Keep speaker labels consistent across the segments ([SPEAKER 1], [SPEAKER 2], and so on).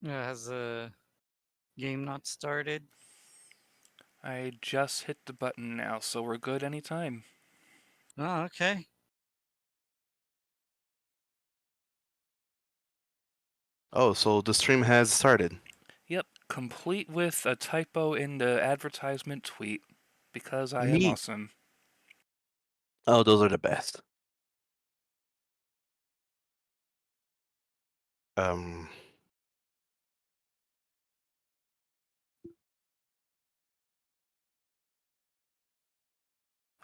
[SPEAKER 1] Has the game not started?
[SPEAKER 2] I just hit the button now, so we're good anytime.
[SPEAKER 1] Oh, okay.
[SPEAKER 3] Oh, so the stream has started.
[SPEAKER 2] Yep, complete with a typo in the advertisement tweet, because I am
[SPEAKER 3] Neat.
[SPEAKER 2] awesome.
[SPEAKER 3] Oh, those are the best. Um.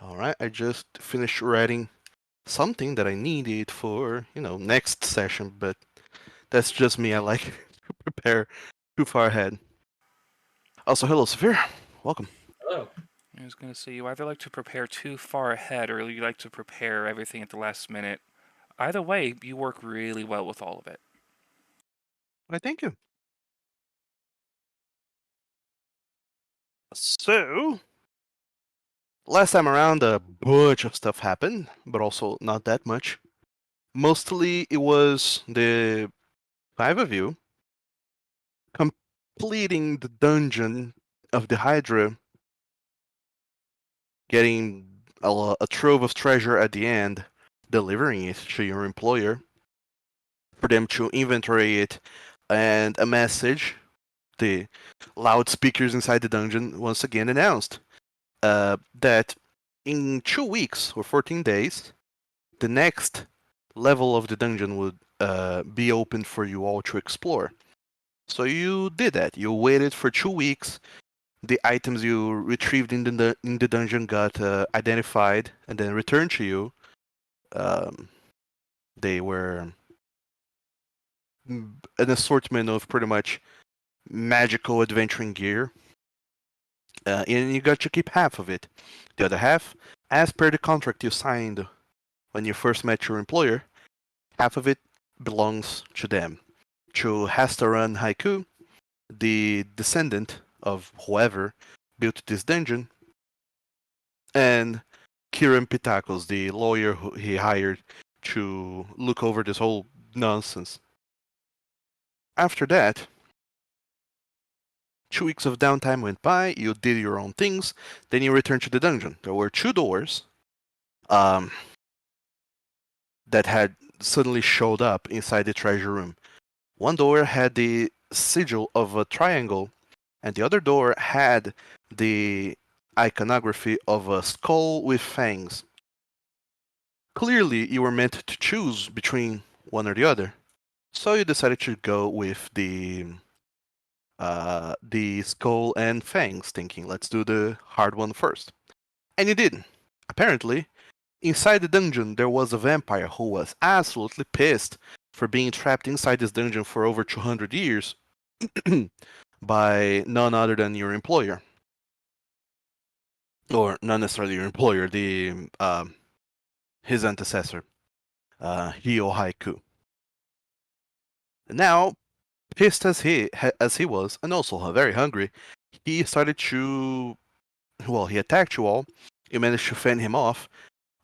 [SPEAKER 3] All right, I just finished writing something that I needed for, next session, but that's just me. I like to prepare too far ahead. Also, hello, Saphir. Welcome.
[SPEAKER 4] Hello.
[SPEAKER 2] I was going to say, you either like to prepare too far ahead, or you like to prepare everything at the last minute. Either way, you work really well with all of it.
[SPEAKER 3] Why, thank you. So, last time around, a bunch of stuff happened, but also not that much. Mostly, it was the five of you completing the dungeon of the Hydra, getting a trove of treasure at the end, delivering it to your employer for them to inventory it, and a message. The loudspeakers inside the dungeon once again announced that in 2 weeks or 14 days, the next level of the dungeon would be open for you all to explore. So you did that. You waited for 2 weeks. The items you retrieved in the dungeon got identified and then returned to you. Um, they were an assortment of pretty much magical adventuring gear, and you got to keep half of it. The other half, as per the contract you signed when you first met your employer, half of it belongs to them. To Hastaran Haiku, the descendant of whoever built this dungeon, and Kiran Pitakos, the lawyer who he hired to look over this whole nonsense. After that, 2 weeks of downtime went by, you did your own things, then you returned to the dungeon. There were two doors um, that had suddenly showed up inside the treasure room. One door had the sigil of a triangle, and the other door had the iconography of a skull with fangs. Clearly, you were meant to choose between one or the other, so you decided to go with the skull and fangs, thinking, let's do the hard one first. And you did. Apparently, inside the dungeon, there was a vampire who was absolutely pissed for being trapped inside this dungeon for over 200 years by none other than your employer. Or not necessarily your employer, his antecessor, Hio Haiku. Now, pissed as he was, and also very hungry, he started to he attacked you all. You managed to fend him off,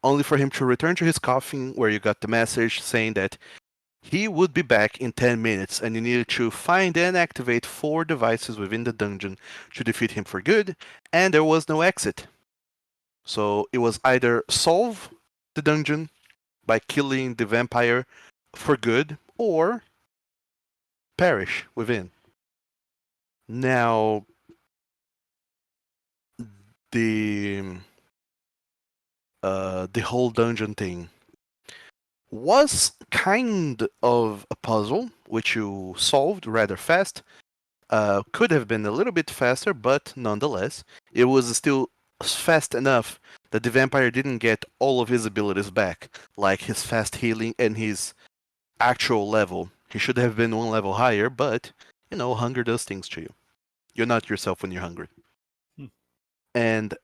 [SPEAKER 3] only for him to return to his coffin, where you got the message saying that he would be back in 10 minutes, and you needed to find and activate 4 devices within the dungeon to defeat him for good, and there was no exit. So it was either solve the dungeon by killing the vampire for good, or perish within. Now, the the whole dungeon thing was kind of a puzzle, which you solved rather fast. Could have been a little bit faster, but nonetheless, it was still fast enough that the vampire didn't get all of his abilities back, like his fast healing and his actual level. He should have been one level higher, but, hunger does things to you. You're not yourself when you're hungry.
[SPEAKER 1] Hmm.
[SPEAKER 3] And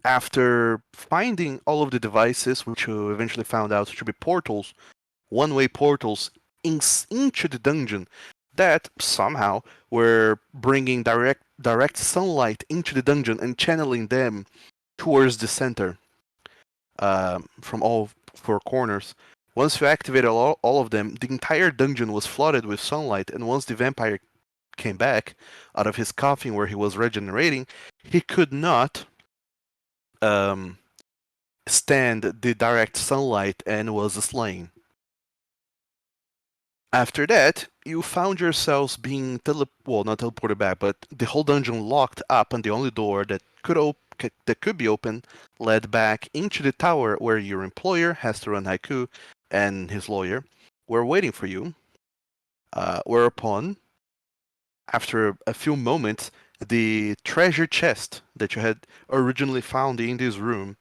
[SPEAKER 3] after finding all of the devices, which you eventually found out to be portals, one-way portals into the dungeon that somehow were bringing direct sunlight into the dungeon and channeling them towards the center from all 4 corners. Once you activated all of them, the entire dungeon was flooded with sunlight, and once the vampire came back out of his coffin where he was regenerating, he could not um, stand the direct sunlight and was slain. After that, you found yourselves being not teleported back, but the whole dungeon locked up, and the only door that could be open led back into the tower where your employer, Hester and Haiku, and his lawyer were waiting for you. Whereupon, after a few moments, the treasure chest that you had originally found in this room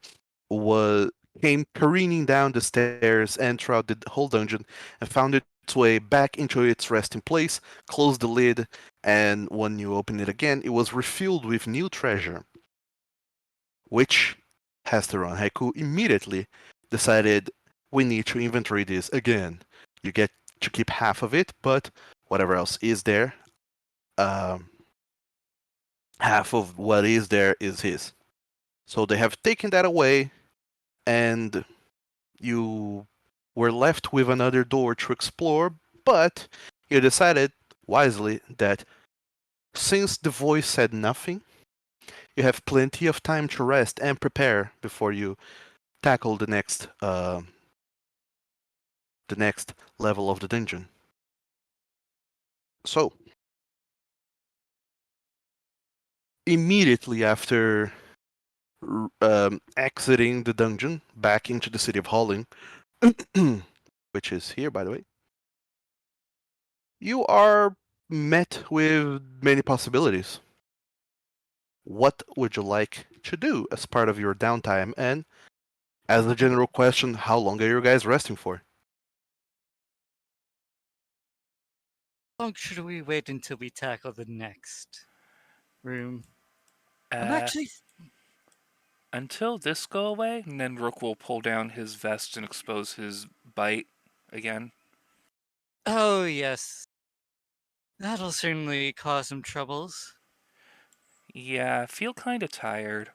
[SPEAKER 3] was came careening down the stairs and throughout the whole dungeon and found its way back into its resting place, closed the lid, and when you open it again, it was refilled with new treasure, which Hester and Haiku immediately decided we need to inventory this again. You get to keep half of it, but whatever else is there, um, half of what is there is his. So they have taken that away, and you were left with another door to explore, but you decided wisely that since the voice said nothing, you have plenty of time to rest and prepare before you tackle the next level of the dungeon. So, immediately after exiting the dungeon back into the city of Holling, which is here, by the way, you are met with many possibilities. What would you like to do as part of your downtime? And as a general question, how long are you guys resting for?
[SPEAKER 1] How long should we wait until we tackle the next room? I'm
[SPEAKER 2] Uh,
[SPEAKER 1] actually.
[SPEAKER 2] until this go away, and then Rook will pull down his vest and expose his bite again.
[SPEAKER 1] Oh, yes. That'll certainly cause some troubles.
[SPEAKER 2] Yeah, I feel kind of tired.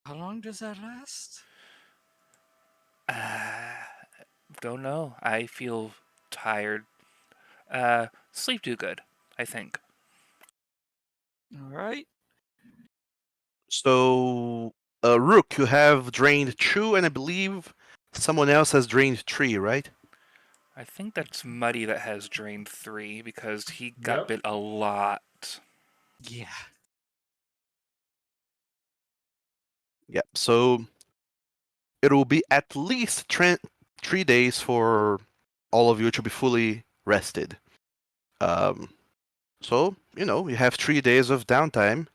[SPEAKER 1] How long does that last?
[SPEAKER 2] Don't know. I feel tired. Sleep too good, I think.
[SPEAKER 1] All right.
[SPEAKER 3] So, Rook, you have drained 2, and I believe someone else has drained 3, right?
[SPEAKER 2] I think that's Muddy that has drained 3 because he got
[SPEAKER 4] Yep.
[SPEAKER 2] bit a lot.
[SPEAKER 1] Yeah.
[SPEAKER 3] Yeah, so it will be at least 3 days for all of you to be fully rested. Um, so, you have 3 days of downtime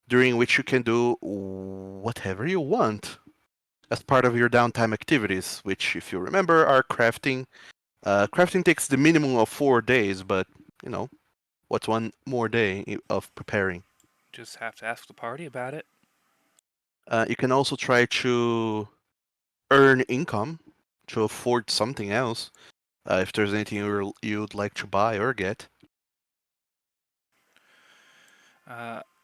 [SPEAKER 3] during which you can do whatever you want as part of your downtime activities, which, if you remember, are crafting. Crafting takes the minimum of 4 days, but, what's one more day of preparing?
[SPEAKER 2] Just have to ask the party about it.
[SPEAKER 3] You can also try to earn income to afford something else. If there's anything you'd like to buy or get.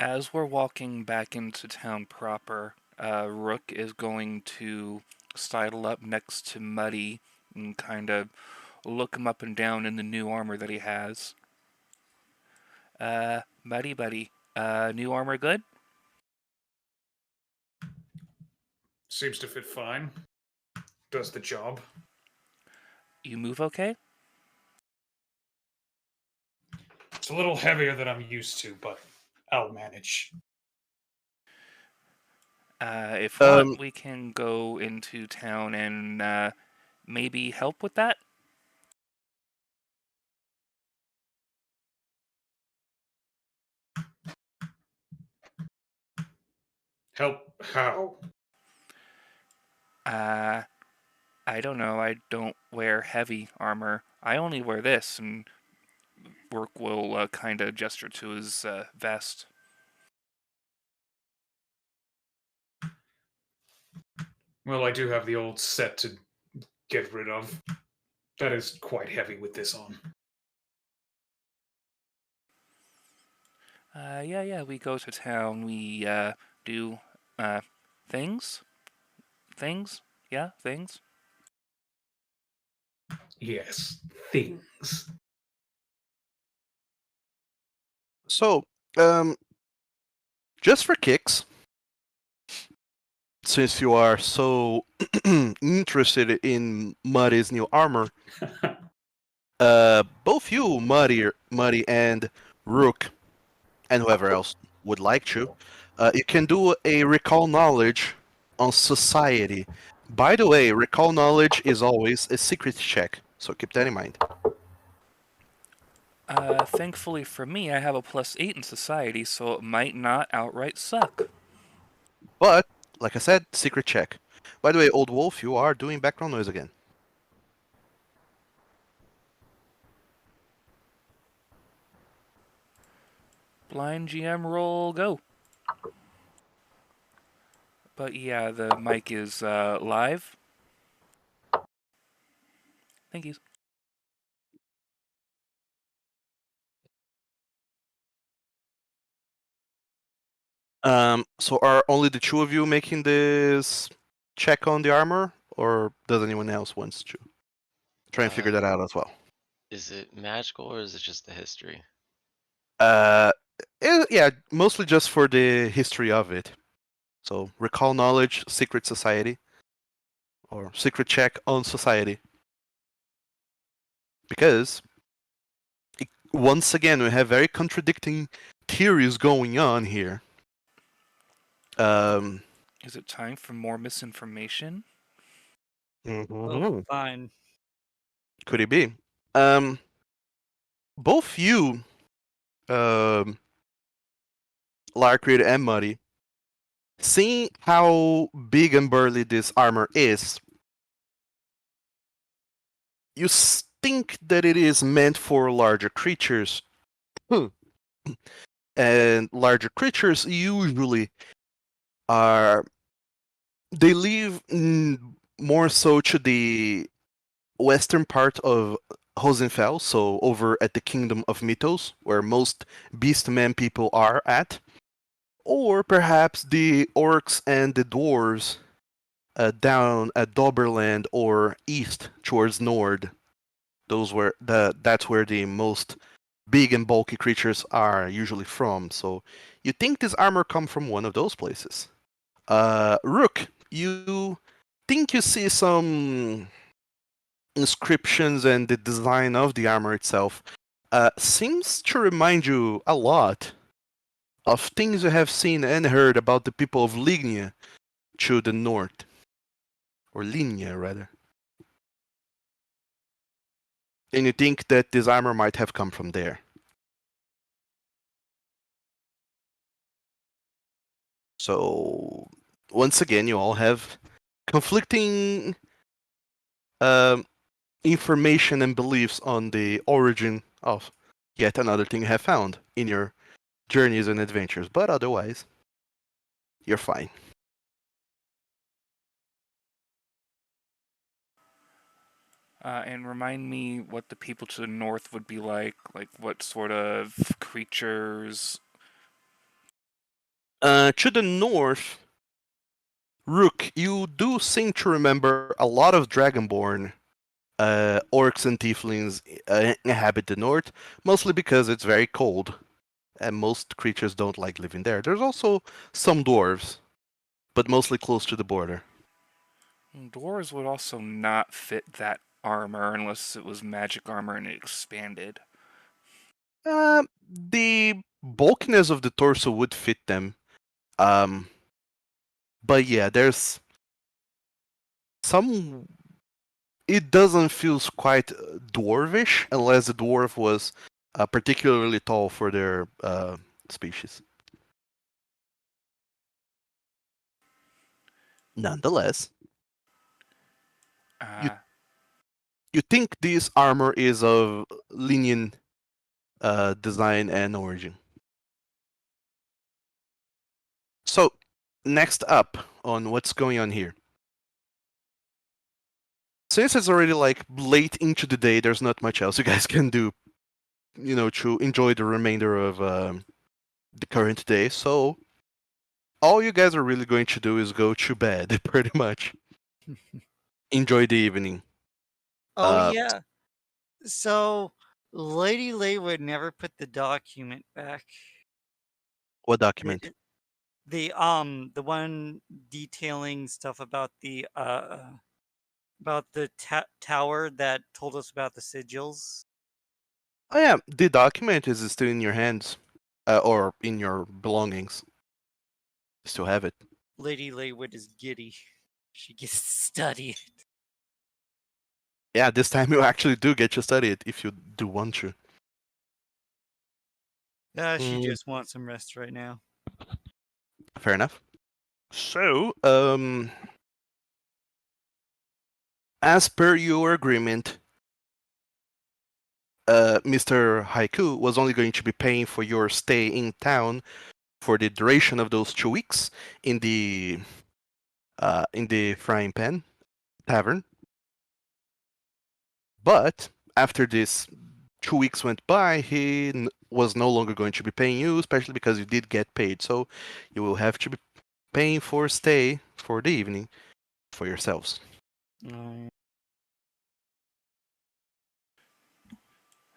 [SPEAKER 2] As we're walking back into town proper, Rook is going to sidle up next to Muddy and kind of look him up and down in the new armor that he has. Muddy buddy, new armor good?
[SPEAKER 4] Seems to fit fine. Does the job.
[SPEAKER 2] You move okay?
[SPEAKER 4] It's a little heavier than I'm used to, but I'll manage.
[SPEAKER 2] If
[SPEAKER 3] Um,
[SPEAKER 2] not, we can go into town and maybe help with that.
[SPEAKER 4] Help how?
[SPEAKER 2] I don't know. I don't wear heavy armor. I only wear this, and Rook will kind of gesture to his vest.
[SPEAKER 4] Well, I do have the old set to get rid of. That is quite heavy with this on.
[SPEAKER 2] Yeah, we go to town. We do things. Things. Yeah, things.
[SPEAKER 4] Yes, things.
[SPEAKER 3] So, just for kicks, since you are so interested in Muddy's new armor, both you, Muddy, and Rook, and whoever else would like to, you can do a recall knowledge on society. By the way, recall knowledge is always a secret check, so keep that in mind.
[SPEAKER 2] Thankfully for me, I have a +8 in society, so it might not outright suck.
[SPEAKER 3] But, like I said, secret check. By the way, Old Wolf, you are doing background noise again.
[SPEAKER 2] Blind GM roll, go. But yeah, the mic is live. Thank you.
[SPEAKER 3] So are only the two of you making this check on the armor, or does anyone else wants to try and figure that out as well?
[SPEAKER 5] Is it magical or is it just the history?
[SPEAKER 3] Uh, yeah, mostly just for the history of it. So recall knowledge, secret society, or secret check on society. Because once again, we have very contradicting theories going on here.
[SPEAKER 2] Is it time for more misinformation?
[SPEAKER 1] Oh, fine.
[SPEAKER 3] Could it be? Both you, Larkreed and Muddy, seeing how big and burly this armor is, you think that it is meant for larger creatures. And larger creatures usually are. They live more so to the western part of Hosenfell, so over at the Kingdom of Mythos, where most Beastman people are at. Or perhaps the orcs and the dwarves down at Doberland or east towards Nord. That's where the most big and bulky creatures are usually from. So you think this armor come from one of those places. Rook, you think you see some inscriptions and the design of the armor itself seems to remind you a lot of things you have seen and heard about the people of Lignia to the north. Or Linia, rather. And you think that this armor might have come from there. So, once again, you all have conflicting information and beliefs on the origin of yet another thing you have found in your journeys and adventures. But otherwise, you're fine.
[SPEAKER 2] And remind me what the people to the north would be like what sort of creatures.
[SPEAKER 3] To the north, Rook, you do seem to remember a lot of Dragonborn orcs and tieflings inhabit the north, mostly because it's very cold, and most creatures don't like living there. There's also some dwarves, but mostly close to the border.
[SPEAKER 2] Dwarves would also not fit that armor unless it was magic armor and it expanded.
[SPEAKER 3] The bulkiness of the torso would fit them. But yeah, there's some. It doesn't feel quite dwarvish unless the dwarf was particularly tall for their species. Nonetheless, you you think this armor is of Linian design and origin. So, next up on what's going on here. Since it's already like late into the day, there's not much else you guys can do, to enjoy the remainder of the current day. So, all you guys are really going to do is go to bed, pretty much. Enjoy the evening.
[SPEAKER 1] Oh
[SPEAKER 3] Uh,
[SPEAKER 1] yeah. So Lady Laywood never put the document back.
[SPEAKER 3] what
[SPEAKER 1] The
[SPEAKER 3] document?
[SPEAKER 1] the one detailing stuff about the tower that told us about the sigils.
[SPEAKER 3] Oh yeah, the document is still in your hands, or in your belongings. You still have it.
[SPEAKER 1] Lady Laywood is giddy. She gets to study it.
[SPEAKER 3] Yeah, this time you actually do get to study it if you do want to.
[SPEAKER 1] She
[SPEAKER 3] Mm,
[SPEAKER 1] just wants some rest right now.
[SPEAKER 3] fair enough. So, as per your agreement, Mr. Haiku was only going to be paying for your stay in town for the duration of those 2 weeks in the Frying Pan Tavern. But after this 2 weeks went by, he was no longer going to be paying you, especially because you did get paid. So you will have to be paying for stay for the evening for yourselves.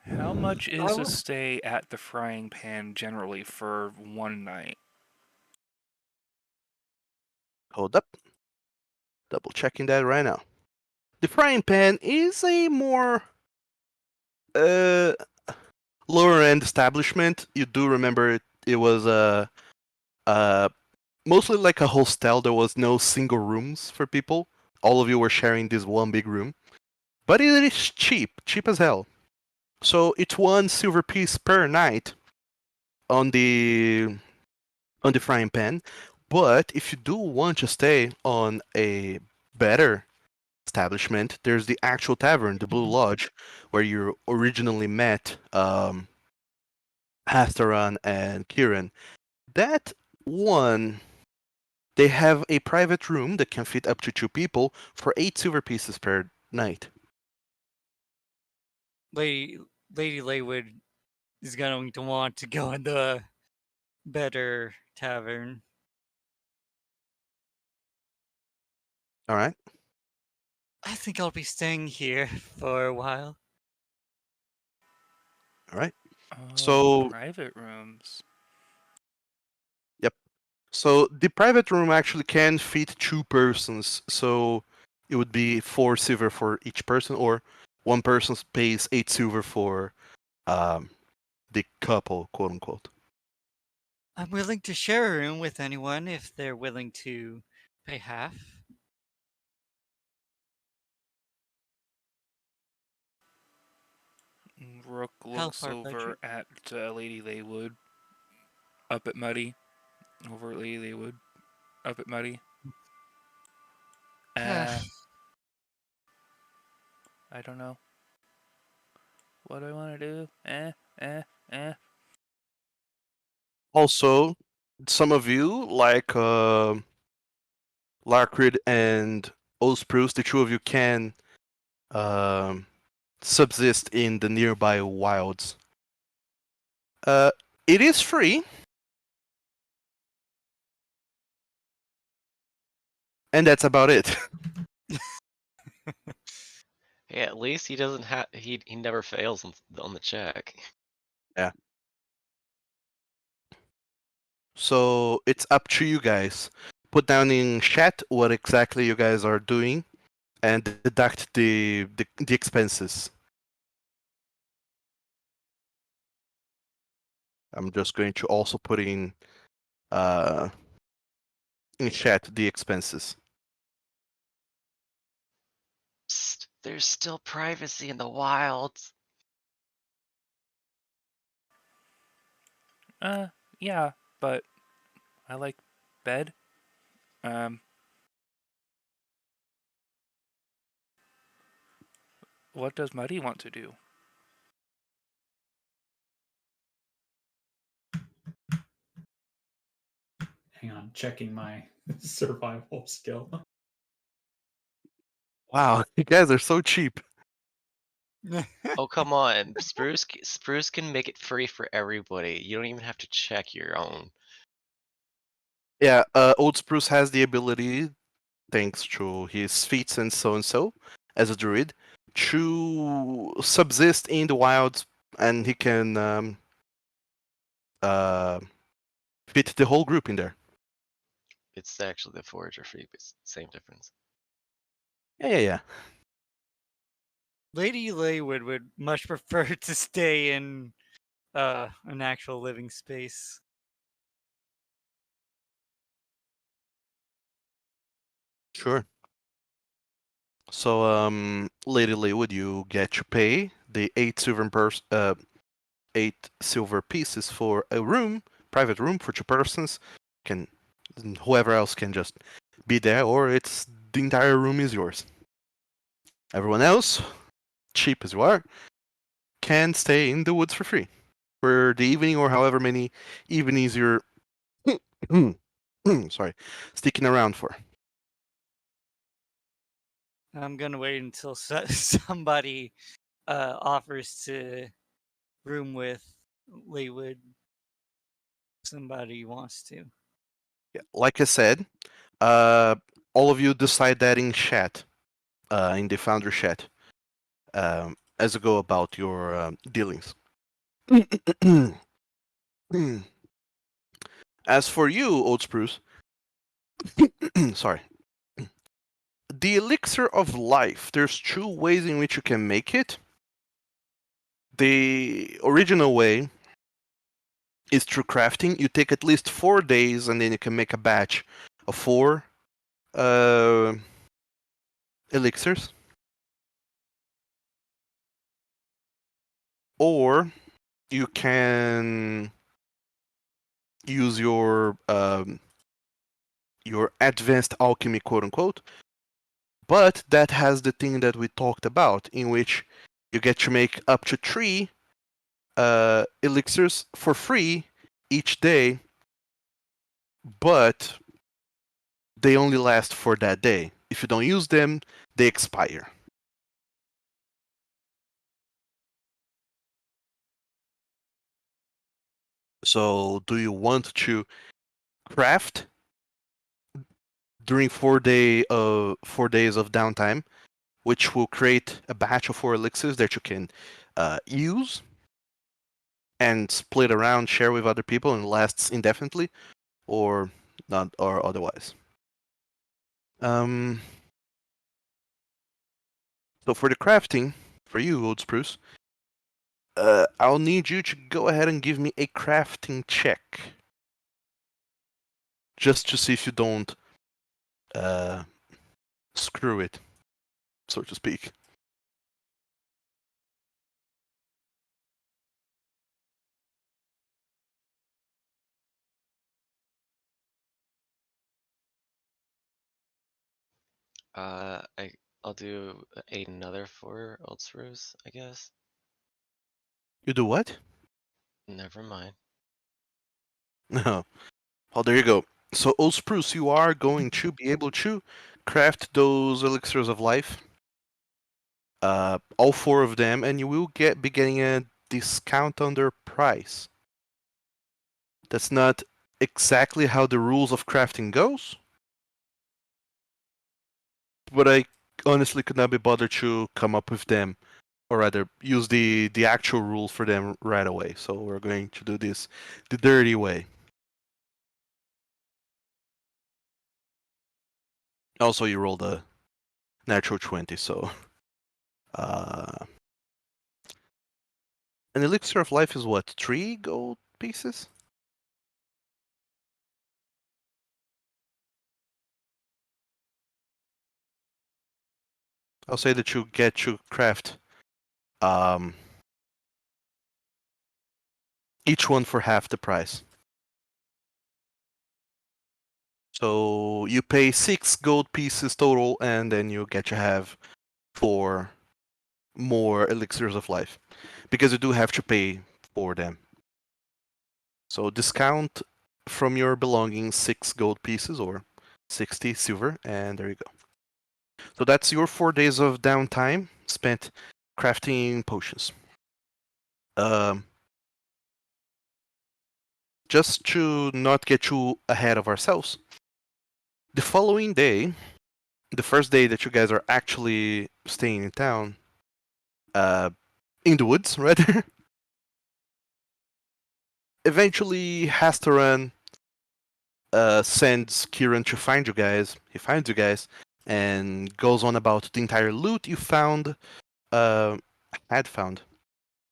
[SPEAKER 2] How much
[SPEAKER 1] I
[SPEAKER 2] is a
[SPEAKER 1] will-
[SPEAKER 2] stay at the Frying Pan generally for one night?
[SPEAKER 3] Hold up. Double checking that right now. The Frying Pan is a more uh, lower end establishment. You do remember it was mostly like a hostel. There was no single rooms for people. All of you were sharing this one big room. But it is cheap as hell. So it's 1 silver piece per night on the Frying Pan. But if you do want to stay on a better establishment, there's the actual tavern, the Blue Lodge, where you originally met Hastaran and Kieran. That one, they have a private room that can fit up to 2 people for 8 silver pieces per night.
[SPEAKER 1] Lady Laywood is going to want to go in the better tavern.
[SPEAKER 3] All right.
[SPEAKER 1] I think I'll be staying here for a while.
[SPEAKER 3] All right.
[SPEAKER 2] Oh,
[SPEAKER 3] So,
[SPEAKER 2] private rooms.
[SPEAKER 3] yep. So the private room actually can fit 2 persons. So it would be 4 silver for each person, or one person pays 8 silver for um, the couple, quote unquote.
[SPEAKER 1] I'm willing to share a room with anyone if they're willing to pay half.
[SPEAKER 2] Rook
[SPEAKER 1] Half
[SPEAKER 2] looks
[SPEAKER 1] our
[SPEAKER 2] over
[SPEAKER 1] budget.
[SPEAKER 2] at Lady Laywood. Up at Muddy. Over at Lady Laywood. Up at Muddy. I don't know. What do I want to do?
[SPEAKER 3] Also, some of you, like Larkrid and Ospruce, the 2 of you can um, subsist in the nearby wilds. It is free, and that's about it.
[SPEAKER 5] Hey, at least he doesn't have he never fails on the check.
[SPEAKER 3] Yeah. So it's up to you guys. Put down in chat what exactly you guys are doing, and deduct the expenses. I'm just going to also put in chat the expenses.
[SPEAKER 5] Psst, there's still privacy in the wilds.
[SPEAKER 2] Yeah, but I like bed. What does Muddy want to do?
[SPEAKER 4] Hang on, checking my survival skill.
[SPEAKER 3] Wow, you guys are so cheap.
[SPEAKER 5] Oh, come on. Spruce can make it free for everybody. You don't even have to check your own.
[SPEAKER 3] Yeah, Old Spruce has the ability thanks to his feats and so as a druid, to subsist in the wilds, and he can uh, fit the whole group in there.
[SPEAKER 5] It's actually the forager free, but it's same difference.
[SPEAKER 3] Yeah.
[SPEAKER 1] Lady Laywood would much prefer to stay in an actual living space.
[SPEAKER 3] Sure. So, Lady Laywood, you get to pay the 8 silver pieces for a room, private room for 2 persons. Can whoever else can just be there, or it's the entire room is yours. Everyone else, cheap as you are, can stay in the woods for free for the evening or however many evenings you're sorry sticking around for.
[SPEAKER 1] I'm gonna wait until somebody offers to room with Laywood. Somebody wants to.
[SPEAKER 3] Yeah, like I said, all of you decide that in chat, in the founder chat, as you go about your dealings. As for you, Old Spruce, sorry, the elixir of life. There's 2 ways in which you can make it. The original way is through crafting. You take at least 4 days, and then you can make a batch of 4 uh, elixirs. Or you can use your advanced alchemy, quote unquote. But that has the thing that we talked about, in which you get to make up to 3 elixirs for free each day, but they only last for that day. If you don't use them, they expire. So, do you want to craft during 4 days of downtime, which will create a batch of 4 elixirs that you can use and split around, share with other people, and lasts indefinitely, or not, or otherwise? So for the crafting, for you, Old Spruce, I'll need you to go ahead and give me a crafting check, just to see if you don't screw it, so to speak.
[SPEAKER 5] I'll do another 4 old spruce, I guess.
[SPEAKER 3] You do what?
[SPEAKER 5] Never mind.
[SPEAKER 3] No. Oh, there you go. So, Old Spruce, you are going to be able to craft those elixirs of life, all 4 of them, and you will be getting a discount on their price. That's not exactly how the rules of crafting goes, but I honestly could not be bothered to come up with them, or rather use the actual rule for them right away. So we're going to do this the dirty way. Also, you rolled a natural 20, so an elixir of life is what, 3 gold pieces? I'll say that you get to craft each one for half the price. So you pay 6 gold pieces total, and then you get to have 4 more elixirs of life, because you do have to pay for them. So discount from your belongings 6 gold pieces, or 60 silver, and there you go. So that's your 4 days of downtime spent crafting potions. Just to not get too ahead of ourselves, the following day the first day that you guys are actually staying in town, in the woods, rather, eventually Hastaran sends Kieran to find you guys. He finds you guys and goes on about the entire loot you found, had found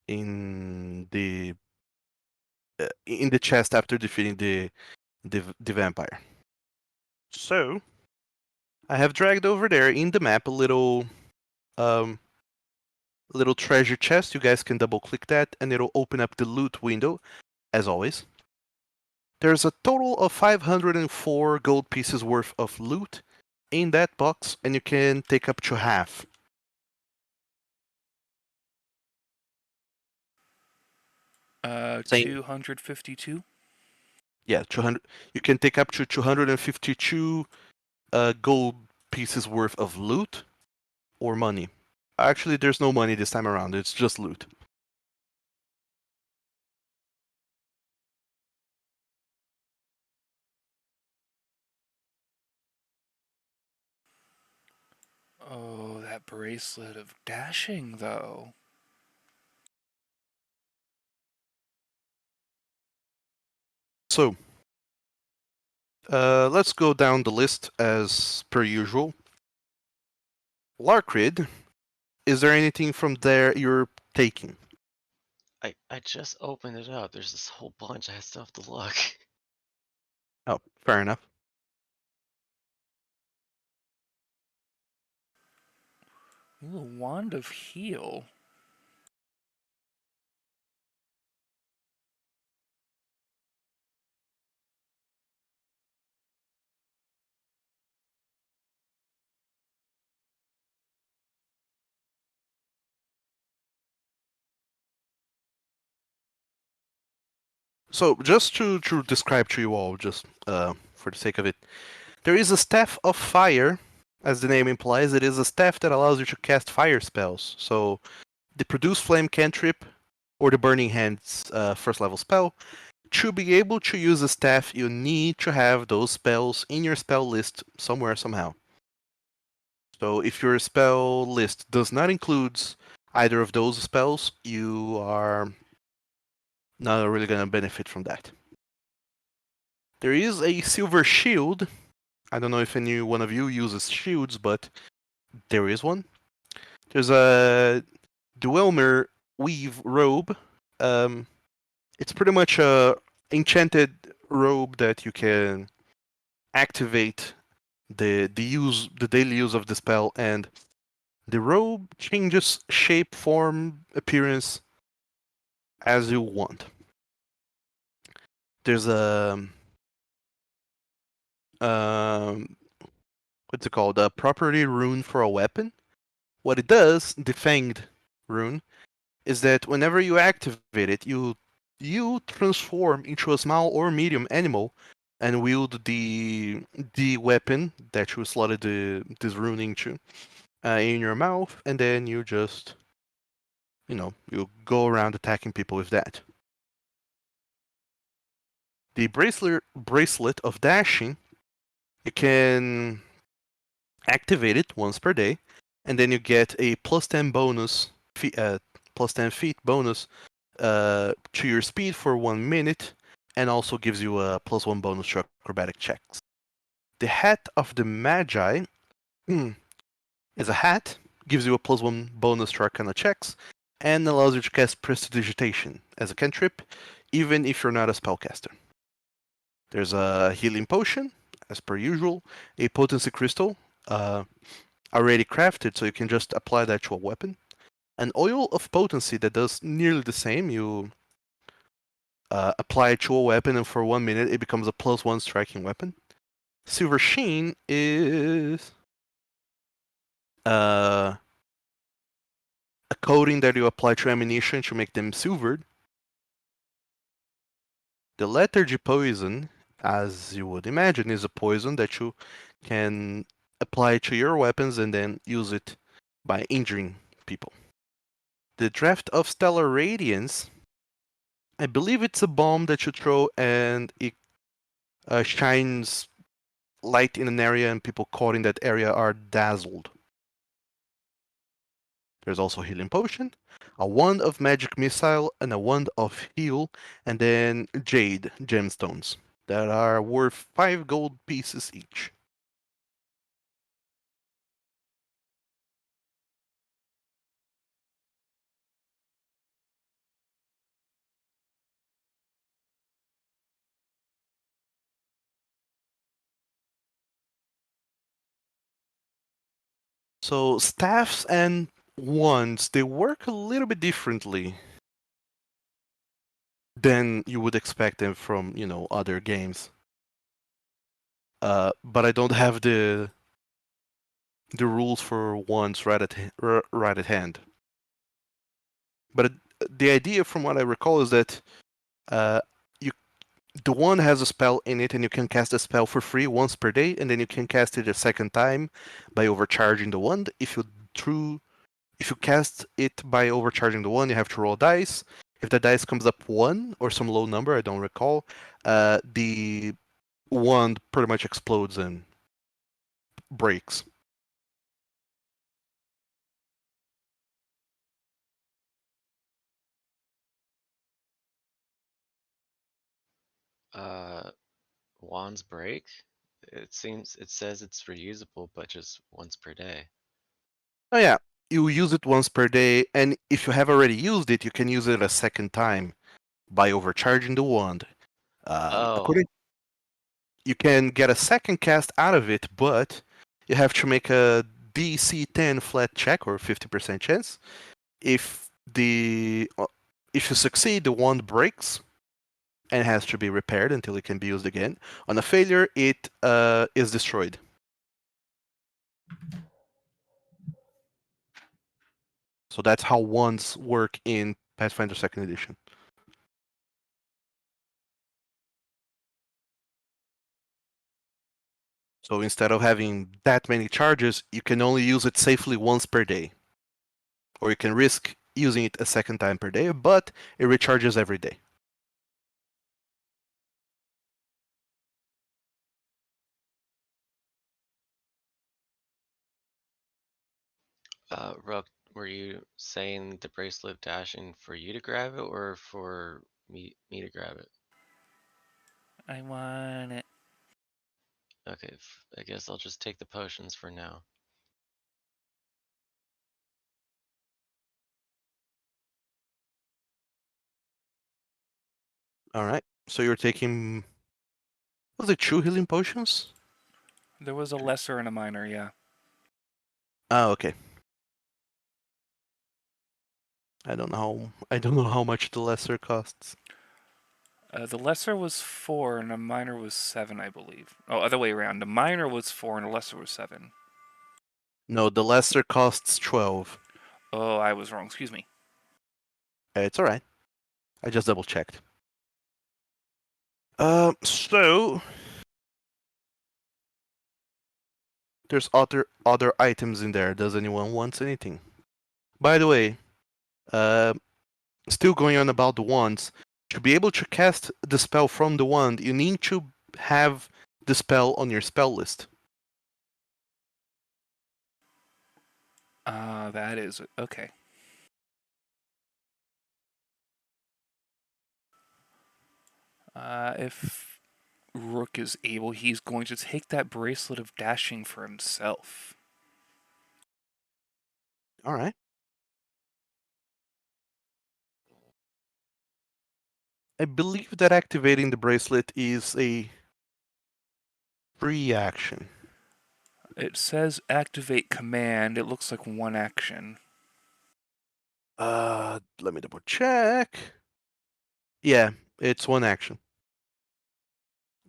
[SPEAKER 3] in the chest after defeating the vampire. So I have dragged over there in the map a um little treasure chest. You guys can double click that and it'll open up the loot window as always. There's a total of 504 gold pieces worth of loot in that box, and you can take up to half. Same.
[SPEAKER 2] 252.
[SPEAKER 3] Yeah, 200. You can take up to 252 gold pieces worth of loot or money. Actually, there's no money this time around. It's just loot.
[SPEAKER 2] Oh, that bracelet of dashing, though.
[SPEAKER 3] So, let's go down the list as per usual. Larkrid, is there anything from there you're taking?
[SPEAKER 5] I just opened it up. There's this whole bunch. I still have to look.
[SPEAKER 3] Oh, fair enough.
[SPEAKER 2] Ooh, a wand of heal.
[SPEAKER 3] So, just to describe to you all, just for the sake of it, there is a staff of fire, as the name implies. It is a staff that allows you to cast fire spells. So, the Produce Flame cantrip or the Burning Hands first level spell. To be able to use a staff, you need to have those spells in your spell list somewhere, somehow. So, if your spell list does not include either of those spells, you are not really going to benefit from that. There is a silver shield. I don't know if any one of you uses shields, but there is one. There's a Dwemer weave robe. It's pretty much a enchanted robe that you can activate the daily use of the spell, and the robe changes shape, form, appearance as you want. There's a what's it called? A property rune for a weapon. What it does, the Fanged rune, is that whenever you activate it, you transform into a small or medium animal and wield the weapon that you slotted this rune into in your mouth, and then you just you go around attacking people with that. The bracelet of dashing, you can activate it once per day, and then you get a plus 10 bonus, plus 10 feet bonus to your speed for 1 minute, and also gives you a plus 1 bonus to acrobatic checks. The Hat of the Magi is a hat, gives you a plus 1 bonus to arcana checks, and allows you to cast Prestidigitation as a cantrip, even if you're not a spellcaster. There's a healing potion, as per usual, a potency crystal, already crafted, so you can just apply that to a weapon. An oil of potency that does nearly the same. You apply it to a weapon, and for 1 minute, it becomes a plus 1 striking weapon. Silver Sheen is a coating that you apply to ammunition to make them silvered. The Lethargy Poison, as you would imagine, is a poison that you can apply to your weapons and then use it by injuring people. The Draft of Stellar Radiance, I believe it's a bomb that you throw and it shines light in an area and people caught in that area are dazzled. There's also healing potion, a wand of magic missile, and a wand of heal, and then jade gemstones that are worth 5 gold pieces each. So staffs and wands, they work a little bit differently than you would expect them from, other games. But I don't have the rules for wands right at hand. But the idea, from what I recall, is that you the wand has a spell in it, and you can cast a spell for free once per day, and then you can cast it a second time by overcharging the wand. If you cast it by overcharging the wand, you have to roll dice. If the dice comes up 1 or some low number, I don't recall, the wand pretty much explodes and breaks.
[SPEAKER 5] Wands break? It says it's reusable, but just once per day.
[SPEAKER 3] Oh yeah, you use it once per day, and if you have already used it, you can use it a second time by overcharging the wand.
[SPEAKER 5] Oh,
[SPEAKER 3] According, you can get a second cast out of it, but you have to make a DC 10 flat check or 50% chance. If if you succeed, the wand breaks and has to be repaired until it can be used again. On a failure, it is destroyed. So that's how wands work in Pathfinder 2nd Edition. So instead of having that many charges, you can only use it safely once per day. Or you can risk using it a second time per day, but it recharges every day.
[SPEAKER 5] Rook, were you saying the bracelet dashing for you to grab it or for me to grab it?
[SPEAKER 2] I want it.
[SPEAKER 5] Okay, I guess I'll just take the potions for now.
[SPEAKER 3] All right. So you're taking, was it 2 healing potions?
[SPEAKER 2] There was a lesser and a minor, yeah.
[SPEAKER 3] Oh, okay. I don't know. I don't know how much the lesser costs.
[SPEAKER 2] The lesser was 4 and the minor was 7, I believe. Oh, other way around. The minor was 4 and the lesser was 7.
[SPEAKER 3] No, the lesser costs 12.
[SPEAKER 2] Oh, I was wrong. Excuse me.
[SPEAKER 3] It's all right. I just double checked. So there's other items in there. Does anyone want anything? By the way, still going on about the wands. To be able to cast the spell from the wand, you need to have the spell on your spell list.
[SPEAKER 2] That is okay. If Rook is able, he's going to take that bracelet of dashing for himself.
[SPEAKER 3] All right. I believe that activating the bracelet is a free action.
[SPEAKER 2] It says activate command. It looks like one action.
[SPEAKER 3] Let me double check. Yeah, it's one action.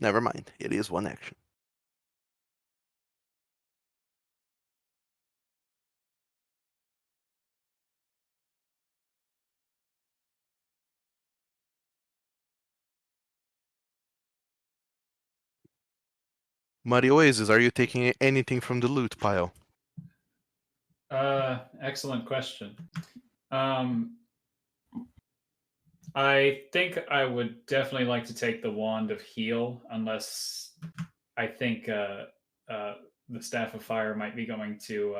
[SPEAKER 3] Never mind. It is one action. Muddy Oasis, are you taking anything from the loot pile?
[SPEAKER 4] Excellent question. I think I would definitely like to take the wand of heal, unless
[SPEAKER 6] I think the staff of fire might be going to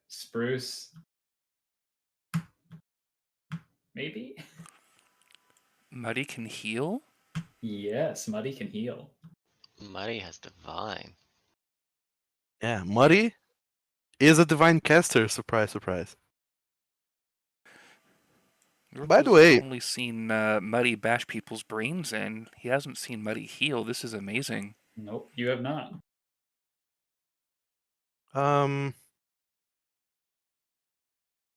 [SPEAKER 6] Spruce. Maybe.
[SPEAKER 2] Muddy can heal?
[SPEAKER 6] Yes, Muddy can heal.
[SPEAKER 5] Muddy has divine.
[SPEAKER 3] Yeah, Muddy is a divine caster. Surprise, surprise.
[SPEAKER 2] Rook
[SPEAKER 3] By the
[SPEAKER 2] has
[SPEAKER 3] way,
[SPEAKER 2] only seen Muddy bash people's brains in. He hasn't seen Muddy heal. This is amazing.
[SPEAKER 6] Nope, you have not.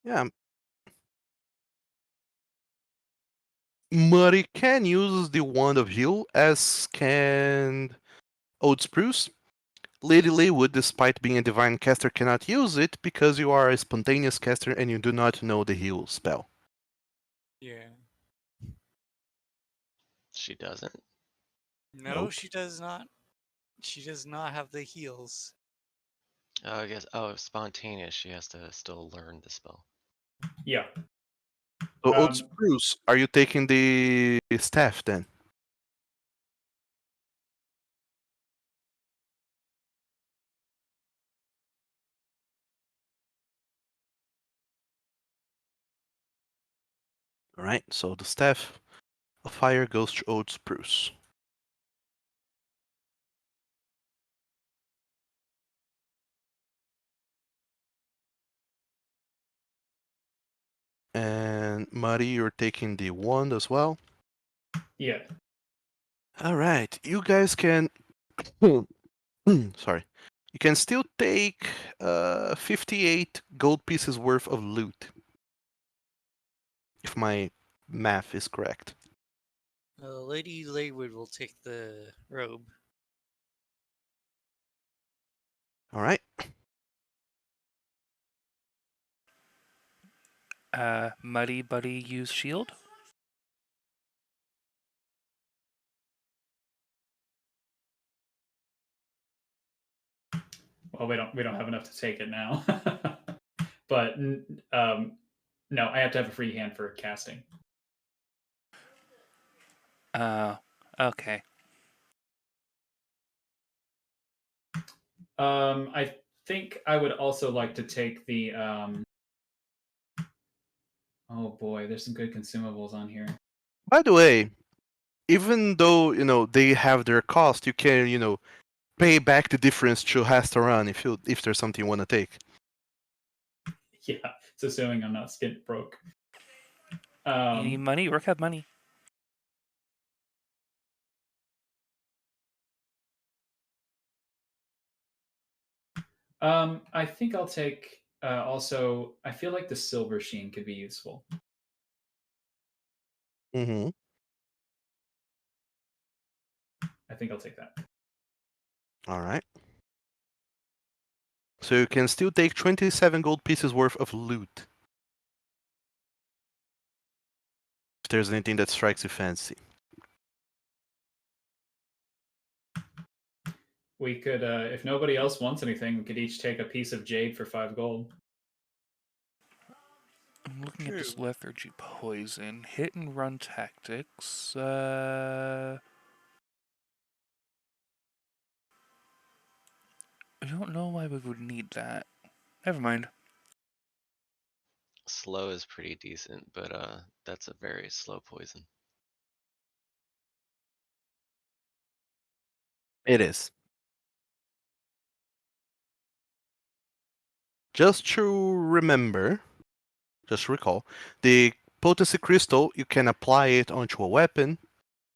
[SPEAKER 3] yeah, Muddy can use the Wand of Heal, as can Old Spruce. Lady Leywood, despite being a divine caster, cannot use it because you are a spontaneous caster and you do not know the heal spell.
[SPEAKER 1] Yeah.
[SPEAKER 5] She doesn't.
[SPEAKER 1] No,
[SPEAKER 3] Nope.
[SPEAKER 1] she does not. She does not have the heals.
[SPEAKER 5] Oh, I guess. Oh, spontaneous. She has to still learn the spell.
[SPEAKER 6] Yeah.
[SPEAKER 3] So, Old Spruce, are you taking the staff then? Alright, so the staff of fire goes to Old Spruce. And Muddy, you're taking the wand as well.
[SPEAKER 6] Yeah.
[SPEAKER 3] Alright, you guys can. Sorry. You can still take 58 gold pieces worth of loot. If my math is correct.
[SPEAKER 1] Lady Leywood will take the robe.
[SPEAKER 3] Alright.
[SPEAKER 2] Muddy Buddy use shield?
[SPEAKER 6] Well, we don't have enough to take it now. But no, I have to have a free hand for casting.
[SPEAKER 2] Okay.
[SPEAKER 6] I think I would also like to take the. Oh boy, there's some good consumables on here.
[SPEAKER 3] By the way, even though, they have their cost, you can, pay back the difference to Hastaran if there's something you want to take.
[SPEAKER 6] Yeah, it's assuming I'm not skint broke.
[SPEAKER 2] You need money? Rook have money.
[SPEAKER 6] I think I'll take also. I feel like the silver sheen could be useful.
[SPEAKER 3] Mm-hmm.
[SPEAKER 6] I think I'll take that.
[SPEAKER 3] Alright. So you can still take 27 gold pieces worth of loot. If there's anything that strikes you fancy.
[SPEAKER 6] We could, if nobody else wants anything, we could each take a piece of jade for 5 gold.
[SPEAKER 2] I'm looking at this lethargy poison. Hit and run tactics. I don't know why we would need that. Never mind.
[SPEAKER 5] Slow is pretty decent, but that's a very slow poison.
[SPEAKER 3] It is. Just to remember, just recall, the potency crystal, you can apply it onto a weapon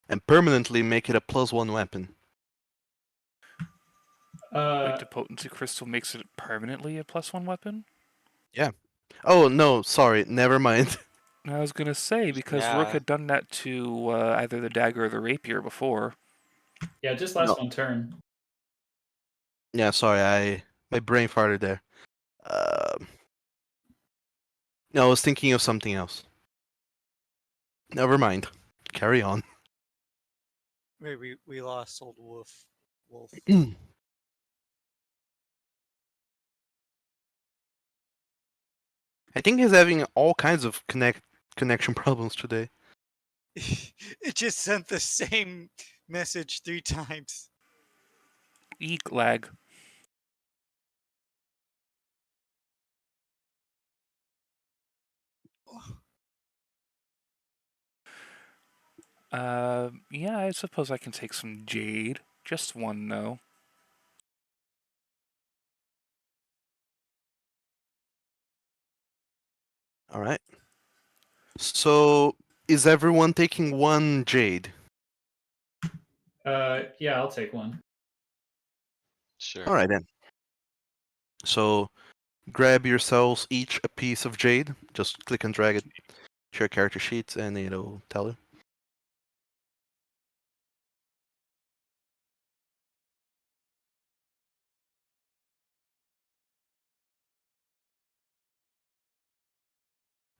[SPEAKER 3] and permanently make it a +1 weapon.
[SPEAKER 2] Like the potency crystal makes it permanently a +1 weapon?
[SPEAKER 3] Yeah. Oh, no, sorry, never mind.
[SPEAKER 2] I was gonna say, because Rook
[SPEAKER 5] Yeah.
[SPEAKER 2] had done that to either the dagger or the rapier before.
[SPEAKER 6] Yeah, just last
[SPEAKER 3] No.
[SPEAKER 6] one turn.
[SPEAKER 3] Yeah, sorry, my brain farted there. No, I was thinking of something else. Never mind. Carry on.
[SPEAKER 1] Wait, we lost old Wolf.
[SPEAKER 3] I think he's having all kinds of connection problems today.
[SPEAKER 1] It just sent the same message 3 times.
[SPEAKER 2] Eek, lag. Yeah, I suppose I can take some jade. Just one, though.
[SPEAKER 3] All right. So, is everyone taking one jade?
[SPEAKER 6] Yeah, I'll take one.
[SPEAKER 5] Sure.
[SPEAKER 3] All right then. So, grab yourselves each a piece of jade. Just click and drag it to your character sheets, and it'll tell you.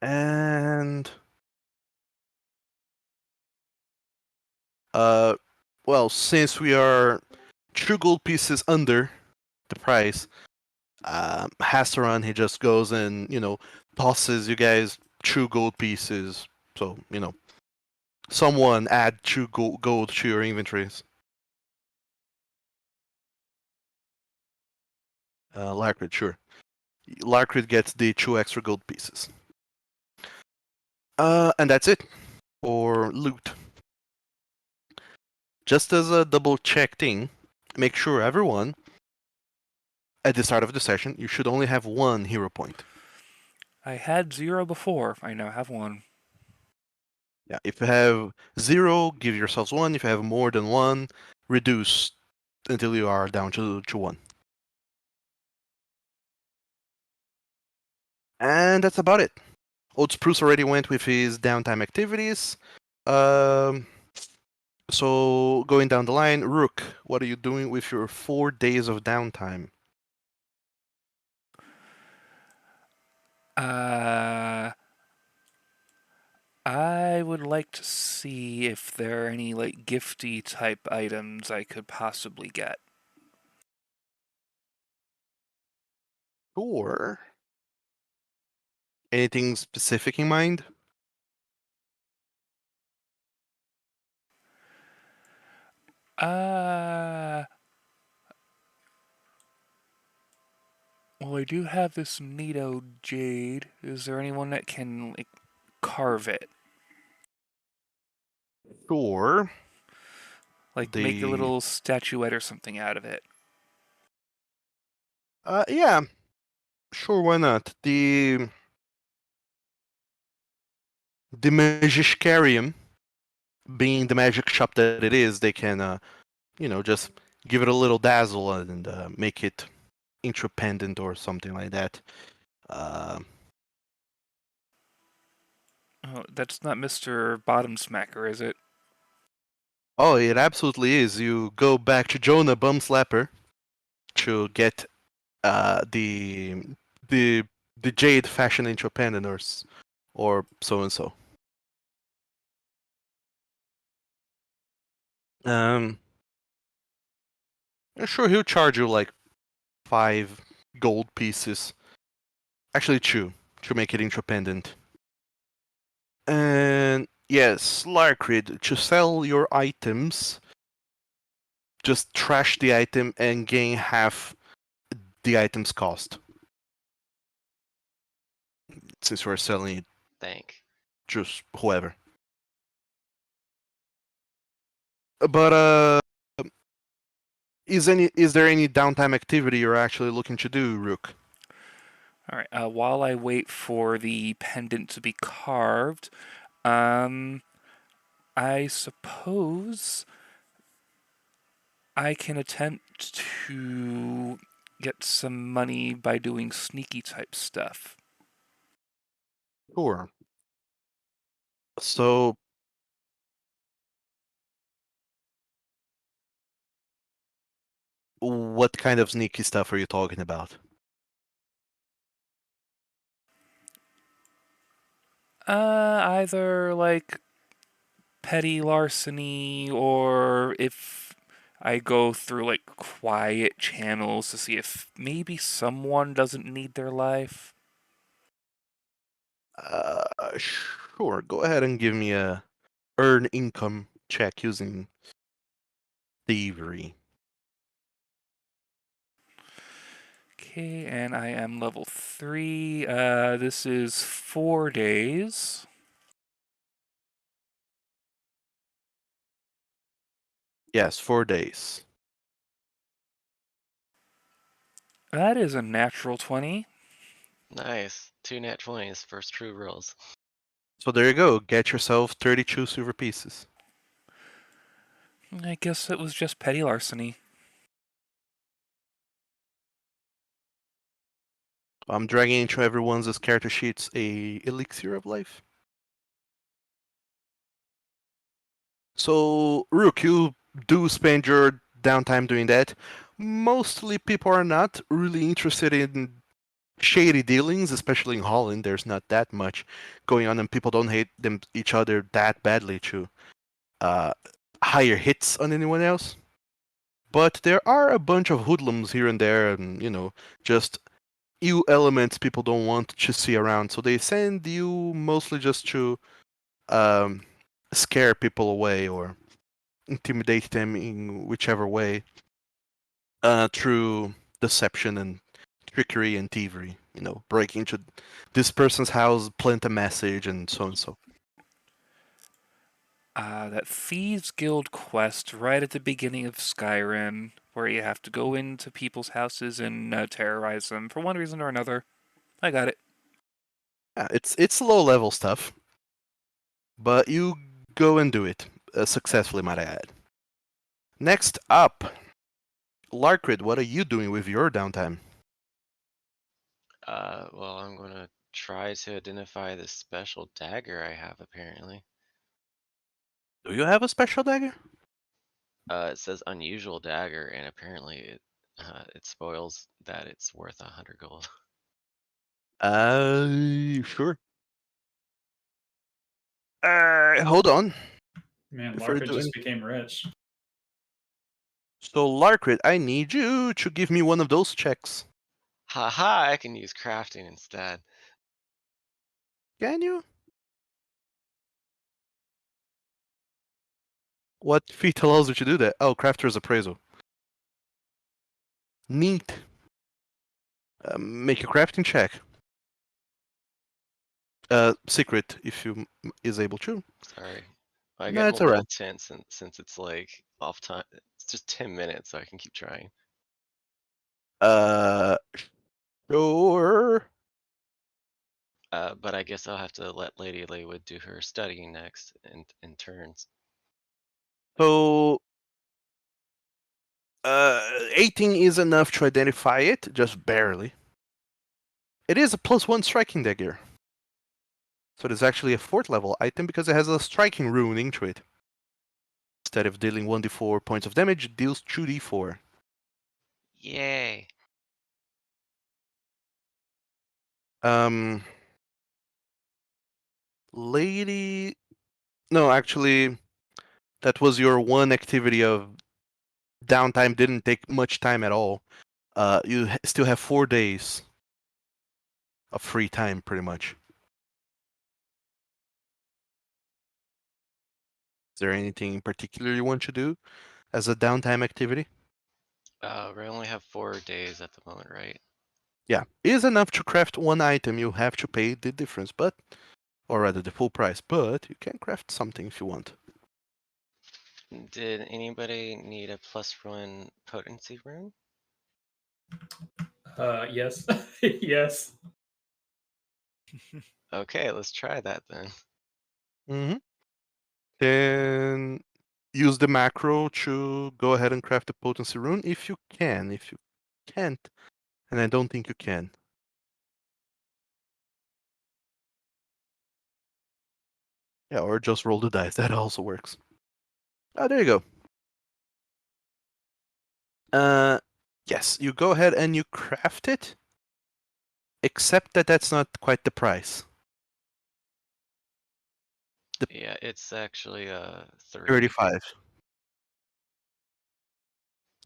[SPEAKER 3] And well, since we are 2 gold pieces under the price, Hasteron, he just goes and tosses you guys 2 gold pieces. So someone add 2 gold to your inventories. Larkrid, sure. Larkrid gets the 2 extra gold pieces. And that's it for loot. Just as a double check thing, make sure everyone at the start of the session you should only have 1 hero point.
[SPEAKER 2] I had 0 before. I now have 1.
[SPEAKER 3] Yeah, if you have 0, give yourselves 1. If you have more than 1, reduce until you are down to 1. And that's about it. Old Spruce already went with his downtime activities. So going down the line, Rook, what are you doing with your 4 days of downtime?
[SPEAKER 2] I would like to see if there are any gifty type items I could possibly get.
[SPEAKER 3] Sure. Anything specific in mind?
[SPEAKER 2] Well, I do have this Nito jade. Is there anyone that can carve it?
[SPEAKER 3] Sure.
[SPEAKER 2] Make a little statuette or something out of it.
[SPEAKER 3] Yeah. Sure, why not? The Magicarium, being the magic shop that it is, they can just give it a little dazzle and make it intropendant or something like that.
[SPEAKER 2] Oh, that's not Mr. Bottom Smacker, is it?
[SPEAKER 3] Oh, it absolutely is. You go back to Jonah Bumslapper to get the the jade fashion intropendant or so and so. Sure, he'll charge you like 5 gold pieces. Actually, 2 to make it intropendant. And yes, Larkrid, to sell your items, just trash the item and gain half the item's cost. Since we're selling it
[SPEAKER 5] Thank.
[SPEAKER 3] just whoever. But is there any downtime activity you're actually looking to do, Rook?
[SPEAKER 2] All right. While I wait for the pendant to be carved, I suppose I can attempt to get some money by doing sneaky type stuff.
[SPEAKER 3] Sure. So what kind of sneaky stuff are you talking about?
[SPEAKER 2] Either petty larceny, or if I go through quiet channels to see if maybe someone doesn't need their life.
[SPEAKER 3] Sure. Go ahead and give me a earn income check using thievery.
[SPEAKER 2] Okay, and I am level 3. This is 4 days.
[SPEAKER 3] Yes, 4 days.
[SPEAKER 2] That is a natural 20.
[SPEAKER 5] Nice. 2 nat 20s, first true rolls.
[SPEAKER 3] So there you go. Get yourself 32 silver pieces.
[SPEAKER 2] I guess it was just petty larceny.
[SPEAKER 3] I'm dragging into everyone's character sheets a elixir of life. So, Rook, you do spend your downtime doing that. Mostly people are not really interested in shady dealings, especially in Holland. There's not that much going on, and people don't hate each other that badly to uh, higher hits on anyone else. But there are a bunch of hoodlums here and there, and just ill elements people don't want to see around. So they send you mostly just to um, scare people away or intimidate them in whichever way through deception and trickery and thievery. Break into this person's house, plant a message, and so and so.
[SPEAKER 2] That Thieves Guild quest right at the beginning of Skyrim, where you have to go into people's houses and terrorize them for one reason or another. I got it.
[SPEAKER 3] Yeah, it's low level stuff, but you go and do it successfully, might I add. Next up, Larkrid, what are you doing with your downtime?
[SPEAKER 5] Well, I'm gonna try to identify this special dagger I have apparently.
[SPEAKER 3] Do you have a special dagger?
[SPEAKER 5] It says unusual dagger, and apparently it spoils that it's worth 100 gold.
[SPEAKER 3] Sure. Hold on.
[SPEAKER 6] Man,
[SPEAKER 3] Before you
[SPEAKER 6] Larkin
[SPEAKER 3] do
[SPEAKER 6] just
[SPEAKER 3] anything.
[SPEAKER 6] became rich.
[SPEAKER 3] So, Larkrid, I need you to give me one of those checks.
[SPEAKER 5] Haha, I can use crafting instead.
[SPEAKER 3] Can you? What feat allows you to do that? Oh, Crafter's Appraisal. Neat. Make a crafting check. Secret, if you is able to.
[SPEAKER 5] Sorry. I
[SPEAKER 3] No,
[SPEAKER 5] get a
[SPEAKER 3] it's
[SPEAKER 5] little
[SPEAKER 3] alright.
[SPEAKER 5] tense since it's like off time. It's just 10 minutes, so I can keep trying.
[SPEAKER 3] Uh, sure.
[SPEAKER 5] But I guess I'll have to let Lady Laywood do her studying next in turns.
[SPEAKER 3] So, 18 is enough to identify it, just barely. It is a +1 striking dagger. So it is actually a 4th level item because it has a striking rune into it. Instead of dealing 1d4 points of damage, it deals 2d4.
[SPEAKER 5] Yay.
[SPEAKER 3] Lady... No, actually, that was your one activity of downtime. Didn't take much time at all. You still have 4 days of free time, pretty much. Is there anything in particular you want to do as a downtime activity?
[SPEAKER 5] We only have 4 days at the moment, right?
[SPEAKER 3] Yeah, it is enough to craft one item. You have to pay the difference, or rather the full price, but you can craft something if you want.
[SPEAKER 5] Did anybody need a +1 potency rune?
[SPEAKER 6] Yes. Yes.
[SPEAKER 5] Okay, let's try that then.
[SPEAKER 3] Mm-hmm. Then use the macro to go ahead and craft the potency rune if you can. If you can't, and I don't think you can. Yeah, or just roll the dice. That also works. Oh, there you go. Yes, you go ahead and you craft it, except that that's not quite the price.
[SPEAKER 5] Yeah, it's actually
[SPEAKER 3] 35.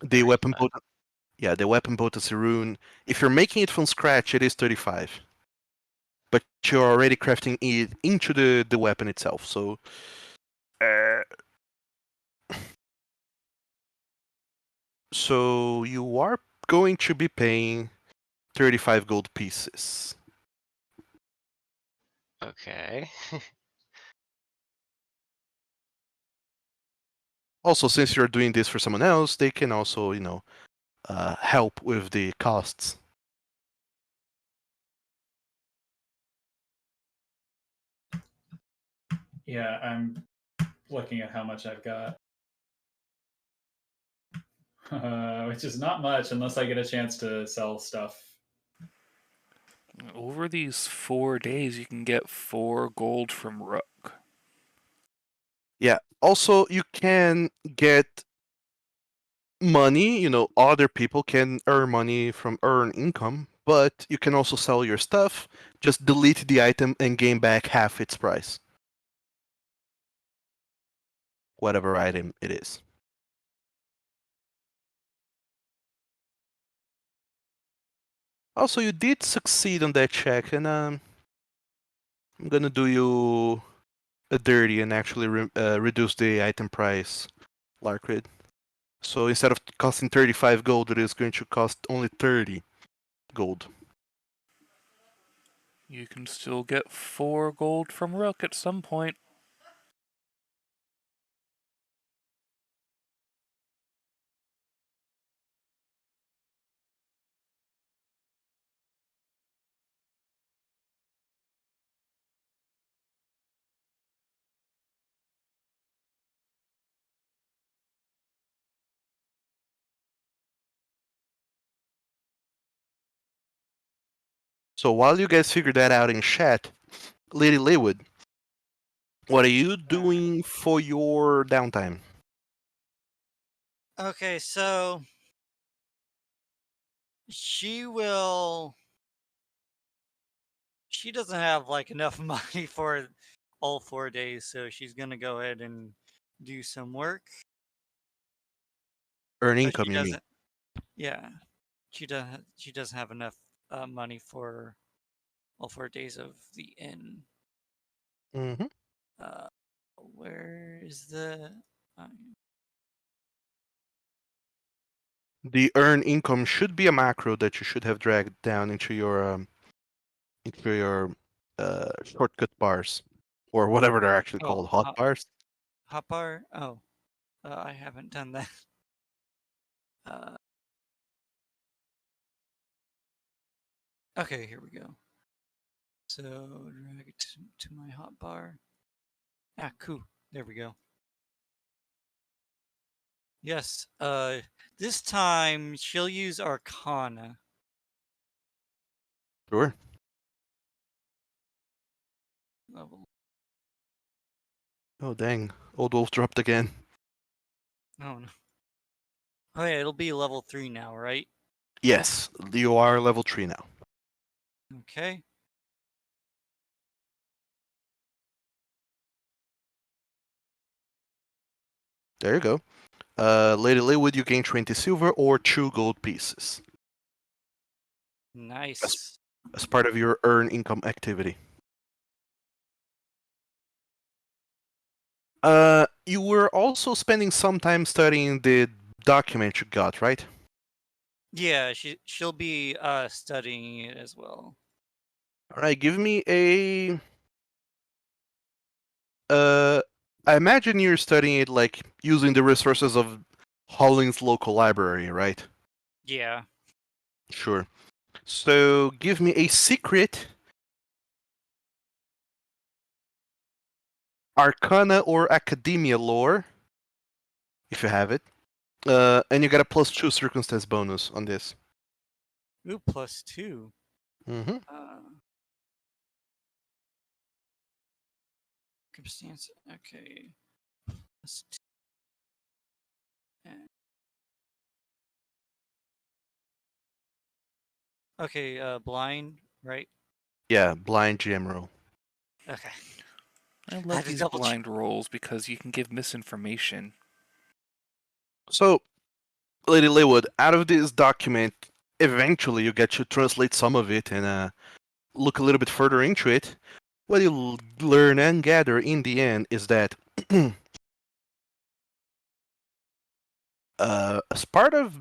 [SPEAKER 3] The weapon
[SPEAKER 5] 35.
[SPEAKER 3] the weapon potency rune. If you're making it from scratch, it is 35. But you're already crafting it into the weapon itself, so Uh, so you are going to be paying 35 gold pieces.
[SPEAKER 5] Okay.
[SPEAKER 3] Also, since you're doing this for someone else, they can also, help with the costs.
[SPEAKER 6] Yeah, I'm looking at how much I've got. Which is not much unless I get a chance to sell stuff.
[SPEAKER 2] Over these 4 days, you can get 4 gold from Rook.
[SPEAKER 3] Yeah. Also, you can get money. Other people can earn money from earn income, but you can also sell your stuff. Just delete the item and gain back half its price. Whatever item it is. Also, you did succeed on that check, and I'm gonna do you a dirty and actually reduce the item price, Larkrid. So instead of costing 35 gold, it is going to cost only 30 gold.
[SPEAKER 2] You can still get 4 gold from Rook at some point.
[SPEAKER 3] So while you guys figure that out in chat, Lady Leywood, what are you doing for your downtime?
[SPEAKER 1] Okay, so she will. She doesn't have like enough money for all 4 days, so she's gonna go ahead and do some work.
[SPEAKER 3] Earn
[SPEAKER 1] But
[SPEAKER 3] income,
[SPEAKER 1] she
[SPEAKER 3] you mean?
[SPEAKER 1] doesn't. Yeah, she doesn't. She doesn't have enough money for all 4 days of the inn.
[SPEAKER 3] Mm-hmm.
[SPEAKER 1] Where is the?
[SPEAKER 3] The earn income should be a macro that you should have dragged down into your shortcut bars, or whatever they're actually called, hot bars.
[SPEAKER 1] Hotbar? Oh, I haven't done that. Okay, here we go. So drag it to my hotbar. Ah, cool. There we go. Yes. This time she'll use Arcana.
[SPEAKER 3] Sure.
[SPEAKER 1] Level.
[SPEAKER 3] Oh dang, Old Wolf dropped again.
[SPEAKER 1] Oh no. Oh yeah, it'll be level 3 now, right?
[SPEAKER 3] Yes, you are level 3 now.
[SPEAKER 1] Okay.
[SPEAKER 3] There you go. Lady Leywood, you gain 20 silver or 2 gold pieces
[SPEAKER 1] Nice.
[SPEAKER 3] as part of your earn income activity. You were also spending some time studying the document you got, right?
[SPEAKER 1] Yeah, she'll be studying it as well.
[SPEAKER 3] All right, give me a. I imagine you're studying it like using the resources of Holling's local library, right?
[SPEAKER 1] Yeah.
[SPEAKER 3] Sure. So give me a secret, Arcana or Academia lore, if you have it. And you got a +2 circumstance bonus on this.
[SPEAKER 1] Ooh, +2.
[SPEAKER 3] Mm-hmm.
[SPEAKER 1] Circumstance. Okay. +2. Okay, blind, right?
[SPEAKER 3] Yeah, blind GM roll.
[SPEAKER 1] Okay.
[SPEAKER 2] I
[SPEAKER 1] had
[SPEAKER 2] love
[SPEAKER 1] to
[SPEAKER 2] these
[SPEAKER 1] double check.
[SPEAKER 2] blind rolls because you can give misinformation.
[SPEAKER 3] So, Lady Leywood, out of this document, eventually you get to translate some of it and look a little bit further into it. What you learn and gather in the end is that As part of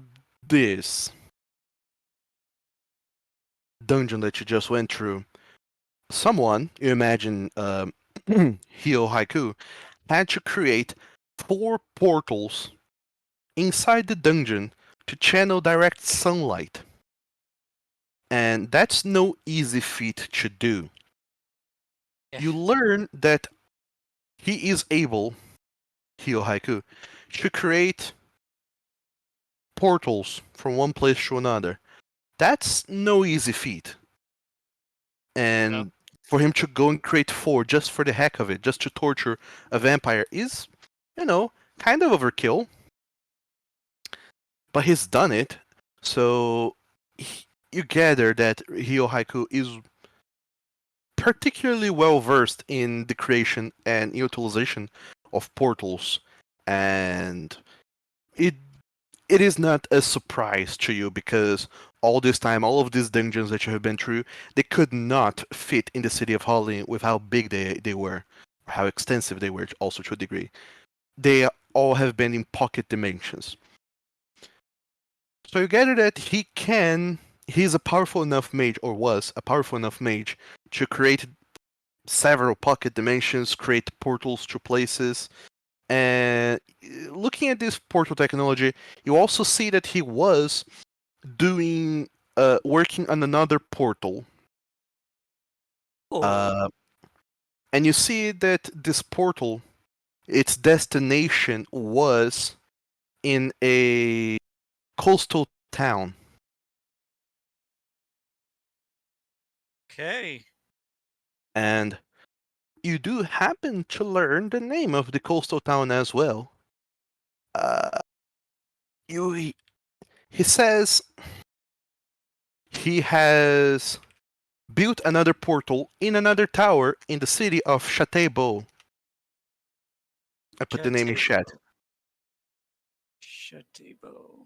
[SPEAKER 3] this dungeon that you just went through, someone, you imagine Hio Haiku, had to create 4 portals inside the dungeon to channel direct sunlight. And that's no easy feat to do. You learn that he is able, Hio Haiku, to create portals from one place to another. That's no easy feat. And for him to go and create 4 just for the heck of it, just to torture a vampire, is, kind of overkill. But he's done it, so you gather that Hio Haiku is particularly well versed in the creation and utilization of portals, and it is not a surprise to you because all this time, all of these dungeons that you have been through, they could not fit in the city of Holly with how big they were, how extensive they were, also to a degree. They all have been in pocket dimensions. So you gather that he's a powerful enough mage, or was a powerful enough mage, to create several pocket dimensions, create portals to places. And looking at this portal technology, you also see that he was working on another portal.
[SPEAKER 1] Oh.
[SPEAKER 3] And you see that this portal, its destination was in a coastal town.
[SPEAKER 1] Okay.
[SPEAKER 3] And you do happen to learn the name of the coastal town as well. He says he has built another portal in another tower in the city of Châteaubeau. I put the name in chat.
[SPEAKER 1] Châteaubeau.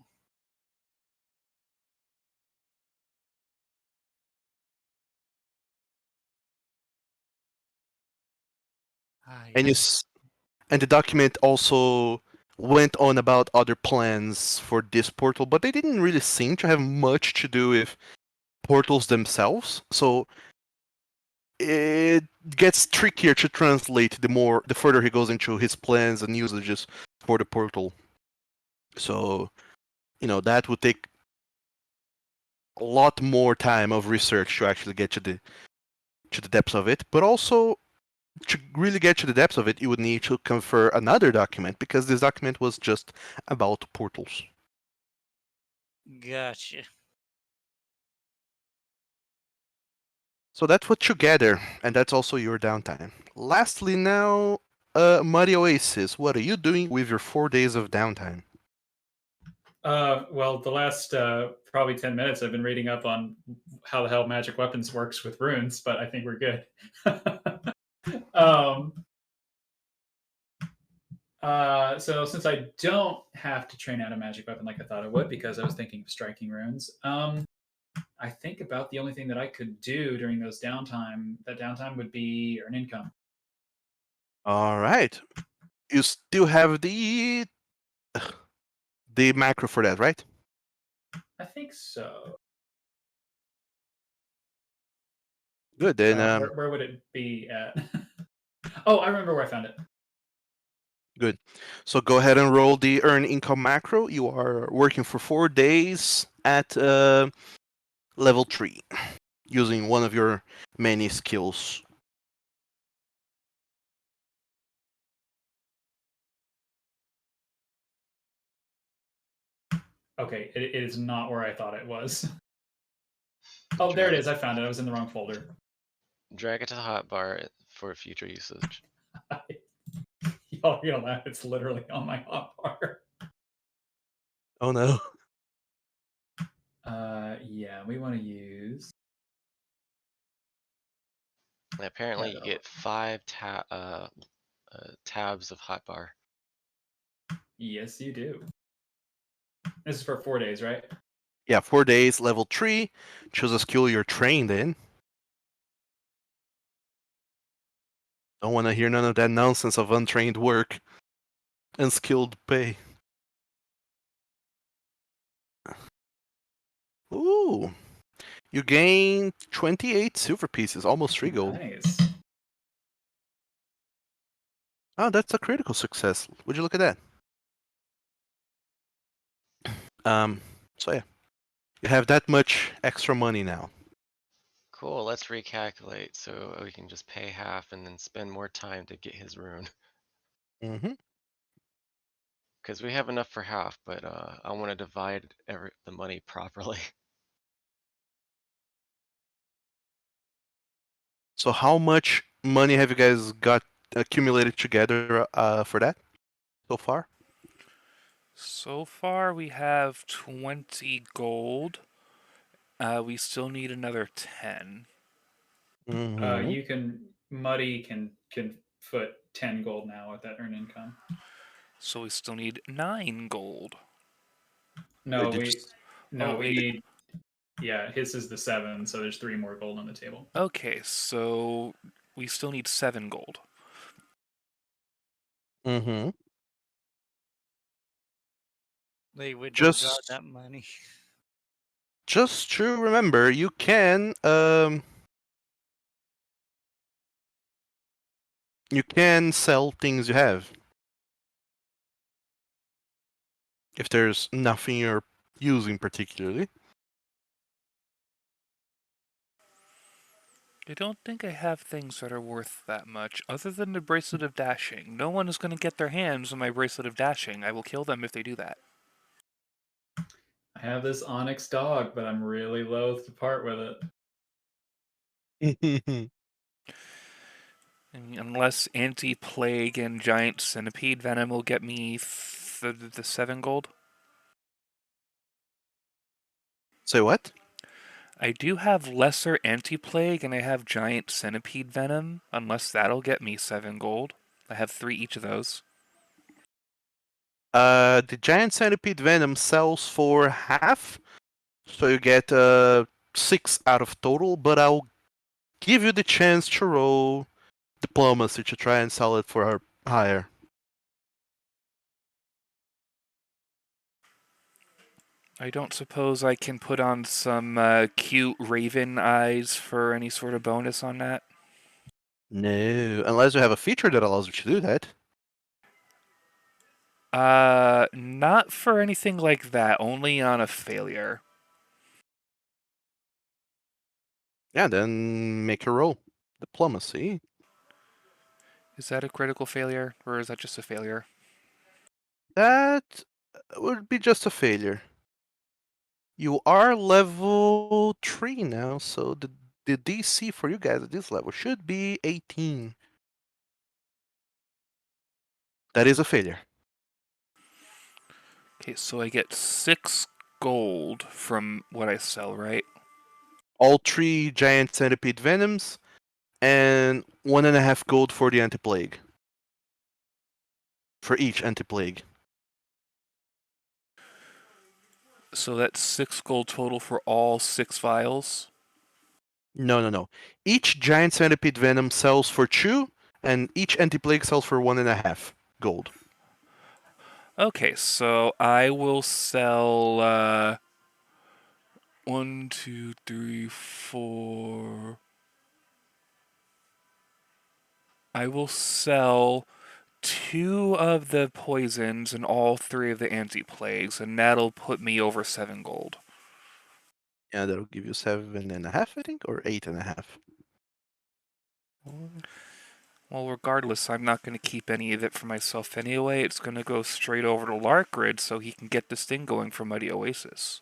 [SPEAKER 3] And the document also went on about other plans for this portal, but they didn't really seem to have much to do with portals themselves. So it gets trickier to translate the further he goes into his plans and usages for the portal. So, that would take a lot more time of research to actually get to the depths of it. But also, to really get to the depths of it, you would need to confer another document, because this document was just about portals.
[SPEAKER 1] Gotcha.
[SPEAKER 3] So that's what you gather, and that's also your downtime. Lastly, now, Muddy Oasis, what are you doing with your 4 days of downtime?
[SPEAKER 6] Well, the last probably 10 minutes, I've been reading up on how the hell magic weapons works with runes, but I think we're good. So since I don't have to train out a magic weapon like I thought I would, because I was thinking of striking runes, I think about the only thing that I could do during that downtime would be earn income.
[SPEAKER 3] All right. You still have the macro for that, right?
[SPEAKER 6] I think so.
[SPEAKER 3] Good. Then
[SPEAKER 6] where would it be at? Oh, I remember where I found it.
[SPEAKER 3] Good. So go ahead and roll the earn income macro. You are working for 4 days at level 3, using one of your many skills.
[SPEAKER 6] Okay, it is not where I thought it was. Oh, there it is. I found it. I was in the wrong folder.
[SPEAKER 5] Drag it to the hotbar for future usage.
[SPEAKER 6] Y'all are gonna laugh. It's literally on my hotbar.
[SPEAKER 3] Oh no.
[SPEAKER 6] Yeah, we want to use.
[SPEAKER 5] And apparently, you get 5 tabs of hotbar.
[SPEAKER 6] Yes, you do. This is for 4 days, right?
[SPEAKER 3] Yeah, 4 days, level 3. Choose a skill you're trained in. Don't want to hear none of that nonsense of untrained work. Unskilled pay. Ooh. You gain 28 silver pieces, almost 3 gold.
[SPEAKER 6] Nice.
[SPEAKER 3] Oh, that's a critical success. Would you look at that? So yeah. You have that much extra money now.
[SPEAKER 5] Cool, let's recalculate so we can just pay half and then spend more time to get his rune.
[SPEAKER 3] Mm-hmm.
[SPEAKER 5] Because we have enough for half, but I want to divide the money properly.
[SPEAKER 3] So how much money have you guys got accumulated together for that so far?
[SPEAKER 2] So far, we have 20 gold. We still need another 10.
[SPEAKER 3] Mm-hmm.
[SPEAKER 6] You can Muddy can foot 10 gold now with that earned income.
[SPEAKER 2] So we still need 9 gold.
[SPEAKER 6] No,
[SPEAKER 3] Did you
[SPEAKER 6] we
[SPEAKER 3] s-
[SPEAKER 6] no, we
[SPEAKER 2] wait.
[SPEAKER 6] need yeah, his is the 7, so there's 3 more gold on the table.
[SPEAKER 2] Okay, so we still need 7 gold.
[SPEAKER 3] Mm-hmm.
[SPEAKER 1] They would have got
[SPEAKER 3] Just
[SPEAKER 1] that money.
[SPEAKER 3] just to remember, you can sell things you have. If there's nothing you're using particularly.
[SPEAKER 2] I don't think I have things that are worth that much, other than the Bracelet of Dashing. No one is going to get their hands on my Bracelet of Dashing. I will kill them if they do that.
[SPEAKER 6] I have this onyx dog, but I'm really loath to part with it.
[SPEAKER 2] I mean, unless Anti-Plague and Giant Centipede Venom will get me the 7 gold.
[SPEAKER 3] Say what?
[SPEAKER 2] I do have Lesser Anti-Plague and I have Giant Centipede Venom, unless that'll get me 7 gold. I have 3 each of those.
[SPEAKER 3] The giant centipede venom sells for half, so you get 6 out of total. But I'll give you the chance to roll diplomacy to try and sell it for higher.
[SPEAKER 2] I don't suppose I can put on some cute raven eyes for any sort of bonus on that?
[SPEAKER 3] No, unless you have a feature that allows you to do that.
[SPEAKER 2] Not for anything like that, only on a failure.
[SPEAKER 3] Yeah, then make a roll. Diplomacy.
[SPEAKER 2] Is that a critical failure, or is that just a failure?
[SPEAKER 3] That would be just a failure. You are level 3 now, so the DC for you guys at this level should be 18. That is a failure.
[SPEAKER 2] Okay, so I get 6 gold from what I sell, right?
[SPEAKER 3] All 3 giant centipede venoms, and 1.5 gold for the anti-plague. For each anti-plague.
[SPEAKER 2] So that's 6 gold total for all 6 vials?
[SPEAKER 3] No. Each giant centipede venom sells for 2, and each anti-plague sells for 1.5 gold.
[SPEAKER 2] Okay, so I will sell 1, 2, 3, 4. I will sell 2 of the poisons and all 3 of the anti-plagues, and that'll put me over 7 gold.
[SPEAKER 3] Yeah, that'll give you 7.5, I think, or 8.5.
[SPEAKER 2] Well, regardless, I'm not going to keep any of it for myself anyway. It's going to go straight over to Larkrid so he can get this thing going for Mighty Oasis.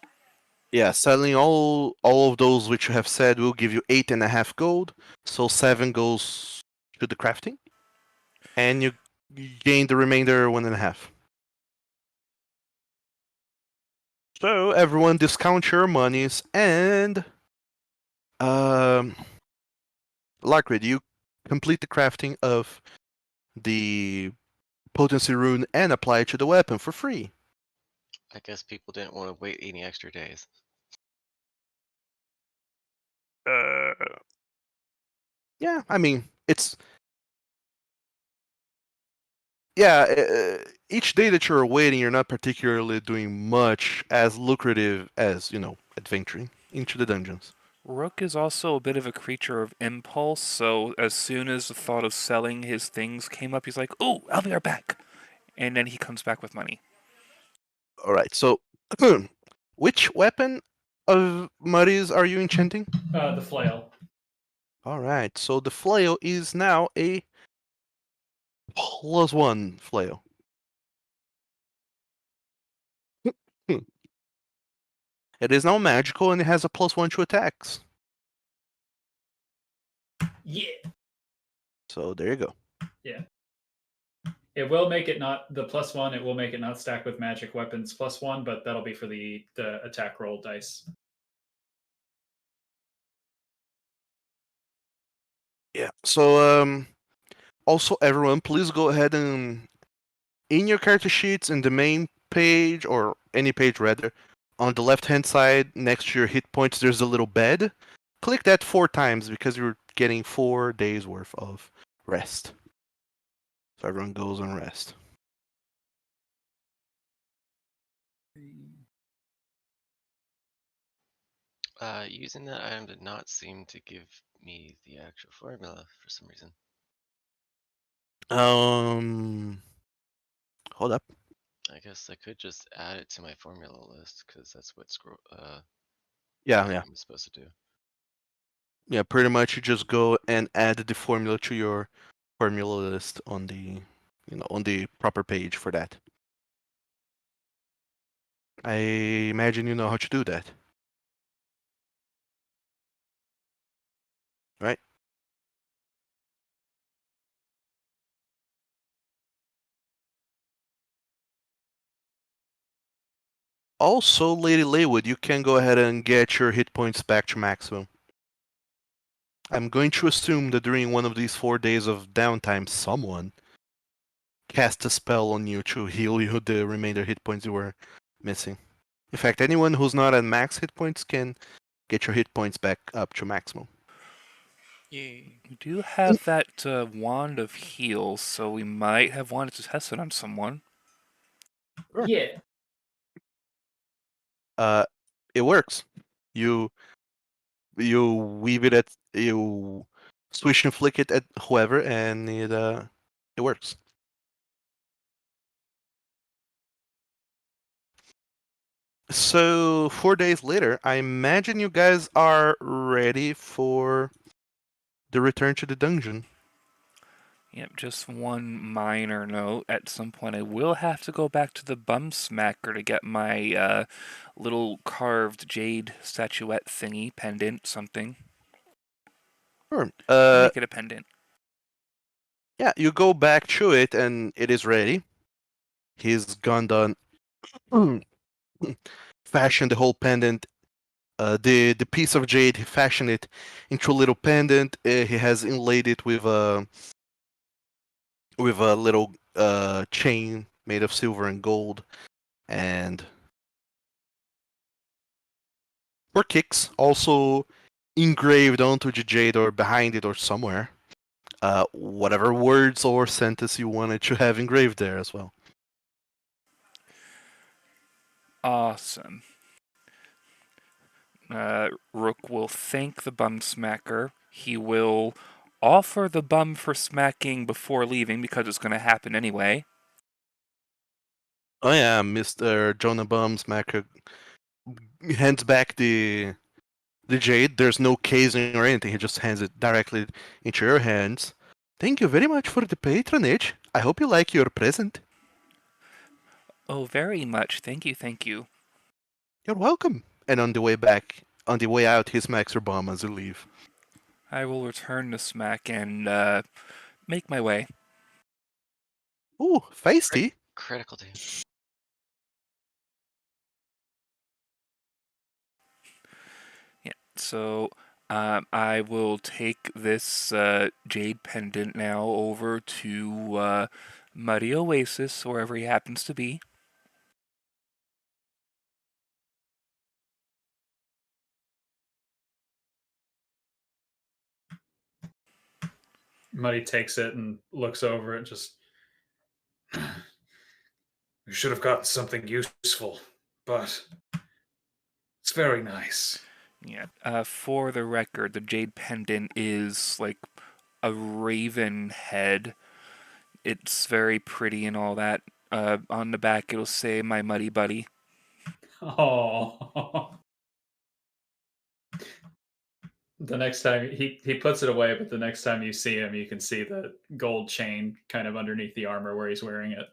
[SPEAKER 3] Yeah, selling all of those which you have said will give you 8.5 gold, so 7 goes to the crafting, and you gain the remainder 1.5. So everyone discount your monies, and Larkrid, you complete the crafting of the potency rune and apply it to the weapon for free.
[SPEAKER 5] I guess people didn't want to wait any extra days.
[SPEAKER 3] Yeah, I mean, it's yeah. Each day that you're waiting, you're not particularly doing much as lucrative as adventuring into the dungeons.
[SPEAKER 2] Rook is also a bit of a creature of impulse, so as soon as the thought of selling his things came up, he's like, "Oh, I'll be right back," and then he comes back with money.
[SPEAKER 3] All right. So, which weapon of Muddy's are you enchanting?
[SPEAKER 6] The flail.
[SPEAKER 3] All right. So the flail is now a +1 flail. It is now magical and it has a +1 to attacks.
[SPEAKER 6] Yeah.
[SPEAKER 3] So there you go.
[SPEAKER 6] Yeah. It will make it not the +1. It will make it not stack with magic weapons +1, but that'll be for the attack roll dice.
[SPEAKER 3] Yeah. So also everyone, please go ahead and in your character sheets in the main page or any page rather, on the left-hand side next to your hit points, there's a little bed. Click that 4 times because you're getting 4 days worth of rest. So everyone goes on rest.
[SPEAKER 5] Using that item did not seem to give me the actual formula for some reason.
[SPEAKER 3] Hold up.
[SPEAKER 5] I guess I could just add it to my formula list because that's what
[SPEAKER 3] Yeah.
[SPEAKER 5] I'm supposed to do.
[SPEAKER 3] Yeah, pretty much you just go and add the formula to your formula list on the on the proper page for that. I imagine you know how to do that. Right? Also, Lady Laywood, you can go ahead and get your hit points back to maximum. I'm going to assume that during one of these 4 days of downtime, someone cast a spell on you to heal you the remainder hit points you were missing. In fact, anyone who's not at max hit points can get your hit points back up to maximum.
[SPEAKER 1] Yay.
[SPEAKER 2] We do have that wand of heal, so we might have wanted to test it on someone.
[SPEAKER 3] Sure.
[SPEAKER 6] Yeah.
[SPEAKER 3] It works. You weave it at you swish and flick it at whoever, and it works. So 4 days later, I imagine you guys are ready for the return to the dungeon.
[SPEAKER 2] Yep, just one minor note. At some point, I will have to go back to the bum smacker to get my little carved jade statuette thingy, pendant, something.
[SPEAKER 3] Sure.
[SPEAKER 2] Make it a pendant.
[SPEAKER 3] Yeah, you go back to it, and it is ready. He's gone done. Fashioned the whole pendant. The piece of jade, he fashioned it into a little pendant. He has inlaid it with a little chain made of silver and gold, and for kicks, also engraved onto the jade or behind it or somewhere. Whatever words or sentence you wanted to have engraved there as well.
[SPEAKER 2] Awesome. Rook will thank the bum smacker. He will offer the bum for smacking before leaving because it's going to happen anyway.
[SPEAKER 3] Oh yeah, Mr. Jonah Bumsmacker hands back the jade. There's no casing or anything. He just hands it directly into your hands. Thank you very much for the patronage. I hope you like your present.
[SPEAKER 2] Oh, very much. Thank you, thank you.
[SPEAKER 3] You're welcome. And on the way out, he smacks your bum as you leave.
[SPEAKER 2] I will return the smack and make my way.
[SPEAKER 3] Ooh, feisty.
[SPEAKER 5] Critical damage.
[SPEAKER 2] Yeah, so I will take this jade pendant now over to Muddy Oasis, wherever he happens to be.
[SPEAKER 6] Muddy takes it and looks over it. Just
[SPEAKER 4] We should have gotten something useful, but it's very nice.
[SPEAKER 2] Yeah. For the record, the jade pendant is like a raven head. It's very pretty and all that. On the back, it'll say "My Muddy Buddy."
[SPEAKER 6] Oh. The next time he puts it away, but the next time you see him, you can see the gold chain kind of underneath the armor where he's wearing it.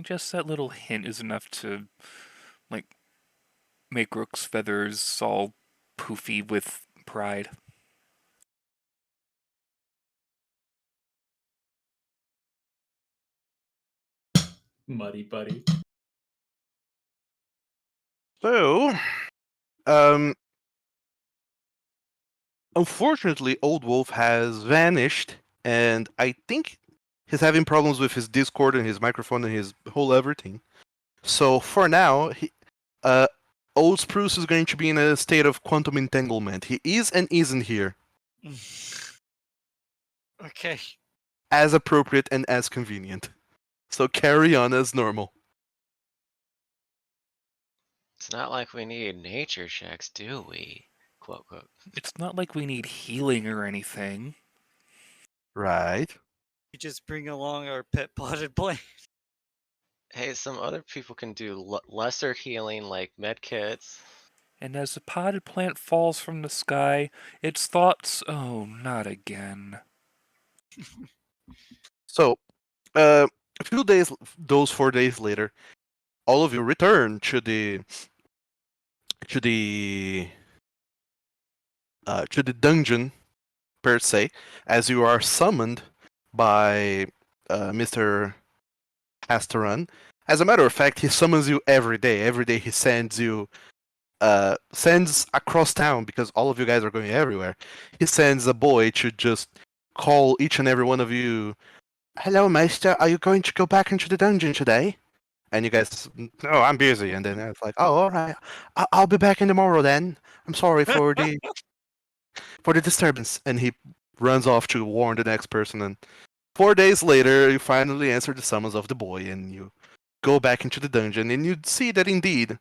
[SPEAKER 2] Just that little hint is enough to, like, make Rook's feathers all poofy with pride.
[SPEAKER 6] Muddy buddy.
[SPEAKER 3] So, unfortunately, Old Wolf has vanished, and I think he's having problems with his Discord and his microphone and his whole everything. So for now, Old Spruce is going to be in a state of quantum entanglement. He is and isn't here,
[SPEAKER 1] Okay.
[SPEAKER 3] as appropriate and as convenient. So carry on as normal.
[SPEAKER 5] It's not like we need nature checks, do we? Quote, quote.
[SPEAKER 2] It's not like we need healing or anything.
[SPEAKER 3] Right.
[SPEAKER 1] We just bring along our pet potted plant.
[SPEAKER 5] Hey, some other people can do lesser healing like med kits.
[SPEAKER 2] And as the potted plant falls from the sky, its thoughts, oh, not again.
[SPEAKER 3] So, a few days, those 4 days later, all of you return to the dungeon per se, as you are summoned by Mr. Hasteron. As a matter of fact, he summons you every day. Every day he sends you sends across town, because all of you guys are going everywhere. He sends a boy to just call each and every one of you. Hello, Maester. Are you going to go back into the dungeon today? And you guys, no, I'm busy. And then it's like, oh, all right. I'll be back in tomorrow then. I'm sorry for the disturbance. And he runs off to warn the next person. And 4 days later, you finally answer the summons of the boy, and you go back into the dungeon, and you see that indeed,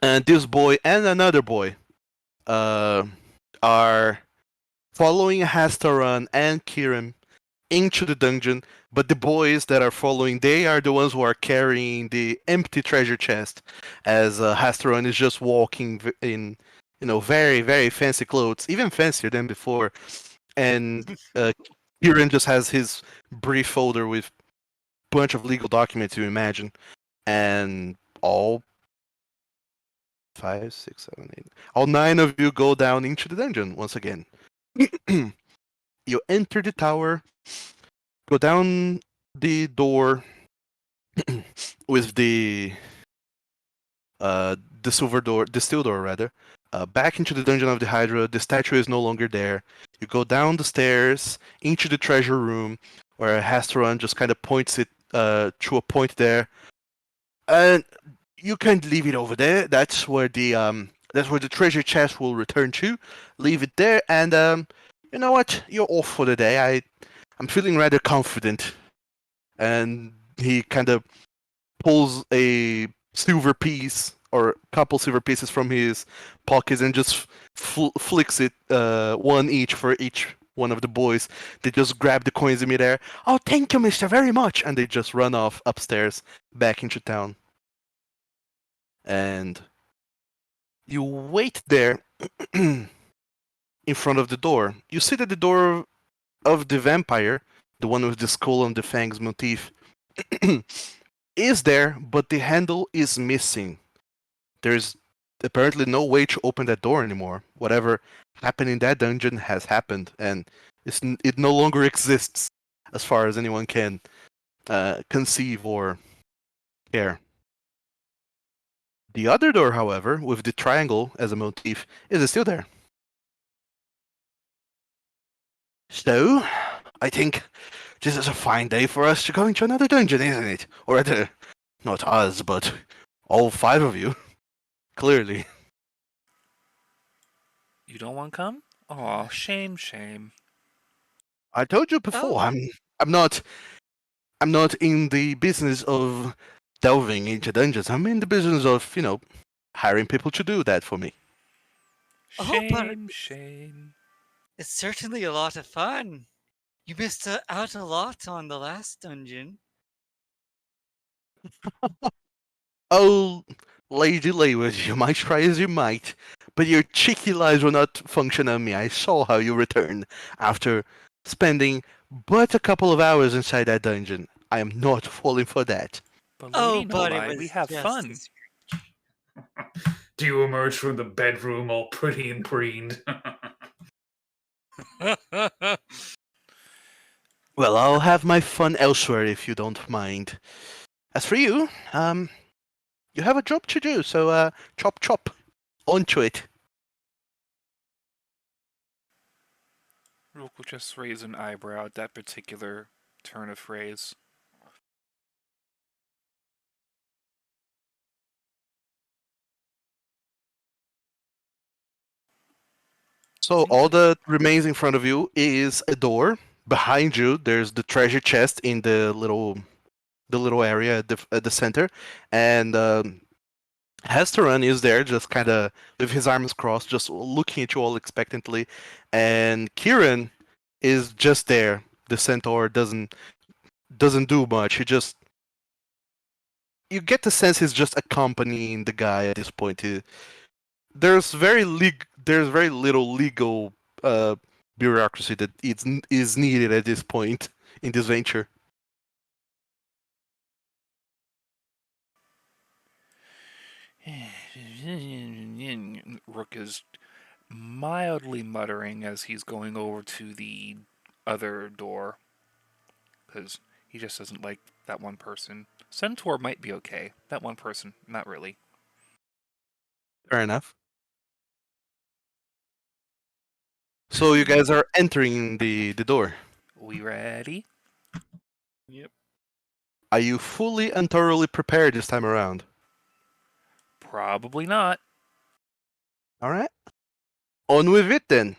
[SPEAKER 3] this boy and another boy are following Hastaran and Kirim into the dungeon, but the boys that are following, they are the ones who are carrying the empty treasure chest, as Hastaran is just walking in, very, very fancy clothes, even fancier than before, and Kirin just has his brief folder with a bunch of legal documents, you imagine, and all 5, 6, 7, 8. All 9 of you go down into the dungeon once again. You enter the tower, go down the door with the silver door, the steel door rather. Back into the dungeon of the Hydra. The statue is no longer there. You go down the stairs into the treasure room, where Hasteron just kind of points it to a point there, and you can leave it over there. That's where the treasure chest will return to. Leave it there, and you know what? You're off for the day. I'm feeling rather confident. And he kind of pulls a silver piece or a couple silver pieces from his pockets and just flicks it, one each for each one of the boys. They just grab the coins in midair. Oh, thank you, mister, very much. And they just run off upstairs back into town. And you wait there in front of the door. You see that the door of the vampire, the one with the skull and the fangs motif, is there, but the handle is missing. There's apparently no way to open that door anymore. Whatever happened in that dungeon has happened, and it no longer exists as far as anyone can conceive or care. The other door, however, with the triangle as a motif, is still there. So, I think this is a fine day for us to go into another dungeon, isn't it? Or rather, not us, but all 5 of you. Clearly.
[SPEAKER 2] You don't want to come? Aw, shame, shame.
[SPEAKER 3] I told you before, I'm not in the business of delving into dungeons. I'm in the business of, hiring people to do that for me.
[SPEAKER 1] Oh, but
[SPEAKER 2] Shame.
[SPEAKER 1] it's certainly a lot of fun. You missed out a lot on the last dungeon.
[SPEAKER 3] Oh, Lady Layward, you might try as you might, but your cheeky lies will not function on me. I saw how you returned after spending but a couple of hours inside that dungeon. I am not falling for that.
[SPEAKER 2] But
[SPEAKER 1] Oh,
[SPEAKER 2] Lady No
[SPEAKER 1] but it
[SPEAKER 2] Lie,
[SPEAKER 1] was
[SPEAKER 2] we have
[SPEAKER 1] just
[SPEAKER 2] fun.
[SPEAKER 1] a screech.
[SPEAKER 4] Do you emerge from the bedroom all pretty and preened?
[SPEAKER 3] Well, I'll have my fun elsewhere if you don't mind. As for you, you have a job to do, so chop chop, onto it.
[SPEAKER 2] Rook will just raise an eyebrow at that particular turn of phrase.
[SPEAKER 3] So
[SPEAKER 2] Seems
[SPEAKER 3] all
[SPEAKER 2] like-
[SPEAKER 3] that remains in front of you is a door. Behind you, there's the treasure chest in the little area at the center, and Hesteron is there, just kind of with his arms crossed, just looking at you all expectantly, and Kieran is just there. The centaur doesn't do much. You get the sense he's just accompanying the guy at this point. There's very little legal uh, bureaucracy that is needed at this point in this venture.
[SPEAKER 2] Rook is mildly muttering as he's going over to the other door. Because he just doesn't like that one person. Centaur might be okay. That one person, not really.
[SPEAKER 3] Fair enough. So you guys are entering the door.
[SPEAKER 2] We ready?
[SPEAKER 1] Yep.
[SPEAKER 3] Are you fully and thoroughly prepared this time around?
[SPEAKER 2] Probably not.
[SPEAKER 3] All right. On with it then.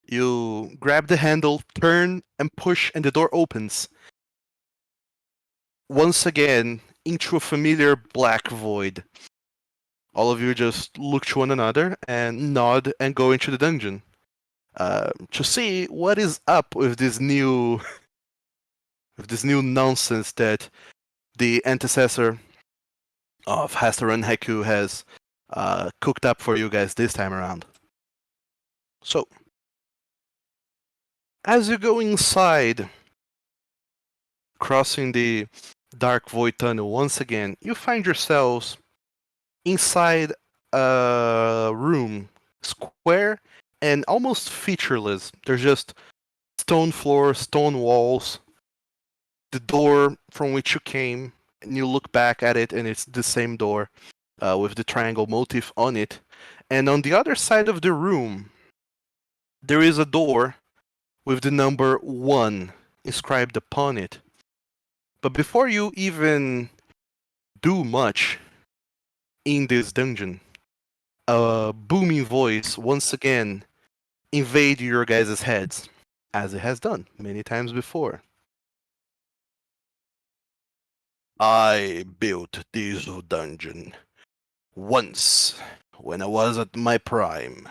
[SPEAKER 3] You grab the handle, turn, and push, and the door opens. Once again, into a familiar black void. All of you just look to one another and nod and go into the dungeon. To see what is up with this new nonsense that the antecessor of Hastaran Heku has cooked up for you guys this time around. So, as you go inside, crossing the dark void tunnel once again, you find yourselves inside a room, square and almost featureless. There's just stone floor, stone walls, the door from which you came, and you look back at it, and it's the same door with the triangle motif on it. And on the other side of the room, there is a door with the number 1 inscribed upon it. But before you even do much in this dungeon, a booming voice once again invade your guys' heads, as it has done many times before. I built this dungeon once when I was at my prime,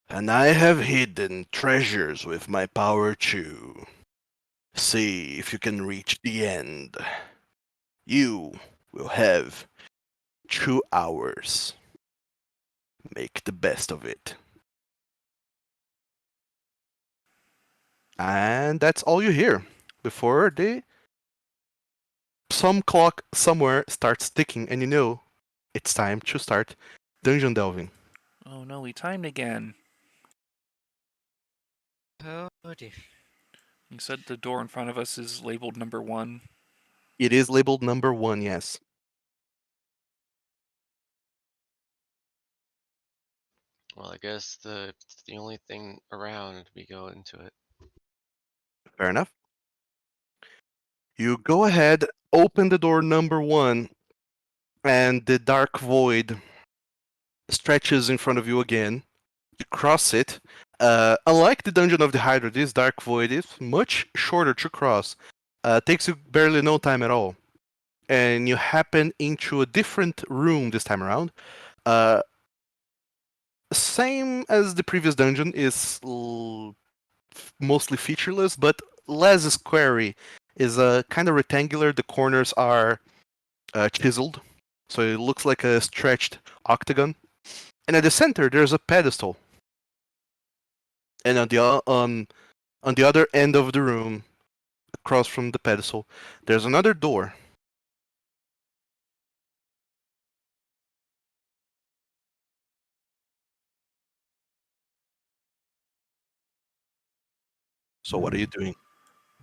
[SPEAKER 3] and I have hidden treasures with my power too. See if you can reach the end. You will have 2 hours. Make the best of it. And that's all you hear before some clock somewhere starts ticking, and you know it's time to start dungeon delving.
[SPEAKER 2] Oh no, we timed again.
[SPEAKER 1] Oh dear.
[SPEAKER 2] You said the door in front of us is labeled number 1.
[SPEAKER 3] It is labeled number 1, yes.
[SPEAKER 5] Well, I guess it's the only thing around. We go into it.
[SPEAKER 3] Fair enough. You go ahead, open the door number 1, and the dark void stretches in front of you again. You cross it. Unlike the Dungeon of the Hydra, this dark void is much shorter to cross. Takes you barely no time at all. and you happen into a different room this time around. Same as the previous dungeon, is mostly featureless, but less squarey. Is kind of rectangular. The corners are chiseled, so it looks like a stretched octagon. And at the center, there's a pedestal. And on the other end of the room, across from the pedestal, there's another door. So what are you doing?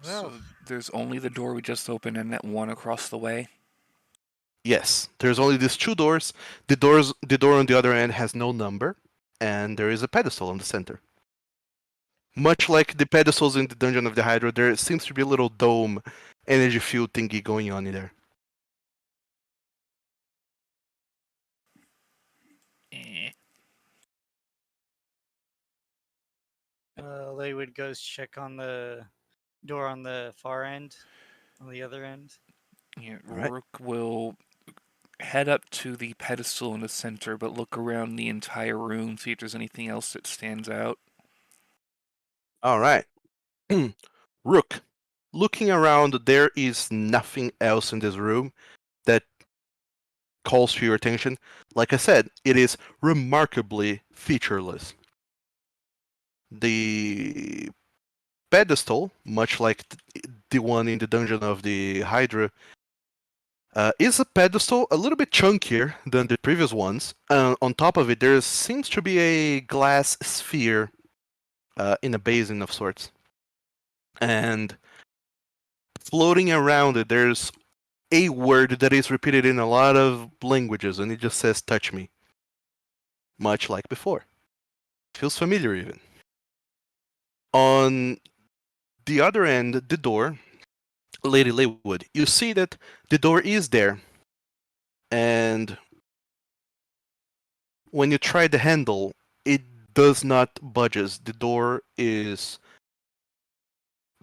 [SPEAKER 1] Well,
[SPEAKER 2] So there's only the door we just opened and that one across the way.
[SPEAKER 3] Yes, there's only these two doors. The door on the other end has no number, and there is a pedestal on the center. Much like the pedestals in the Dungeon of the Hydra, there seems to be a little dome energy field thingy going on in there.
[SPEAKER 2] Eh.
[SPEAKER 1] they would go check on the door on the far end, on the other end.
[SPEAKER 2] Yeah,
[SPEAKER 3] All right.
[SPEAKER 2] Rook will head up to the pedestal in the center, but look around the entire room, see if there's anything else that stands out.
[SPEAKER 3] All right. Rook, looking around, there is nothing else in this room that calls to your attention. Like I said, it is remarkably featureless. The pedestal, much like the one in the Dungeon of the Hydra, is a pedestal a little bit chunkier than the previous ones. On top of it, there seems to be a glass sphere in a basin of sorts. And floating around it, there's a word that is repeated in a lot of languages, and it just says, touch me. Much like before. Feels familiar even. On the other end, the door, Lady Laywood, you see that the door is there. And when you try the handle, it does not budges. The door is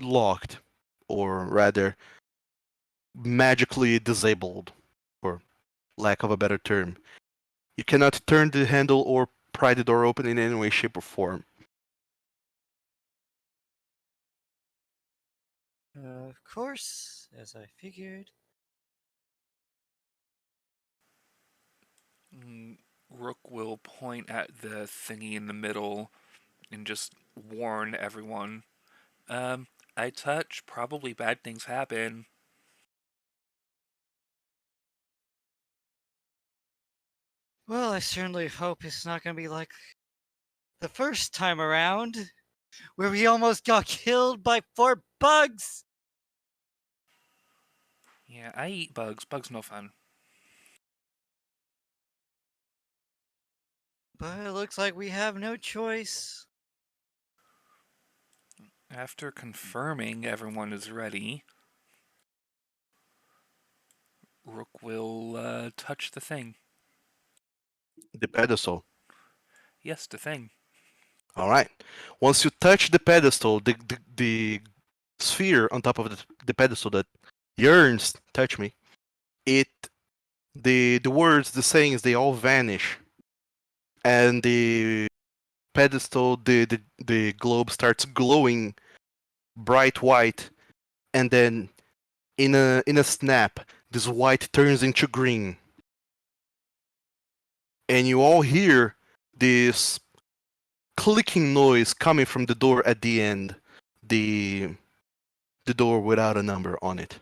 [SPEAKER 3] locked, or rather, magically disabled, for lack of a better term. You cannot turn the handle or pry the door open in any way, shape, or form.
[SPEAKER 1] Of course, as I figured.
[SPEAKER 2] Rook will point at the thingy in the middle and just warn everyone. I touch, probably bad things happen.
[SPEAKER 1] Well, I certainly hope it's not going to be like the first time around, where we almost got killed by 4 bugs.
[SPEAKER 2] Yeah, I eat bugs. Bugs no fun.
[SPEAKER 1] But it looks like we have no choice.
[SPEAKER 2] After confirming everyone is ready, Rook will touch the thing.
[SPEAKER 3] The pedestal.
[SPEAKER 2] Yes, the thing.
[SPEAKER 3] All right. Once you touch the pedestal, the sphere on top of the pedestal that yearns, touch me, it the words, the sayings, they all vanish, and the pedestal, the globe starts glowing bright white, and then in a snap, this white turns into green, and you all hear this clicking noise coming from the door at the end, the the door without a number on it.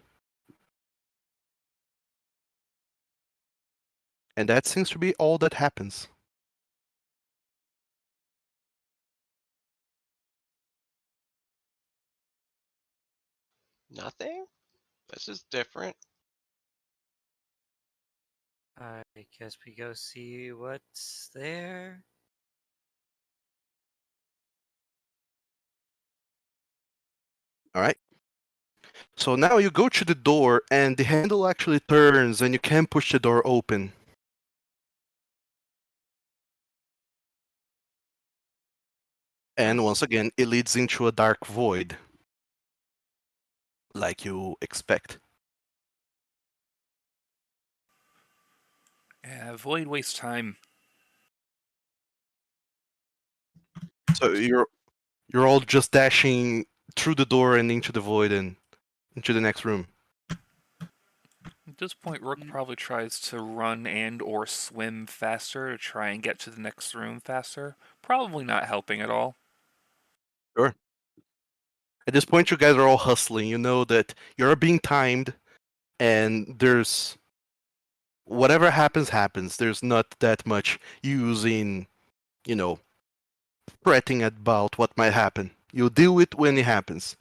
[SPEAKER 3] And that seems to be all that happens.
[SPEAKER 5] Nothing? This is different.
[SPEAKER 1] I guess we go see what's there.
[SPEAKER 3] All right. So now you go to the door, and the handle actually turns, and you can push the door open. And once again, it leads into a dark void, like you expect.
[SPEAKER 2] Avoid waste time.
[SPEAKER 3] So you're all just dashing through the door and into the void and into the next room.
[SPEAKER 2] At this point, Rook probably tries to run and or swim faster to try and get to the next room faster. Probably not helping at all.
[SPEAKER 3] Sure. At this point, you guys are all hustling. You know that you're being timed, and there's whatever happens. There's not that much use in, fretting about what might happen. You deal with when it happens.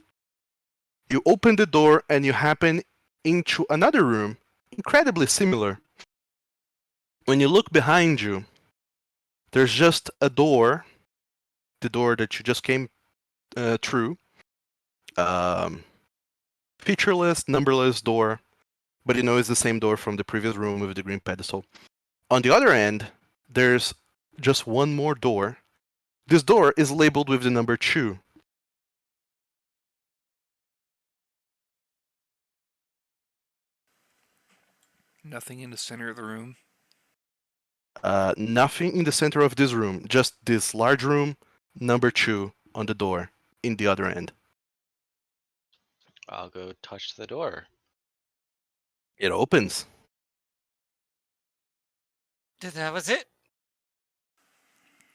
[SPEAKER 3] You open the door and you happen into another room, incredibly similar. When you look behind you, there's just a door, the door that you just came through. Featureless, numberless door, but it's the same door from the previous room with the green pedestal. On the other end, there's just one more door. This door is labeled with the number 2.
[SPEAKER 2] Nothing in the center of the room.
[SPEAKER 3] Nothing in the center of this room, just this large room, number 2 on the door in the other end.
[SPEAKER 5] I'll go touch the door.
[SPEAKER 3] It opens.
[SPEAKER 1] That was it.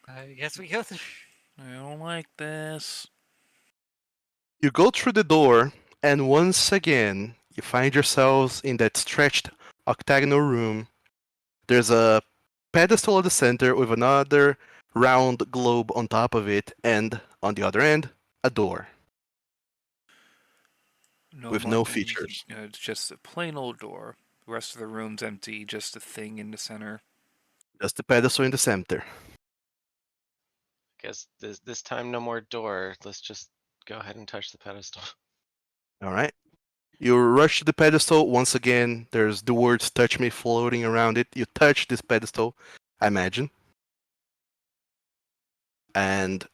[SPEAKER 1] I guess we go through.
[SPEAKER 2] I don't like this.
[SPEAKER 3] You go through the door, and once again, you find yourselves in that stretched octagonal room. There's a pedestal at the center with another round globe on top of it, and on the other end, a door.
[SPEAKER 2] No
[SPEAKER 3] With no
[SPEAKER 2] money,
[SPEAKER 3] features.
[SPEAKER 2] It's just a plain old door. The rest of the room's empty, just a thing in the center.
[SPEAKER 3] Just the pedestal in the center.
[SPEAKER 5] Guess this time no more door. Let's just go ahead and touch the pedestal.
[SPEAKER 3] All right. You rush to the pedestal. Once again, there's the words touch me floating around it. You touch this pedestal, I imagine. And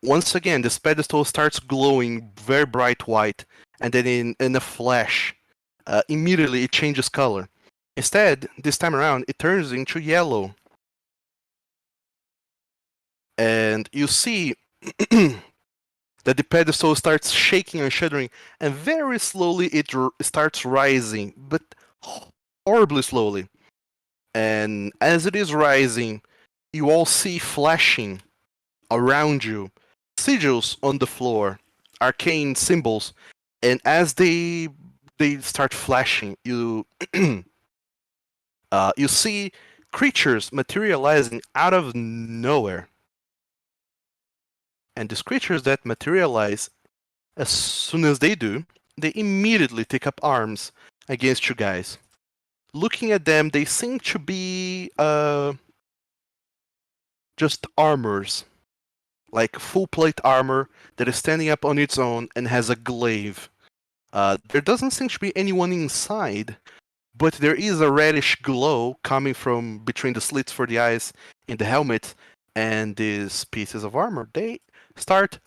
[SPEAKER 3] once again, this pedestal starts glowing very bright white. And then in a flash, immediately it changes color. Instead, this time around, it turns into yellow. And you see that the pedestal starts shaking and shuddering, and very slowly it starts rising, but horribly slowly. And as it is rising, you all see flashing around you sigils on the floor, arcane symbols, and as they start flashing, you you see creatures materializing out of nowhere. And these creatures that materialize, as soon as they do, they immediately take up arms against you guys. Looking at them, they seem to be just armors, like full plate armor that is standing up on its own and has a glaive. There doesn't seem to be anyone inside, but there is a reddish glow coming from between the slits for the eyes in the helmet and these pieces of armor. They start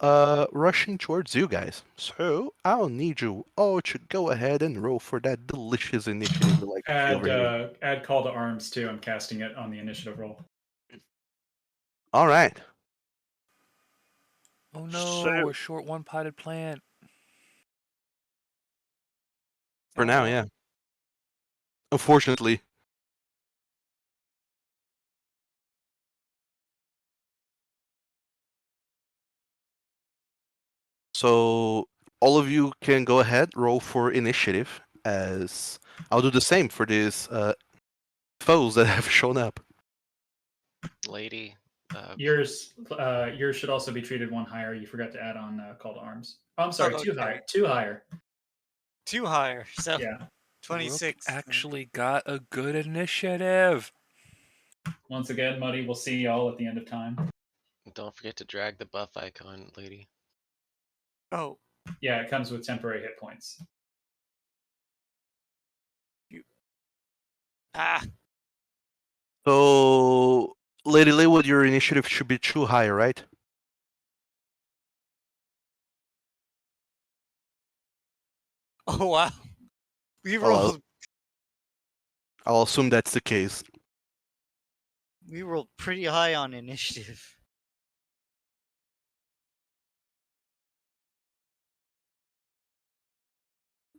[SPEAKER 3] rushing towards you guys. So I'll need you all to go ahead and roll for that delicious initiative you like to see over here.
[SPEAKER 6] Add call to arms too. I'm casting it on the initiative roll.
[SPEAKER 3] All right.
[SPEAKER 2] Oh no,
[SPEAKER 3] So-
[SPEAKER 2] we're short one potted plant.
[SPEAKER 3] For now,
[SPEAKER 2] Oh.
[SPEAKER 3] yeah. Unfortunately. So all of you can go ahead, roll for initiative, as I'll do the same for these foes that have shown up.
[SPEAKER 5] Lady.
[SPEAKER 6] Yours should also be treated one higher. You forgot to add on call to arms. Oh, I'm sorry, two
[SPEAKER 1] Okay.
[SPEAKER 6] higher. Two higher.
[SPEAKER 1] 2 higher. So
[SPEAKER 6] Yeah.
[SPEAKER 1] 26.
[SPEAKER 2] Rook actually got a good initiative.
[SPEAKER 6] Once again, Muddy, we'll see y'all at the end of time.
[SPEAKER 5] Don't forget to drag the buff icon, lady.
[SPEAKER 1] Oh,
[SPEAKER 6] Yeah, it comes with temporary hit points.
[SPEAKER 1] ah.
[SPEAKER 3] So, Lady Leywood, your initiative should be 2 higher, right?
[SPEAKER 1] Oh wow. We
[SPEAKER 3] Hello.
[SPEAKER 1] rolled.
[SPEAKER 3] I'll assume that's the case.
[SPEAKER 1] We rolled pretty high on initiative.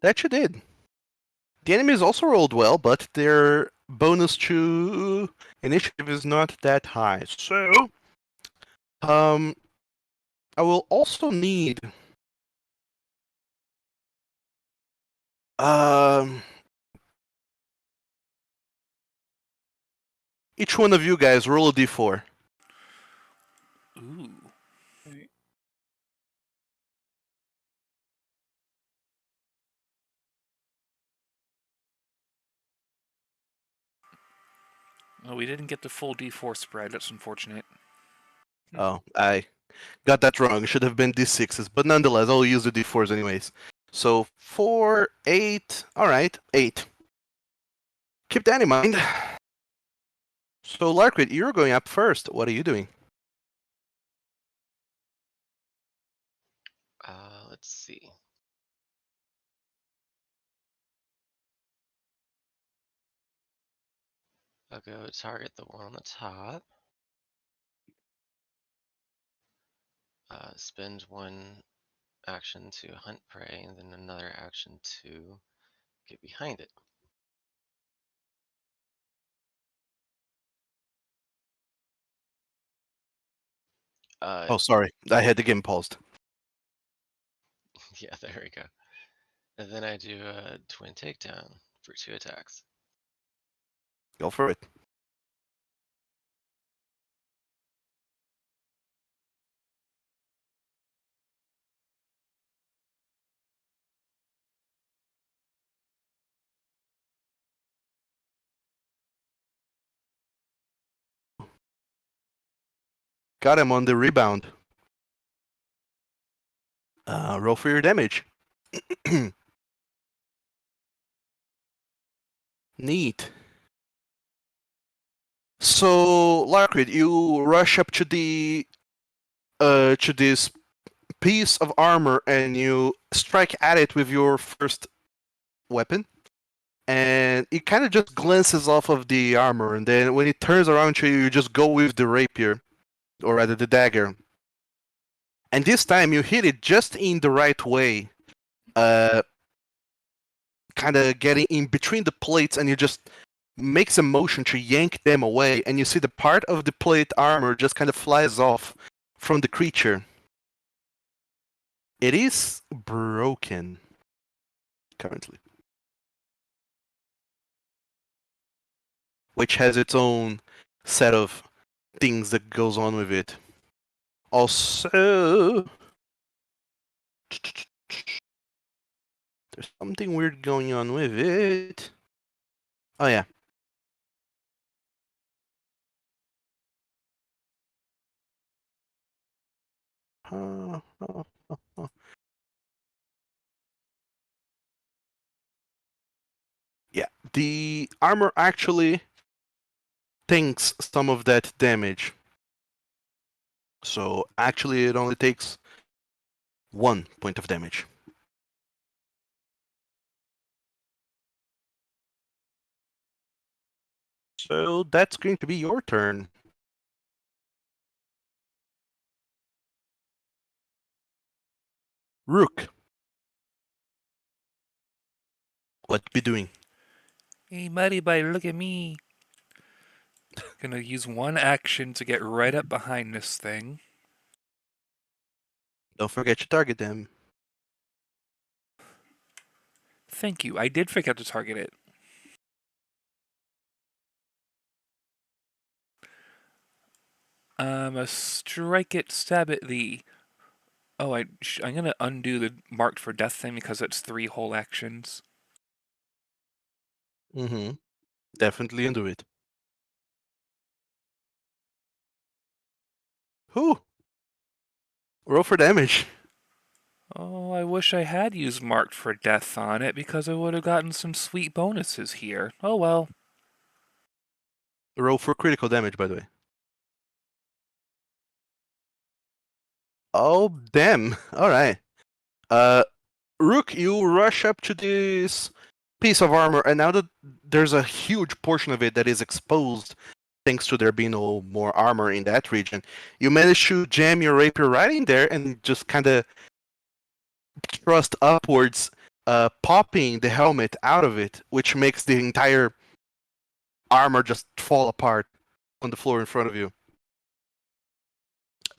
[SPEAKER 3] That you did. The enemies also rolled well, but their bonus to initiative is not that high. So, I will also need each one of you guys roll a d4.
[SPEAKER 2] Ooh. Well, we didn't get the full D4 spread. That's unfortunate.
[SPEAKER 3] Oh, I got that wrong. It should have been d6s, but nonetheless, I'll use the d4s anyways. So 4, 8. All right, 8. Keep that in mind. So Larkwood, you're going up first. What are you doing?
[SPEAKER 5] Let's see. I'll go target the one on the top. Spend one action to hunt prey, and then another action to get behind it.
[SPEAKER 3] Oh, sorry. I had the game paused.
[SPEAKER 5] Yeah, there we go. And then I do a twin takedown for 2 attacks.
[SPEAKER 3] Go for it. Got him on the rebound. Roll for your damage. Neat. So, Larkwood, you rush up to this piece of armor and you strike at it with your first weapon. And it kind of just glances off of the armor, and then when it turns around to you, you just go with the rapier, or rather the dagger. And this time you hit it just in the right way, kind of getting in between the plates, and you just makes a motion to yank them away, and you see the part of the plate armor just kind of flies off from the creature. It is broken currently, which has its own set of things that goes on with it. Also, there's something weird going on with it. Oh yeah. Yeah, the armor actually tanks some of that damage. So actually it only takes 1 point of damage. So that's going to be your turn. Rook. What be doing?
[SPEAKER 2] Hey, Muddy Buddy, look at me. Gonna use one action to get right up behind this thing.
[SPEAKER 3] Don't forget to target them.
[SPEAKER 2] Thank you. I did forget to target it. A strike it, stab it, thee. Oh, I'm gonna undo the marked for death thing because it's 3 whole actions.
[SPEAKER 3] Mm-hmm. Definitely undo it. Whew. Roll for damage.
[SPEAKER 2] Oh, I wish I had used marked for death on it because I would have gotten some sweet bonuses here. Oh well.
[SPEAKER 3] Roll for critical damage, by the way. Oh, damn. Alright. Rook, you rush up to this piece of armor, and now that there's a huge portion of it that is exposed, thanks to there being no more armor in that region, you manage to jam your rapier right in there and just kind of thrust upwards, popping the helmet out of it, which makes the entire armor just fall apart on the floor in front of you.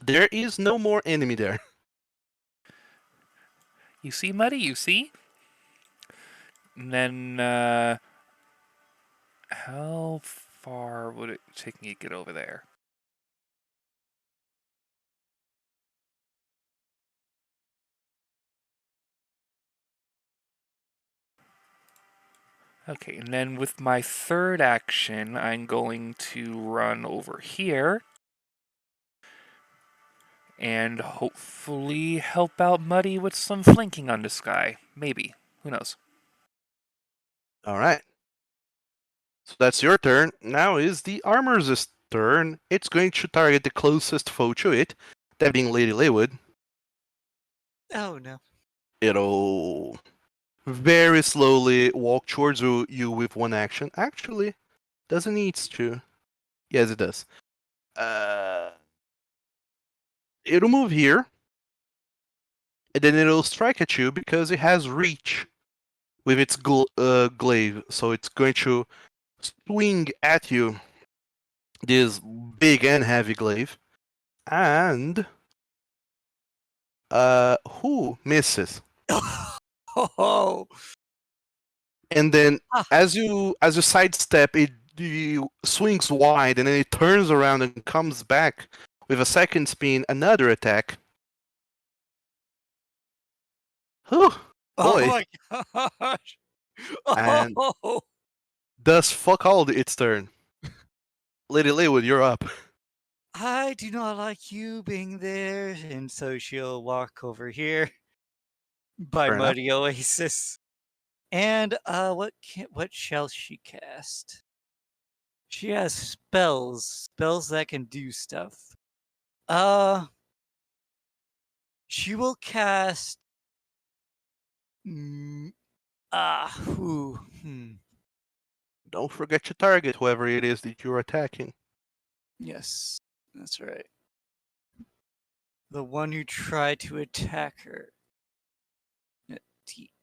[SPEAKER 3] There is no more enemy there.
[SPEAKER 2] You see, Muddy? You see? And then, how far would it take me to get over there? Okay, and then with my third action, I'm going to run over here and hopefully help out Muddy with some flanking on this guy. Maybe. Who knows?
[SPEAKER 3] All right. So that's your turn. Now is the armor's turn. It's going to target the closest foe to it, that being Lady Leywood.
[SPEAKER 1] Oh no.
[SPEAKER 3] It'll very slowly walk towards you with one action. Actually, doesn't need to. Yes, it does. It'll move here, and then it'll strike at you because it has reach with its glaive. So it's going to swing at you this big and heavy glaive, and who misses?
[SPEAKER 1] Oh.
[SPEAKER 3] And then
[SPEAKER 1] Ah.
[SPEAKER 3] as you sidestep, it swings wide, and then it turns around and comes back with a second spin, another attack. Whew,
[SPEAKER 1] Oh
[SPEAKER 3] boy.
[SPEAKER 1] my gosh.
[SPEAKER 3] And-
[SPEAKER 1] Oh.
[SPEAKER 3] Thus, fuck all its turn. Lady Leywood, you're up.
[SPEAKER 1] I do not like you being there, and so she'll walk over here by
[SPEAKER 3] Fair enough.
[SPEAKER 1] Muddy Oasis. And what shall she cast? She has spells that can do stuff. She will cast. Who?
[SPEAKER 3] Don't forget to target whoever it is that you're attacking.
[SPEAKER 1] Yes, that's right. The one who tried to attack her.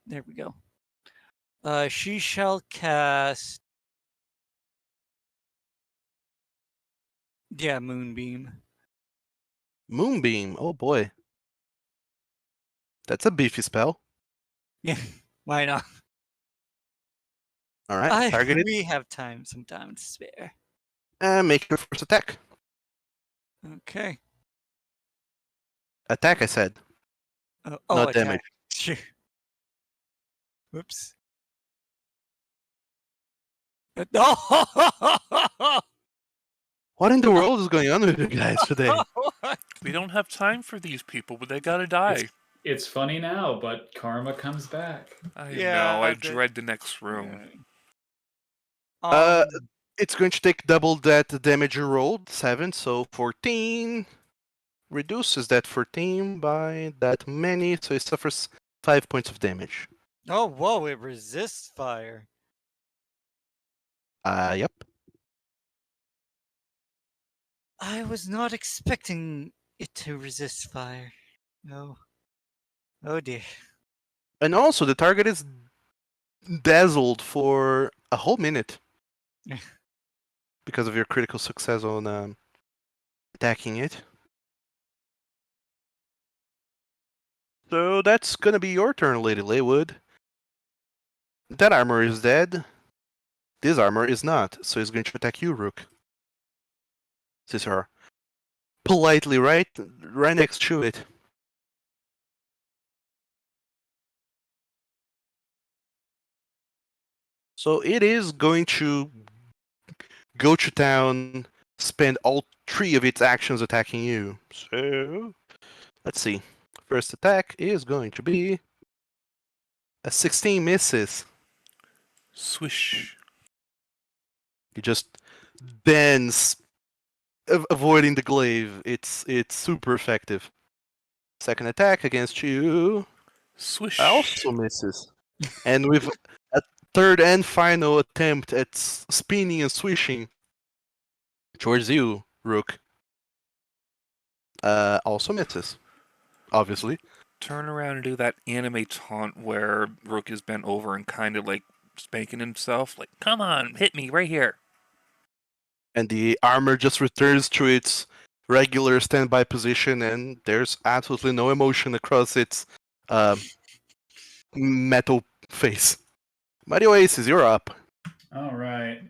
[SPEAKER 1] There we go. She shall cast. Yeah, Moonbeam.
[SPEAKER 3] Moonbeam, oh boy. That's a beefy spell.
[SPEAKER 1] Yeah, why not?
[SPEAKER 3] Alright, target it.
[SPEAKER 1] We have some time to spare.
[SPEAKER 3] And make your first attack.
[SPEAKER 1] Okay.
[SPEAKER 3] Attack, I said. Not
[SPEAKER 1] attack.
[SPEAKER 3] damage.
[SPEAKER 1] Sure. Whoops.
[SPEAKER 3] What in the world is going on with you guys today?
[SPEAKER 2] We don't have time for these people, but they gotta die.
[SPEAKER 6] It's funny now, but karma comes back.
[SPEAKER 2] I
[SPEAKER 1] Yeah,
[SPEAKER 2] know, I
[SPEAKER 1] but-
[SPEAKER 2] dread the next room.
[SPEAKER 3] It's going to take double that damage you rolled, 7, so 14. Reduces that 14 by that many, so it suffers 5 points of damage.
[SPEAKER 1] Oh, whoa, it resists fire.
[SPEAKER 3] Yep.
[SPEAKER 1] I was not expecting it to resist fire. No. Oh dear.
[SPEAKER 3] And also, the target is dazzled for a whole minute. Because of your critical success on attacking it. So that's gonna be your turn, Lady Leywood. That armor is dead. This armor is not, so it's going to attack you, Rook. Since you're politely right next to it. So it is going to go to town, spend all 3 of its actions attacking you. So let's see. First attack is going to be a 16 misses.
[SPEAKER 2] Swish.
[SPEAKER 3] You just dance, avoiding the glaive. It's super effective. Second attack against you
[SPEAKER 2] Swish.
[SPEAKER 3] also misses. And with a third and final attempt at spinning and swishing towards you, Rook. Also misses, obviously.
[SPEAKER 2] Turn around and do that anime taunt where Rook is bent over and kind of like spanking himself. Like, come on, hit me right here.
[SPEAKER 3] And the armor just returns to its regular standby position, and there's absolutely no emotion across its metal face. Mighty Oasis, you're up.
[SPEAKER 6] All right.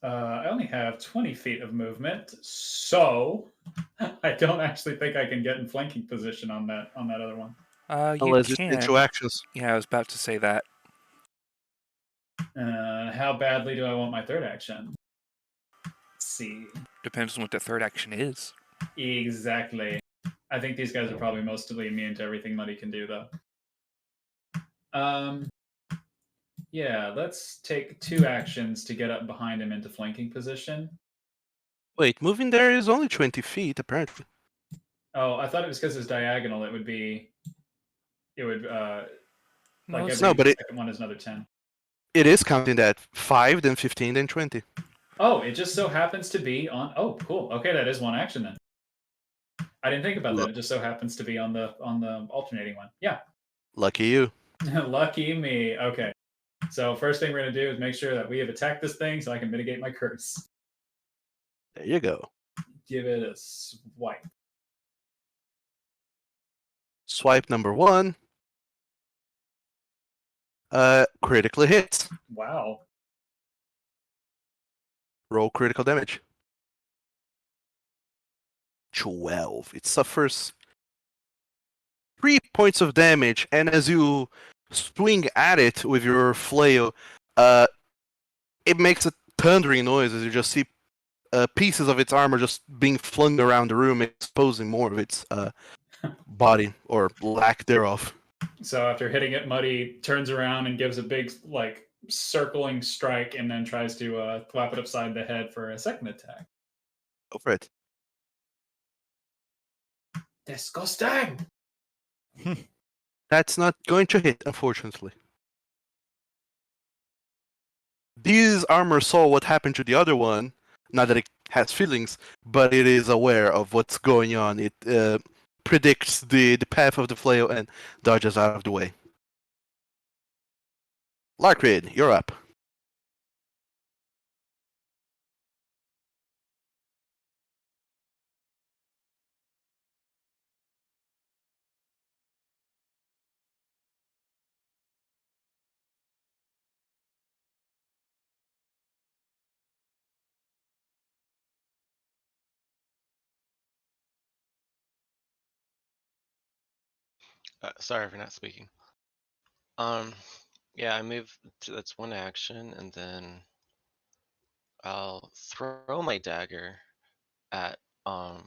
[SPEAKER 6] I only have 20 feet of movement, so I don't actually think I can get in flanking position on that other one.
[SPEAKER 2] You
[SPEAKER 3] Unless it's
[SPEAKER 2] can.
[SPEAKER 3] two actions.
[SPEAKER 2] Yeah, I was about to say that.
[SPEAKER 6] How badly do I want my third action? Let's see.
[SPEAKER 2] Depends on what the third action is.
[SPEAKER 6] Exactly. I think these guys are probably mostly immune to everything Muddy can do, though. Yeah, let's take 2 actions to get up behind him into flanking position.
[SPEAKER 3] Wait, moving there is only 20 feet, apparently.
[SPEAKER 6] Oh, I thought it was because it's diagonal. It would
[SPEAKER 2] No,
[SPEAKER 6] like
[SPEAKER 2] it's-
[SPEAKER 6] every
[SPEAKER 3] No, but
[SPEAKER 6] second one is another 10.
[SPEAKER 3] It is counting that 5, then 15, then 20.
[SPEAKER 6] Oh, it just so happens to be on. Oh, cool. Okay, that is 1 action then. I didn't think about that. It just so happens to be on the alternating one. Yeah.
[SPEAKER 3] Lucky you.
[SPEAKER 6] Lucky me. Okay. So first thing we're gonna do is make sure that we have attacked this thing so I can mitigate my curse.
[SPEAKER 3] There you go.
[SPEAKER 6] Give it a swipe.
[SPEAKER 3] Swipe number 1. Critically hits.
[SPEAKER 6] Wow.
[SPEAKER 3] Roll critical damage. 12. It suffers 3 points of damage, and as you swing at it with your flail, it makes a thundering noise as you just see pieces of its armor just being flung around the room, exposing more of its body, or lack thereof.
[SPEAKER 6] So after hitting it, Muddy turns around and gives a big like circling strike, and then tries to clap it upside the head for a second attack.
[SPEAKER 3] Go for it.
[SPEAKER 6] Disgusting.
[SPEAKER 3] That's not going to hit, unfortunately. This armor saw what happened to the other one. Not that it has feelings, but it is aware of what's going on. It predicts the path of the flail and dodges out of the way. Larkrid, you're up.
[SPEAKER 5] Sorry for not speaking. Yeah, I move to, that's 1 action, and then I'll throw my dagger at never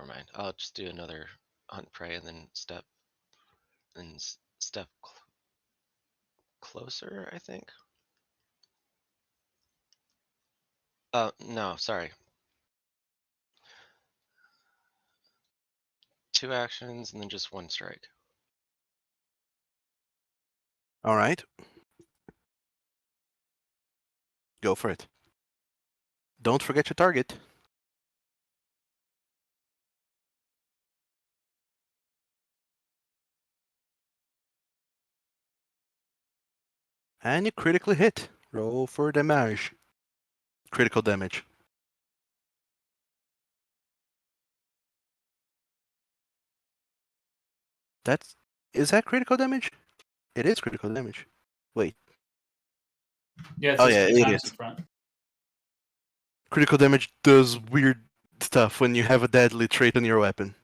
[SPEAKER 5] mind. I'll just do another hunt prey and then step closer, I think. No, sorry. 2 actions and then just 1 strike.
[SPEAKER 3] All right. Go for it. Don't forget your target. And you critically hit. Roll for damage. Critical damage. Is that critical damage? It is critical damage. Wait.
[SPEAKER 6] Yeah. It's
[SPEAKER 3] Oh,
[SPEAKER 6] just
[SPEAKER 3] yeah,
[SPEAKER 6] 3
[SPEAKER 3] it
[SPEAKER 6] times
[SPEAKER 3] is.
[SPEAKER 6] in front.
[SPEAKER 3] Critical damage does weird stuff when you have a deadly trait on your weapon.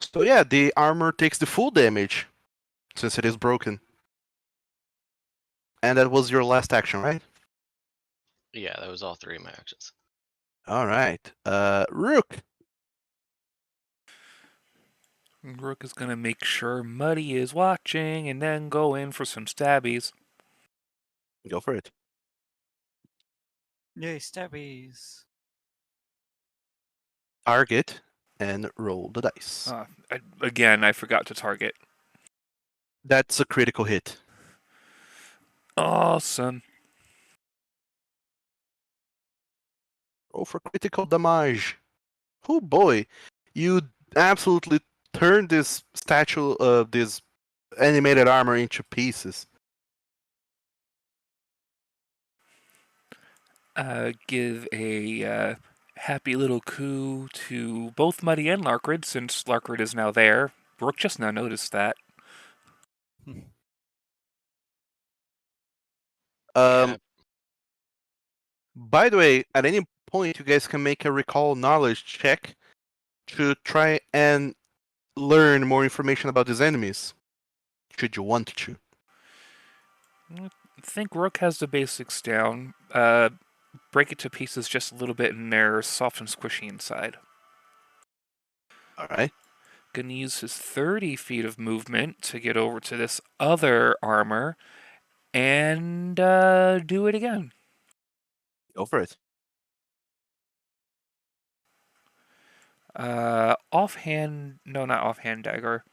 [SPEAKER 3] So yeah, the armor takes the full damage since it is broken. And that was your last action, right?
[SPEAKER 5] Yeah, that was all 3 of my actions.
[SPEAKER 3] All right. Rook.
[SPEAKER 2] Rook is gonna make sure Muddy is watching and then go in for some stabbies.
[SPEAKER 3] Go for it.
[SPEAKER 1] Yay, stabbies.
[SPEAKER 3] Target and roll the dice.
[SPEAKER 2] Again, I forgot to target.
[SPEAKER 3] That's a critical hit.
[SPEAKER 2] Awesome.
[SPEAKER 3] Roll for critical damage. Oh boy, you absolutely turned this statue of this animated armor into pieces.
[SPEAKER 2] Give a happy little coo to both Muddy and Larkrid, since Larkrid is now there. Brooke just now noticed that.
[SPEAKER 5] Yeah.
[SPEAKER 3] By the way, at any point, you guys can make a recall knowledge check to try and learn more information about these enemies, should you want to.
[SPEAKER 2] I think Rook has the basics down. Break it to pieces just a little bit, and they're soft and squishy inside.
[SPEAKER 3] All right,
[SPEAKER 2] Gonna use his 30 feet of movement to get over to this other armor and do it again.
[SPEAKER 3] go for it.
[SPEAKER 2] Offhand, no, not offhand dagger.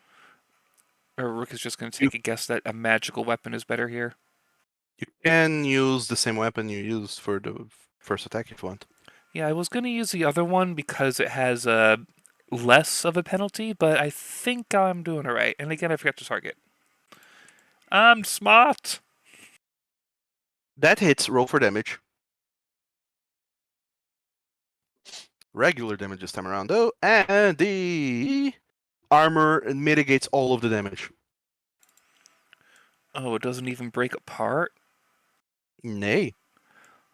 [SPEAKER 2] Or Rook is just gonna take a guess that a magical weapon is better here.
[SPEAKER 3] You can use the same weapon you used for the first attack if you want.
[SPEAKER 2] Yeah, I was gonna use the other one because it has less of a penalty, but I think I'm doing alright. And again, I forgot to target. I'm smart!
[SPEAKER 3] That hits. Roll for damage. Regular damage this time around, though, and the armor mitigates all of the damage.
[SPEAKER 2] Oh, it doesn't even break apart?
[SPEAKER 3] Nay.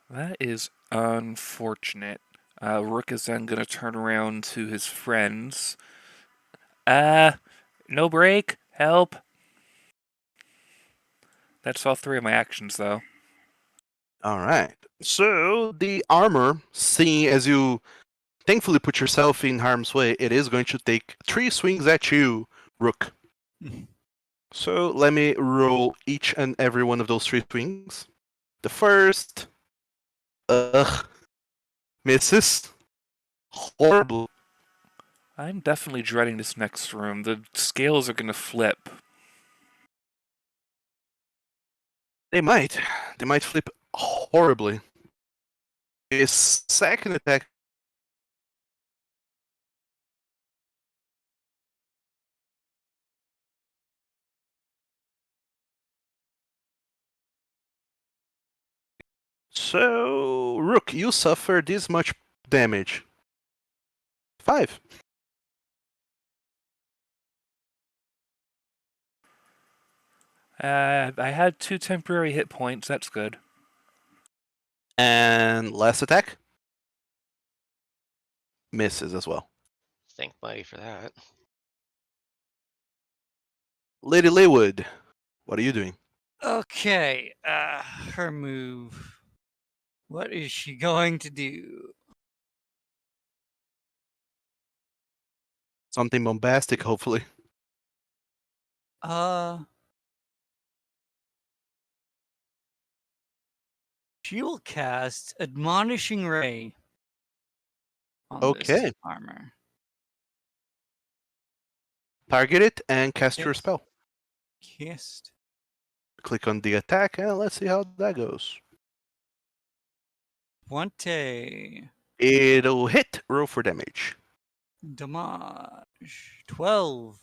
[SPEAKER 2] That is unfortunate. Rook is then gonna turn around to his friends. No break! Help! That's all three of my actions, though.
[SPEAKER 3] All right. So the armor, seeing as you thankfully put yourself in harm's way, it is going to take 3 swings at you, Rook. So let me roll each and every one of those 3 swings. The first, misses. Horrible.
[SPEAKER 2] I'm definitely dreading this next room. The scales are gonna flip.
[SPEAKER 3] They might flip horribly. His second attack. So, Rook, you suffer this much damage. 5.
[SPEAKER 2] I had 2 temporary hit points, that's good.
[SPEAKER 3] And last attack? Misses as well.
[SPEAKER 5] Thank Buddy for that.
[SPEAKER 3] Lady Leywood, what are you doing?
[SPEAKER 1] Okay, her move. What is she going to do?
[SPEAKER 3] Something bombastic, hopefully.
[SPEAKER 1] She will cast Admonishing Ray on this
[SPEAKER 3] Okay.
[SPEAKER 1] armor.
[SPEAKER 3] Target it and cast your
[SPEAKER 1] Yes.
[SPEAKER 3] spell.
[SPEAKER 1] Cast.
[SPEAKER 3] Click on the attack and let's see how that goes.
[SPEAKER 1] 20.
[SPEAKER 3] It'll hit. Roll for damage.
[SPEAKER 1] Damage. 12.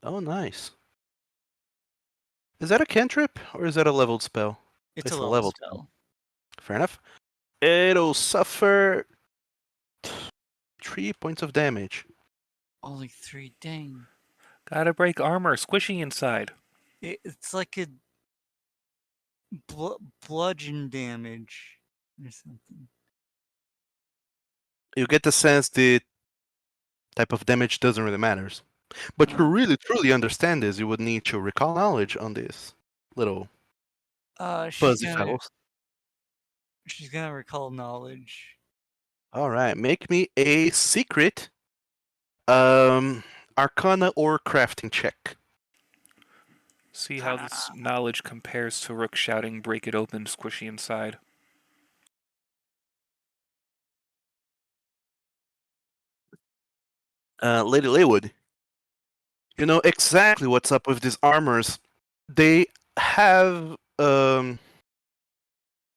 [SPEAKER 3] Oh, nice. Is that a cantrip or is that a leveled spell?
[SPEAKER 1] It's
[SPEAKER 3] It's
[SPEAKER 1] a
[SPEAKER 3] a
[SPEAKER 1] level
[SPEAKER 3] leveled
[SPEAKER 1] spell.
[SPEAKER 3] Fair enough. It'll suffer 3 points of damage.
[SPEAKER 1] Only 3. Dang.
[SPEAKER 2] Gotta break armor, squishy inside.
[SPEAKER 1] It's like a bludgeon damage or something.
[SPEAKER 3] You get the sense the type of damage doesn't really matter. But to really truly understand this, you would need to recall knowledge on this little fuzzy fellows.
[SPEAKER 1] She's gonna recall knowledge.
[SPEAKER 3] All right, make me a secret Arcana or crafting check.
[SPEAKER 2] See how this knowledge compares to Rook shouting, break it open, squishy inside.
[SPEAKER 3] Lady Leywood, you know exactly what's up with these armors they have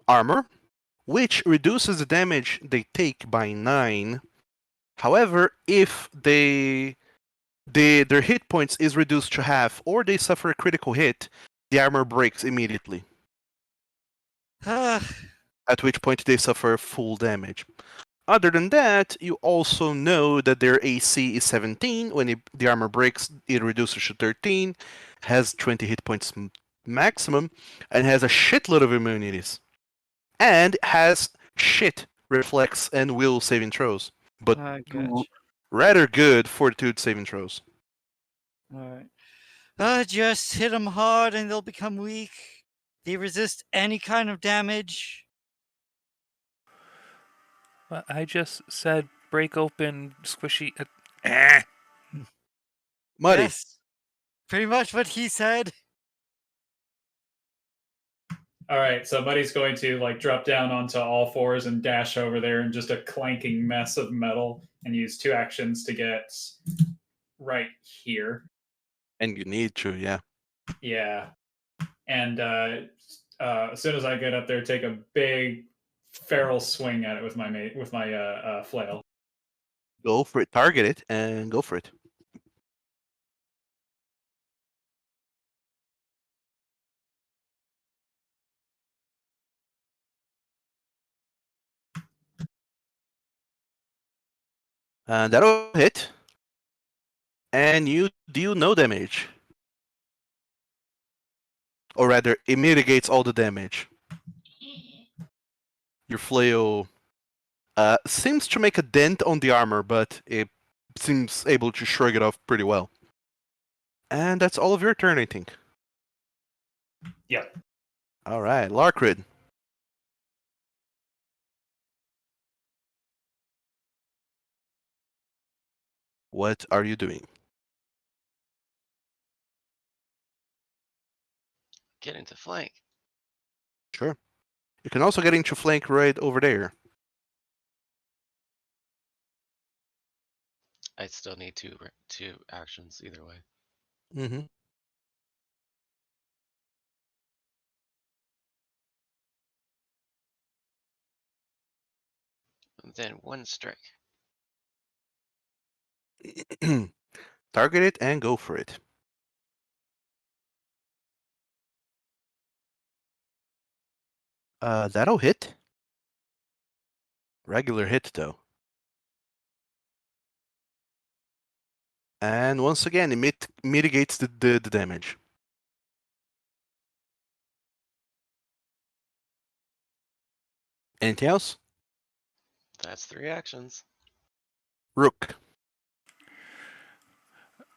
[SPEAKER 3] armor, which reduces the damage they take by 9. However, if their hit points is reduced to half, or they suffer a critical hit, the armor breaks immediately.
[SPEAKER 1] Ah,
[SPEAKER 3] At which point they suffer full damage. Other than that, you also know that their AC is 17. When the armor breaks, it reduces to 13, has 20 hit points maximum, and has a shitload of immunities. And has shit reflex and will saving throws. But
[SPEAKER 1] I gotcha.
[SPEAKER 3] rather good fortitude saving throws.
[SPEAKER 1] Alright. Just hit them hard and they'll become weak. They resist any kind of damage.
[SPEAKER 2] Well, I just said break open, squishy. Eh.
[SPEAKER 3] Muddy.
[SPEAKER 1] Yes. Pretty much what he said.
[SPEAKER 6] All right, so Muddy's going to like drop down onto all fours and dash over there in just a clanking mess of metal and use 2 actions to get right here.
[SPEAKER 3] And you need to, yeah.
[SPEAKER 6] Yeah. And as soon as I get up there, take a big feral swing at it with my flail.
[SPEAKER 3] Go for it. Target it and go for it. And that'll hit. And you deal no damage. Or rather, it mitigates all the damage. Your flail seems to make a dent on the armor, but it seems able to shrug it off pretty well. And that's all of your turn, I think.
[SPEAKER 6] Yep.
[SPEAKER 3] All right, Larkrid. What are you doing?
[SPEAKER 5] Get into flank.
[SPEAKER 3] Sure. You can also get into flank right over there.
[SPEAKER 5] I still need two actions either way.
[SPEAKER 3] Mm-hmm.
[SPEAKER 5] And then 1 strike.
[SPEAKER 3] Target it and go for it. That'll hit. Regular hit, though. And once again, it mitigates the damage. Anything else?
[SPEAKER 5] That's 3 actions.
[SPEAKER 3] Rook.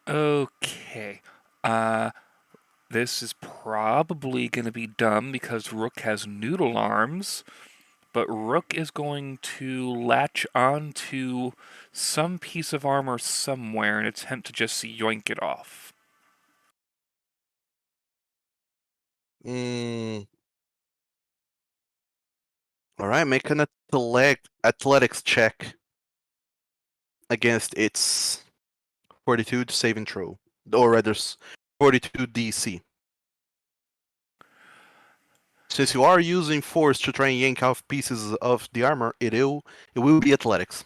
[SPEAKER 2] Okay. This is probably going to be dumb because Rook has noodle arms, but Rook is going to latch onto some piece of armor somewhere and attempt to just yoink it off.
[SPEAKER 3] All right, make an athletics check against its fortitude saving throw, or rather, fortitude DC. Since you are using force to try and yank off pieces of the armor, it will be athletics.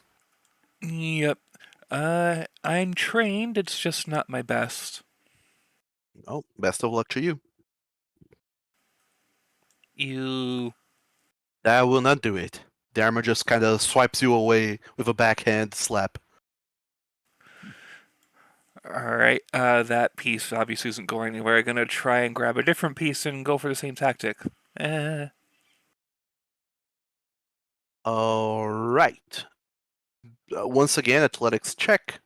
[SPEAKER 2] Yep. I'm trained, it's just not my best.
[SPEAKER 3] Oh, best of luck to you.
[SPEAKER 2] You.
[SPEAKER 3] That will not do it. The armor just kind of swipes you away with a backhand slap.
[SPEAKER 2] Alright, that piece obviously isn't going anywhere. I'm gonna try and grab a different piece and go for the same tactic.
[SPEAKER 3] All right. Once again, athletics check.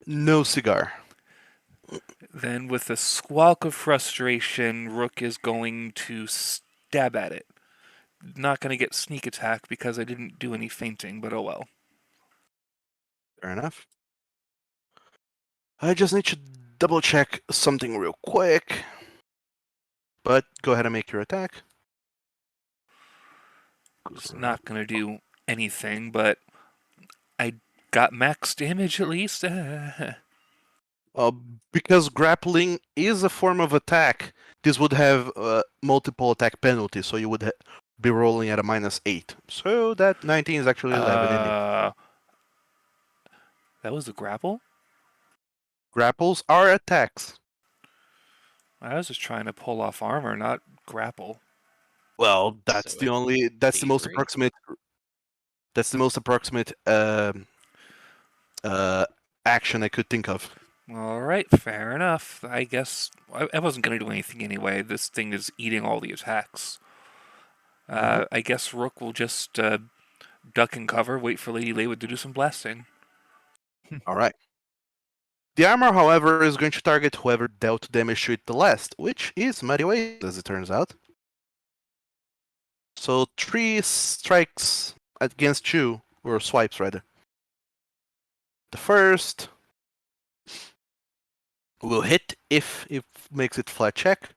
[SPEAKER 3] No cigar.
[SPEAKER 2] Then, with a squawk of frustration, Rook is going to stab at it. Not going to get sneak attack because I didn't do any feinting, but oh well.
[SPEAKER 3] Fair enough. I just need to double check something real quick. But go ahead and make your attack.
[SPEAKER 2] It's not going to do anything, but I got max damage at least.
[SPEAKER 3] Uh, because grappling is a form of attack, this would have multiple attack penalties, so you would be rolling at a -8. So that 19 is actually 11 in it.
[SPEAKER 2] That was the grapple?
[SPEAKER 3] Grapples are attacks.
[SPEAKER 2] I was just trying to pull off armor, not grapple.
[SPEAKER 3] Well, that's
[SPEAKER 5] So
[SPEAKER 3] the
[SPEAKER 5] it's
[SPEAKER 3] only. That's the most
[SPEAKER 5] thievery?
[SPEAKER 3] approximate. That's the most approximate uh, action I could think of.
[SPEAKER 2] All right, fair enough. I guess I wasn't going to do anything anyway. This thing is eating all the attacks. I guess Rook will just duck and cover, wait for Lady Laywood to do some blasting.
[SPEAKER 3] All right. The armor, however, is going to target whoever dealt damage to it the last, which is Muddy Ways, as it turns out. So 3 strikes against you, or swipes rather. The first will hit if it makes it flat check,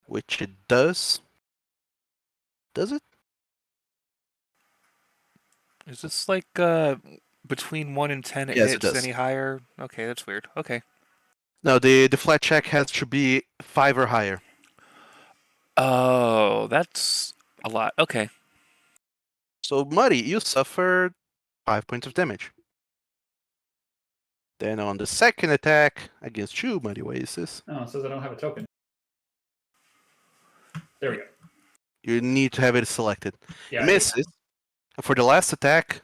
[SPEAKER 3] which it does. Does it?
[SPEAKER 2] Is this like between 1 and 10 it
[SPEAKER 3] Yes, it
[SPEAKER 2] hits?
[SPEAKER 3] does.
[SPEAKER 2] Any higher? Okay, that's weird. Okay.
[SPEAKER 3] No, the flat check has to be 5 or higher.
[SPEAKER 2] Oh, that's a lot. Okay.
[SPEAKER 3] So Muddy, you suffered 5 points of damage. Then on the second attack against you, Muddy Oasis,
[SPEAKER 6] Oh, it says I don't have a token. There we go.
[SPEAKER 3] you need to have it selected.
[SPEAKER 6] Yeah.
[SPEAKER 3] It misses. And for the last attack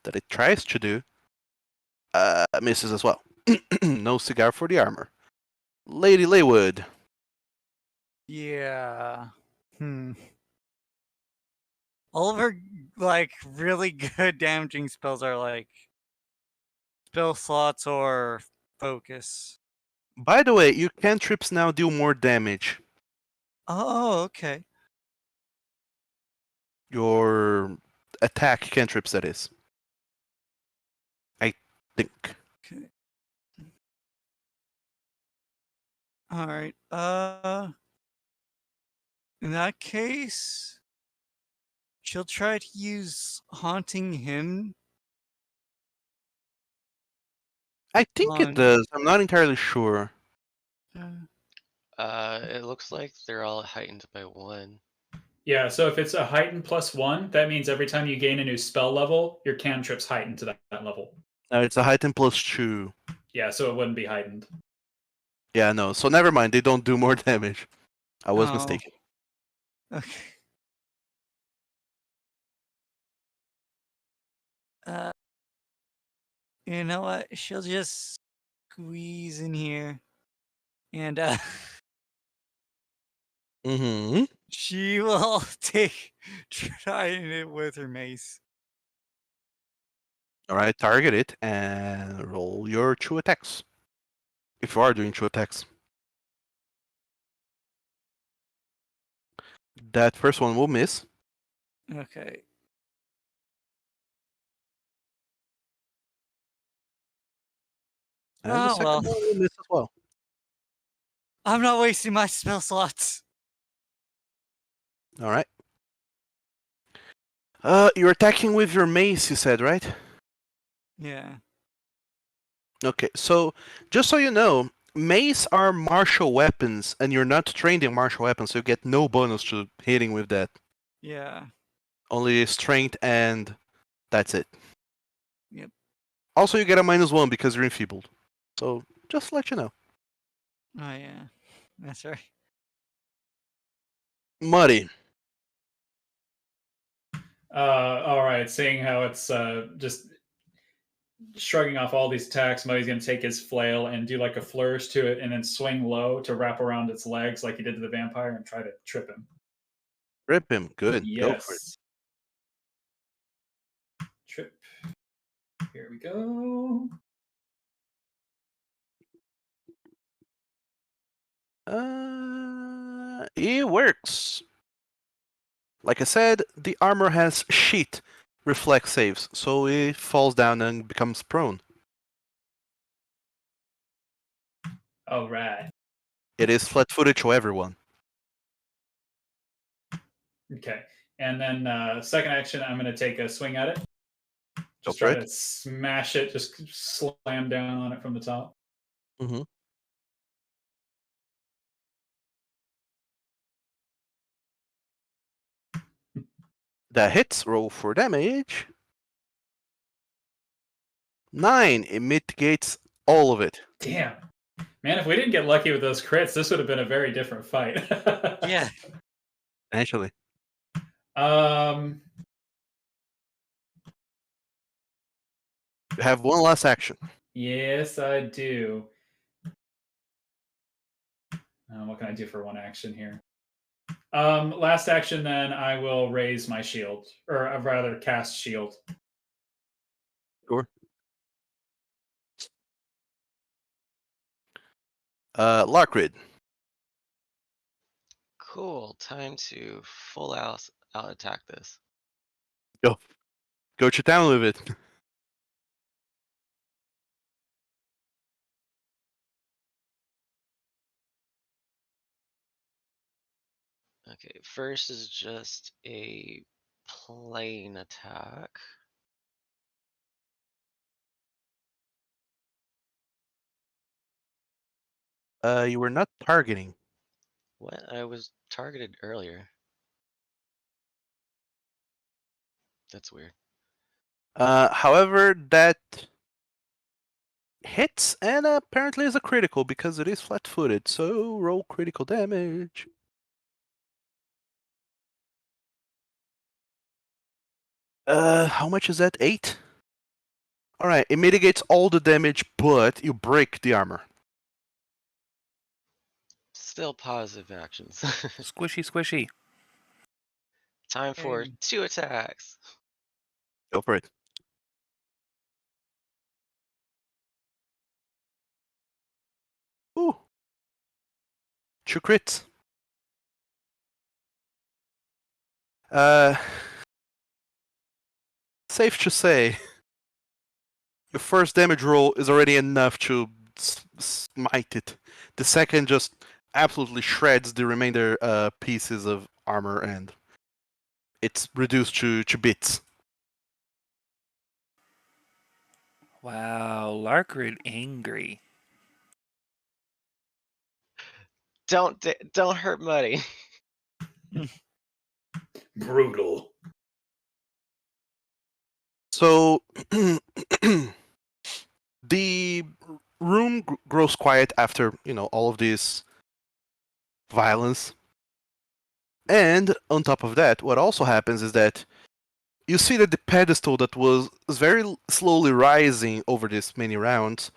[SPEAKER 3] that it tries to do, misses as well. No cigar for the armor. Lady Laywood.
[SPEAKER 1] Yeah. All of her like really good damaging spells are like spell slots or focus.
[SPEAKER 3] By the way, your cantrips now deal more damage.
[SPEAKER 1] Oh, okay.
[SPEAKER 3] Your attack cantrips, that is. I think.
[SPEAKER 1] Okay. All right. In that case, she'll try to use haunting him.
[SPEAKER 3] I think it
[SPEAKER 1] On-
[SPEAKER 3] does. I'm not entirely sure.
[SPEAKER 5] It looks like they're all heightened by 1.
[SPEAKER 6] Yeah, so if it's a heightened +1, that means every time you gain a new spell level, your cantrip's heightened to that level.
[SPEAKER 3] No, it's a heightened +2.
[SPEAKER 6] Yeah, so it wouldn't be heightened.
[SPEAKER 3] Yeah, no. So never mind. They don't do more damage. I was
[SPEAKER 1] Oh.
[SPEAKER 3] mistaken.
[SPEAKER 1] Okay. You know what? She'll just squeeze in here, and
[SPEAKER 3] Mm-hmm.
[SPEAKER 1] she will trying it with her mace.
[SPEAKER 3] All right, target it and roll your 2 attacks. If you are doing 2 attacks. That first one will miss.
[SPEAKER 1] Okay.
[SPEAKER 3] And the
[SPEAKER 1] Oh,
[SPEAKER 3] second
[SPEAKER 1] well.
[SPEAKER 3] one will miss as well.
[SPEAKER 1] I'm not wasting my spell slots.
[SPEAKER 3] All right. You're attacking with your mace, you said, right?
[SPEAKER 1] Yeah.
[SPEAKER 3] Okay, so just so you know, mace are martial weapons, and you're not trained in martial weapons, so you get no bonus to hitting with that.
[SPEAKER 1] Yeah.
[SPEAKER 3] Only strength, and that's it.
[SPEAKER 1] Yep.
[SPEAKER 3] Also, you get a -1 because you're enfeebled. So, just to let you know.
[SPEAKER 1] Oh, yeah. That's right.
[SPEAKER 3] Muddy.
[SPEAKER 6] All right, seeing how it's just shrugging off all these attacks, Muddy's going to take his flail and do like a flourish to it and then swing low to wrap around its legs like he did to the vampire and try to trip him.
[SPEAKER 3] Rip him. Good. Go for it.
[SPEAKER 6] Yes. Trip. Here we go.
[SPEAKER 3] It works. Like I said, the armor has sheet reflex saves, so it falls down and becomes prone.
[SPEAKER 6] All right.
[SPEAKER 3] It is flat-footed to everyone.
[SPEAKER 6] Okay. And then second action, I'm going to take a swing at it. Just
[SPEAKER 3] for
[SPEAKER 6] try
[SPEAKER 3] it.
[SPEAKER 6] to smash it. Just slam down on it from the top.
[SPEAKER 3] Mm-hmm. That hits. Roll for damage. 9. It mitigates all of it.
[SPEAKER 6] Damn. Man, if we didn't get lucky with those crits, this would have been a very different fight.
[SPEAKER 1] Yeah.
[SPEAKER 3] Actually,
[SPEAKER 6] Um.
[SPEAKER 3] you have one last action.
[SPEAKER 6] Yes, I do. What can I do for one action here? Last action, then I will raise my shield, or rather, cast shield.
[SPEAKER 3] Sure. Larkrid.
[SPEAKER 5] Cool. Time to full out attack this.
[SPEAKER 3] Go to town with it.
[SPEAKER 5] Okay, first is just a plain attack.
[SPEAKER 3] You were not targeting.
[SPEAKER 5] What? I was targeted earlier. That's weird.
[SPEAKER 3] However, that hits and apparently is a critical because it is flat-footed. So roll critical damage. How much is that? 8? Alright, it mitigates all the damage, but you break the armor.
[SPEAKER 5] Still positive actions.
[SPEAKER 2] Squishy, squishy.
[SPEAKER 5] Time for
[SPEAKER 1] Hey.
[SPEAKER 5] 2 attacks.
[SPEAKER 3] Go for it. Ooh. 2 crits. Safe to say, your first damage roll is already enough to smite it. The second just absolutely shreds the remainder pieces of armor, and it's reduced to bits.
[SPEAKER 2] Wow, Larkrid angry.
[SPEAKER 5] Don't hurt Muddy.
[SPEAKER 4] Brutal.
[SPEAKER 3] So the room grows quiet after all of this violence, and on top of that, what also happens is that you see that the pedestal that was very slowly rising over these many rounds,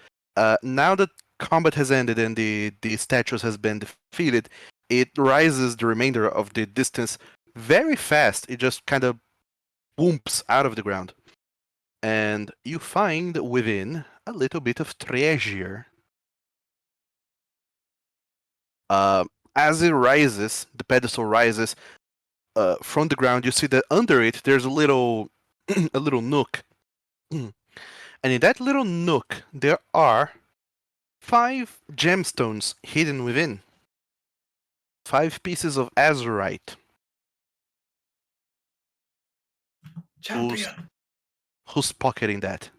[SPEAKER 3] now that combat has ended and the statues has been defeated, it rises the remainder of the distance very fast. It just kind of whoops out of the ground. And you find within a little bit of treasure. As it rises, the pedestal rises from the ground. You see that under it there's a little a little nook, and in that little nook there are 5 gemstones hidden within. 5 pieces of azurite.
[SPEAKER 4] Champion.
[SPEAKER 3] Who's pocketing that?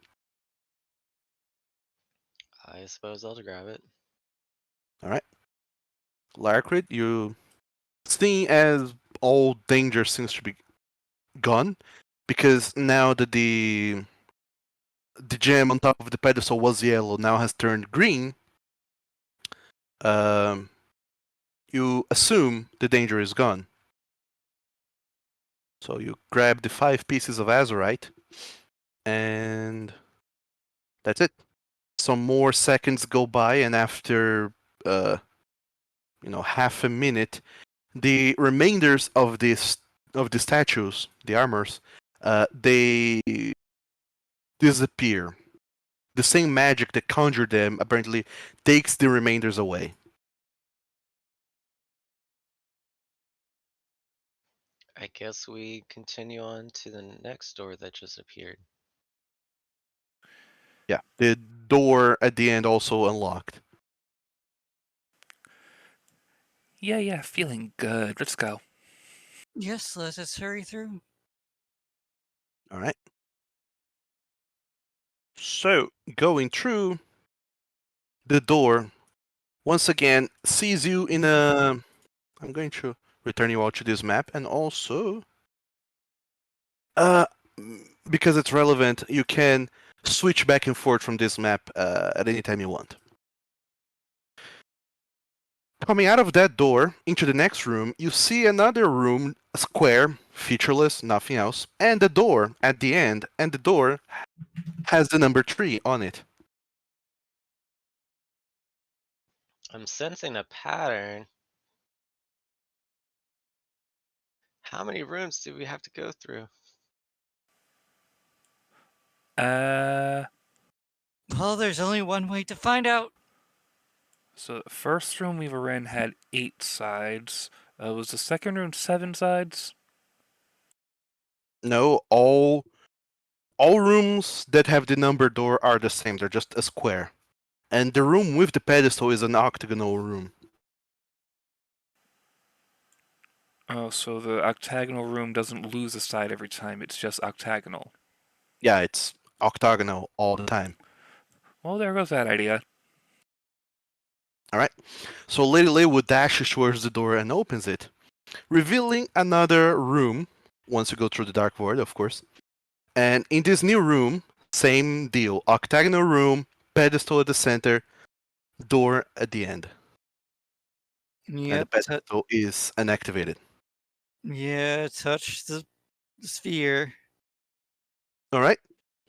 [SPEAKER 5] I suppose I'll grab it.
[SPEAKER 3] All right, Larkrid, you seeing as all danger seems to be gone, because now that the gem on top of the pedestal was yellow, now has turned green. You assume the danger is gone. So you grab the 5 pieces of azurite, and that's it. Some more seconds go by, and after half a minute, the remainders of the statues, the armors, they disappear. The same magic that conjured them apparently takes the remainders away.
[SPEAKER 5] I guess we continue on to the next door that just appeared.
[SPEAKER 3] Yeah, the door at the end also unlocked.
[SPEAKER 2] Yeah, feeling good. Let's go.
[SPEAKER 1] Yes, let us hurry through.
[SPEAKER 3] All right. So, going through the door, once again, sees you in a... I'm going to return you all to this map, and also... because it's relevant, you can switch back and forth from this map at any time you want. Coming out of that door into the next room, you see another room, a square, featureless, nothing else, and a door at the end, and the door has the number 3 on it.
[SPEAKER 5] I'm sensing a pattern. How many rooms do we have to go through?
[SPEAKER 2] Uh,
[SPEAKER 1] Well, there's only one way to find out.
[SPEAKER 2] so the first room we were in had 8 sides. Was the second room 7 sides?
[SPEAKER 3] No, all rooms that have the number door are the same. They're just a square. And the room with the pedestal is an octagonal room.
[SPEAKER 2] Oh, so the octagonal room doesn't lose a side every time, it's just octagonal.
[SPEAKER 3] Yeah, it's octagonal all the time.
[SPEAKER 2] Well, there goes that idea.
[SPEAKER 3] Alright. So Lady Laywood dashes towards the door and opens it, revealing another room, once you go through the Dark Void, of course. And in this new room, same deal. Octagonal room, pedestal at the center, door at the end. And the
[SPEAKER 1] Yep.
[SPEAKER 3] pedestal is unactivated.
[SPEAKER 1] Yeah, touch the sphere.
[SPEAKER 3] Alright?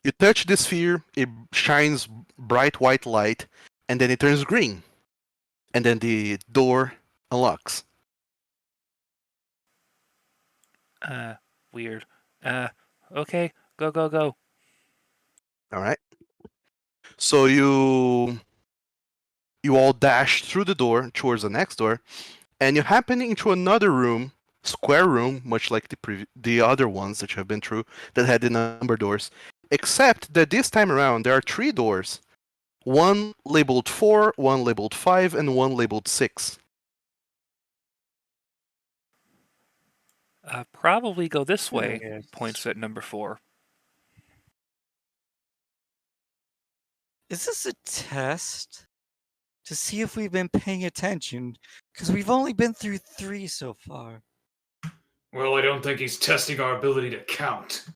[SPEAKER 3] You touch the sphere, it shines bright white light, and then it turns green. And then the door unlocks.
[SPEAKER 2] Weird. Okay, go, go, go.
[SPEAKER 3] Alright? So you all dash through the door towards the next door, and you happen into another room, square room, much like the other ones that you have been through, that had the number doors, except that this time around there are 3 doors. One labeled 4, one labeled 5, and one labeled 6.
[SPEAKER 2] Probably go this way,
[SPEAKER 1] Yes.
[SPEAKER 2] points at number 4.
[SPEAKER 1] Is this a test to see if we've been paying attention? Because we've only been through 3 so far.
[SPEAKER 4] Well, I don't think he's testing our ability to count.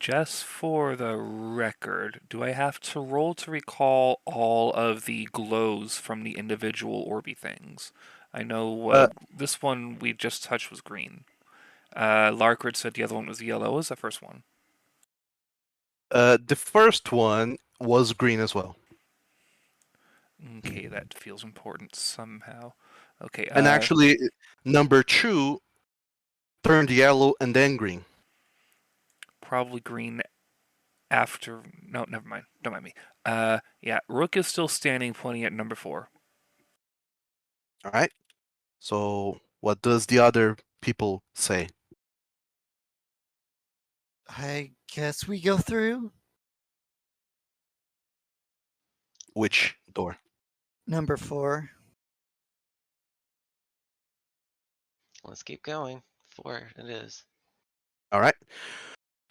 [SPEAKER 2] Just for the record, do I have to roll to recall all of the glows from the individual Orby things? I know this one we just touched was green. Larkrid said the other one was yellow. What was the first one?
[SPEAKER 3] The first one was green as well.
[SPEAKER 2] Okay, that feels important somehow. Okay,
[SPEAKER 3] And actually, number 2 turned yellow and then green.
[SPEAKER 2] probably green after... No, never mind. Don't mind me. Yeah, Rook is still standing, pointing at number 4.
[SPEAKER 3] Alright? So, what does the other people say?
[SPEAKER 1] I guess we go through
[SPEAKER 3] Which door?
[SPEAKER 1] number 4.
[SPEAKER 5] Let's keep going. 4 it is.
[SPEAKER 3] Alright.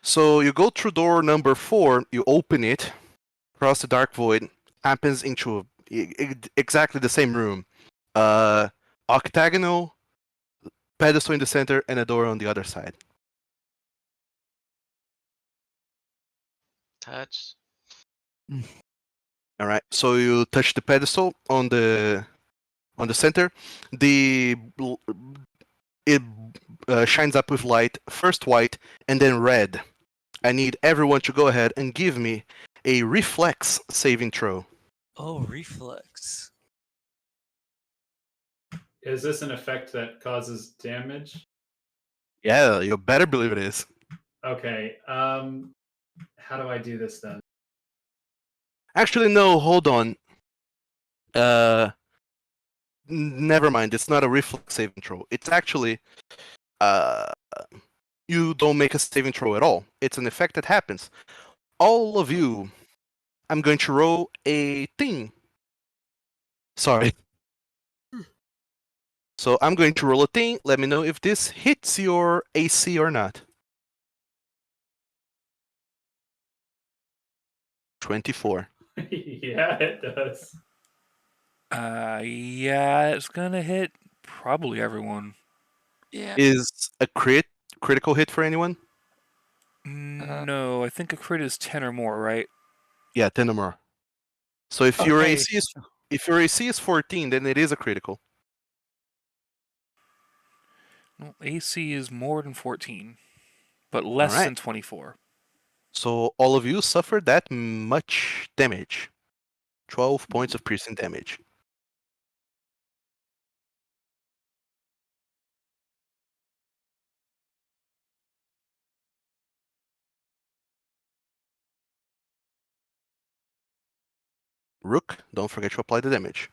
[SPEAKER 3] So you go through door number 4, you open it, cross the dark void, happens into exactly the same room. Octagonal, pedestal in the center, and a door on the other side.
[SPEAKER 5] Touch.
[SPEAKER 3] Alright, so you touch the pedestal on the center. It shines up with light, first white, and then red. I need everyone to go ahead and give me a reflex saving throw.
[SPEAKER 1] Oh, reflex.
[SPEAKER 6] Is this an effect that causes damage?
[SPEAKER 3] Yeah, you better believe it is.
[SPEAKER 6] Okay. How do I do this then?
[SPEAKER 3] Actually, no, hold on. Never mind. It's not a reflex saving throw. It's actually, you don't make a saving throw at all. It's an effect that happens. All of you, I'm going to roll a thing. Sorry. So I'm going to roll a thing. Let me know if this hits your AC or not. 24.
[SPEAKER 6] Yeah, it does.
[SPEAKER 2] Yeah, it's gonna hit probably everyone.
[SPEAKER 1] Yeah.
[SPEAKER 3] Is a critical hit for anyone?
[SPEAKER 2] No, I think a crit is 10 or more, right?
[SPEAKER 3] Yeah, 10 or more. So if your
[SPEAKER 1] Okay.
[SPEAKER 3] AC is 14, then it is a critical.
[SPEAKER 2] Well, AC is more than 14, but
[SPEAKER 3] All
[SPEAKER 2] less
[SPEAKER 3] right.
[SPEAKER 2] than 24.
[SPEAKER 3] So all of you suffered that much damage. 12 points of piercing damage. Rook, don't forget to apply the damage.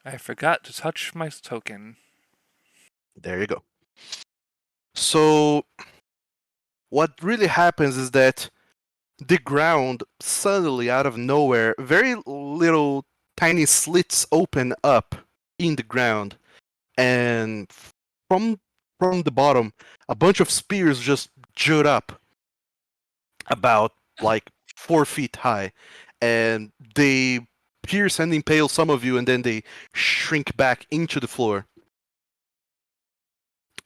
[SPEAKER 2] I forgot to touch my token.
[SPEAKER 3] There you go. So what really happens is that the ground suddenly out of nowhere, very little tiny slits open up in the ground, and from the bottom, a bunch of spears just jut up about like 4 feet high, and they pierce and impale some of you, and then they shrink back into the floor.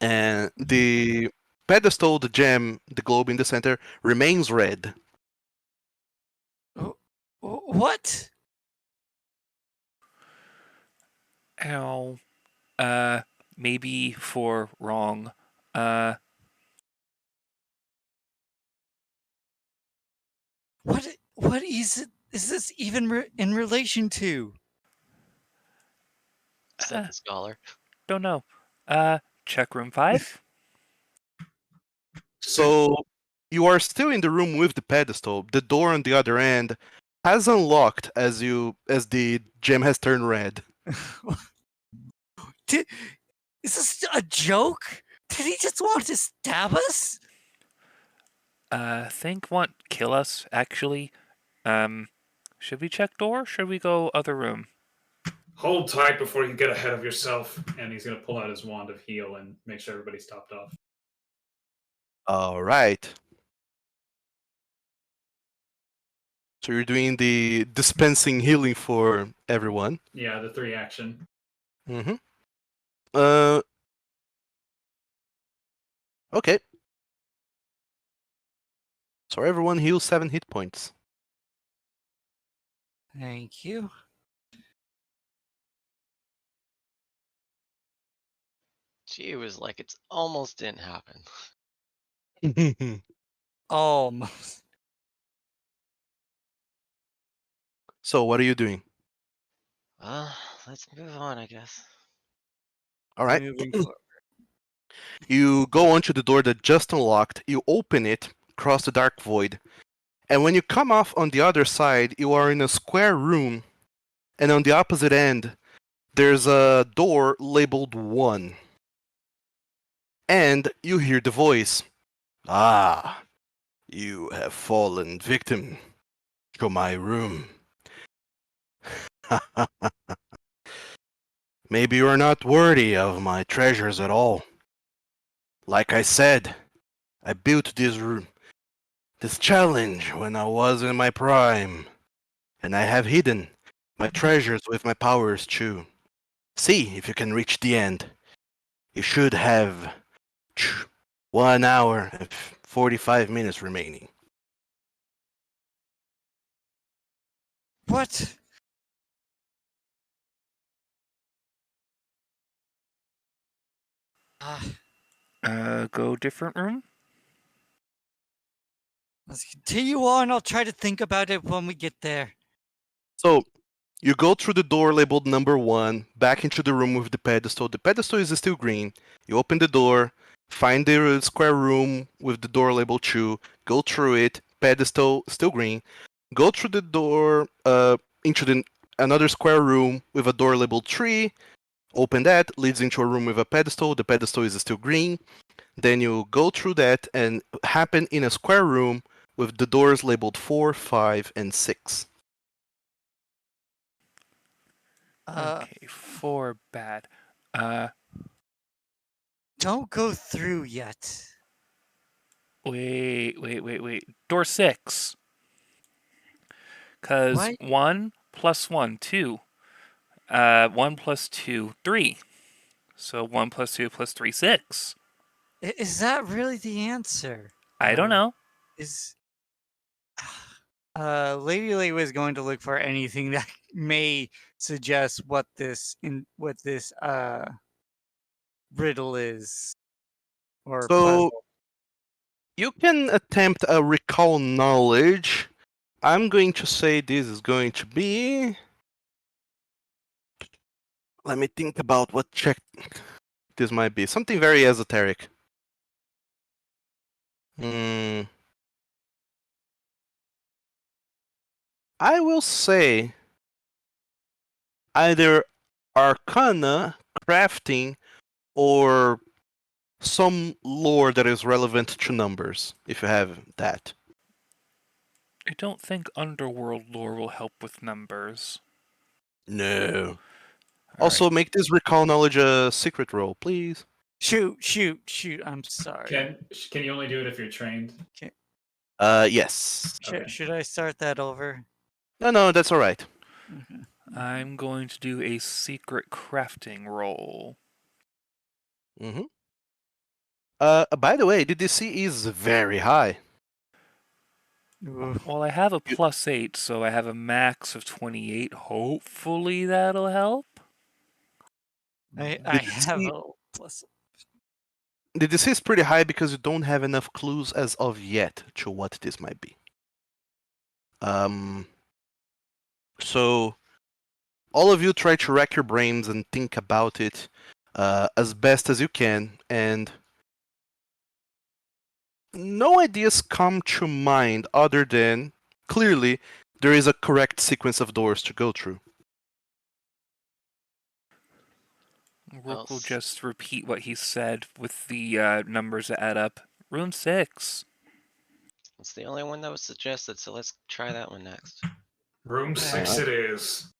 [SPEAKER 3] And the pedestal, the gem, the globe in the center remains red.
[SPEAKER 1] What?
[SPEAKER 2] Ow. Maybe for wrong.
[SPEAKER 1] What is it? Is this even in relation to?
[SPEAKER 5] Said the scholar.
[SPEAKER 2] Don't know. Check room 5?
[SPEAKER 3] So you are still in the room with the pedestal. The door on the other end has unlocked as the gem has turned red.
[SPEAKER 1] Is this a joke? Did he just want to stab us?
[SPEAKER 2] Think want kill us, actually. Should we check door? Should we go other room?
[SPEAKER 4] Hold tight before you get ahead of yourself. And he's going to pull out his wand of heal and make sure everybody's topped off.
[SPEAKER 3] All right. So you're doing the dispensing healing for everyone.
[SPEAKER 6] Yeah, the 3 action.
[SPEAKER 3] Mm-hmm. Okay. So everyone heals 7 hit points.
[SPEAKER 1] Thank you.
[SPEAKER 5] Gee, it was like it's almost didn't happen.
[SPEAKER 1] Almost.
[SPEAKER 3] So what are you doing?
[SPEAKER 5] Let's move on, I guess.
[SPEAKER 3] All right.
[SPEAKER 1] Moving forward.
[SPEAKER 3] You go onto the door that just unlocked, you open it, cross the dark void, and when you come off on the other side, you are in a square room, and on the opposite end, there's a door labeled 1. And you hear the voice. Ah, you have fallen victim to my room. Maybe you are not worthy of my treasures at all. Like I said, I built this challenge when I was in my prime, and I have hidden my treasures with my powers too. See if you can reach the end. You should have 1 hour and 45 minutes remaining.
[SPEAKER 1] What?
[SPEAKER 2] Go different room?
[SPEAKER 1] Let's continue on. I'll try to think about it when we get there.
[SPEAKER 3] So, you go through the door labeled number 1, back into the room with the pedestal. The pedestal is still green. You open the door, find the square room with the door labeled 2, go through it, pedestal still green. Go through the door into another square room with a door labeled 3. Open that, leads into a room with a pedestal. The pedestal is still green. Then you go through that and happen in a square room with the doors labeled 4, 5, and 6.
[SPEAKER 2] Okay, 4 bad.
[SPEAKER 1] Don't go through yet.
[SPEAKER 2] Wait. Door 6. Because
[SPEAKER 1] What?
[SPEAKER 2] 1 plus 1, 2. 1 plus 2, 3. So 1 plus 2 plus 3, 6.
[SPEAKER 1] Is that really the answer?
[SPEAKER 2] I don't know.
[SPEAKER 1] Is Lady Lay was going to look for anything that may suggest what this riddle is or
[SPEAKER 3] So
[SPEAKER 1] puzzle.
[SPEAKER 3] you can attempt a recall knowledge. I'm going to say this is going to be. Let me think about what check this might be. Something very esoteric. I will say either Arcana, crafting, or some lore that is relevant to numbers, if you have that.
[SPEAKER 2] I don't think underworld lore will help with numbers.
[SPEAKER 3] No.
[SPEAKER 2] All
[SPEAKER 3] Also,
[SPEAKER 2] right.
[SPEAKER 3] make this recall knowledge a secret roll, please.
[SPEAKER 1] Shoot. I'm sorry.
[SPEAKER 6] Can you only do it if you're trained?
[SPEAKER 3] Yes.
[SPEAKER 6] Okay.
[SPEAKER 1] Should I start that over?
[SPEAKER 3] No, that's all right.
[SPEAKER 1] Okay.
[SPEAKER 2] I'm going to do a secret crafting roll.
[SPEAKER 3] Mm-hmm. By the way, the DC is very high.
[SPEAKER 1] Ooh.
[SPEAKER 2] Well, I have a +8, so I have a max of 28. Hopefully that'll help.
[SPEAKER 1] I
[SPEAKER 3] Did you
[SPEAKER 1] have
[SPEAKER 3] see-
[SPEAKER 1] a plus.
[SPEAKER 3] The DC is pretty high because you don't have enough clues as of yet to what this might be. So all of you try to rack your brains and think about it as best as you can, and no ideas come to mind other than clearly there is a correct sequence of doors to go through.
[SPEAKER 2] Rook will
[SPEAKER 5] Else.
[SPEAKER 2] just repeat what he said with the numbers that add up. Room 6.
[SPEAKER 5] It's the only one that was suggested, so let's try that one next.
[SPEAKER 4] Room 6
[SPEAKER 3] Alright.
[SPEAKER 4] it is.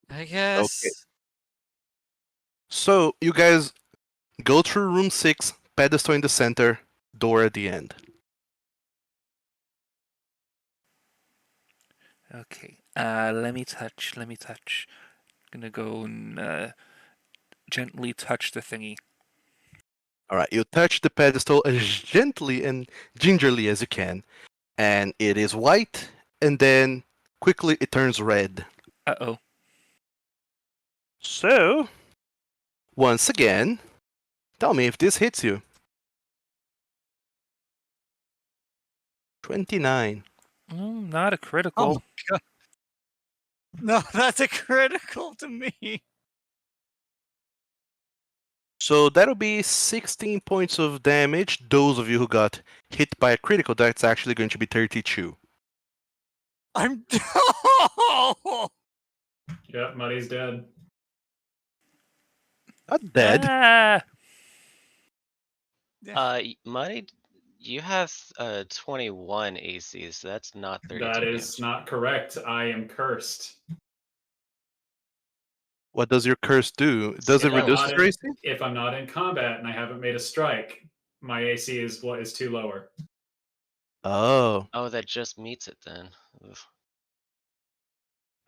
[SPEAKER 1] I guess.
[SPEAKER 3] So you guys go through room 6, pedestal in the center, door at the end.
[SPEAKER 2] Okay. Let me touch. Gonna go and gently touch the thingy.
[SPEAKER 3] Alright, you touch the pedestal as gently and gingerly as you can, and it is white, and then quickly it turns red.
[SPEAKER 2] Uh-oh.
[SPEAKER 3] So, once again, tell me if this hits you. 29.
[SPEAKER 2] Not a critical.
[SPEAKER 1] Oh my god. No, that's a critical to me.
[SPEAKER 3] So that'll be 16 points of damage. Those of you who got hit by a critical, that's actually going to be 32.
[SPEAKER 1] I'm.
[SPEAKER 6] Yep, Muddy's dead.
[SPEAKER 3] Not dead.
[SPEAKER 2] Ah!
[SPEAKER 5] Muddy, you have 21 AC, so that's not 32
[SPEAKER 6] That
[SPEAKER 5] damage.
[SPEAKER 6] is not correct. I am cursed.
[SPEAKER 3] What does your curse do? Does it
[SPEAKER 6] If I'm
[SPEAKER 3] reduce
[SPEAKER 6] not
[SPEAKER 3] your
[SPEAKER 6] in-
[SPEAKER 3] AC?
[SPEAKER 6] If I'm not in combat and I haven't made a strike, my AC is too lower.
[SPEAKER 3] Oh,
[SPEAKER 5] Oh, that just meets it then. Oof.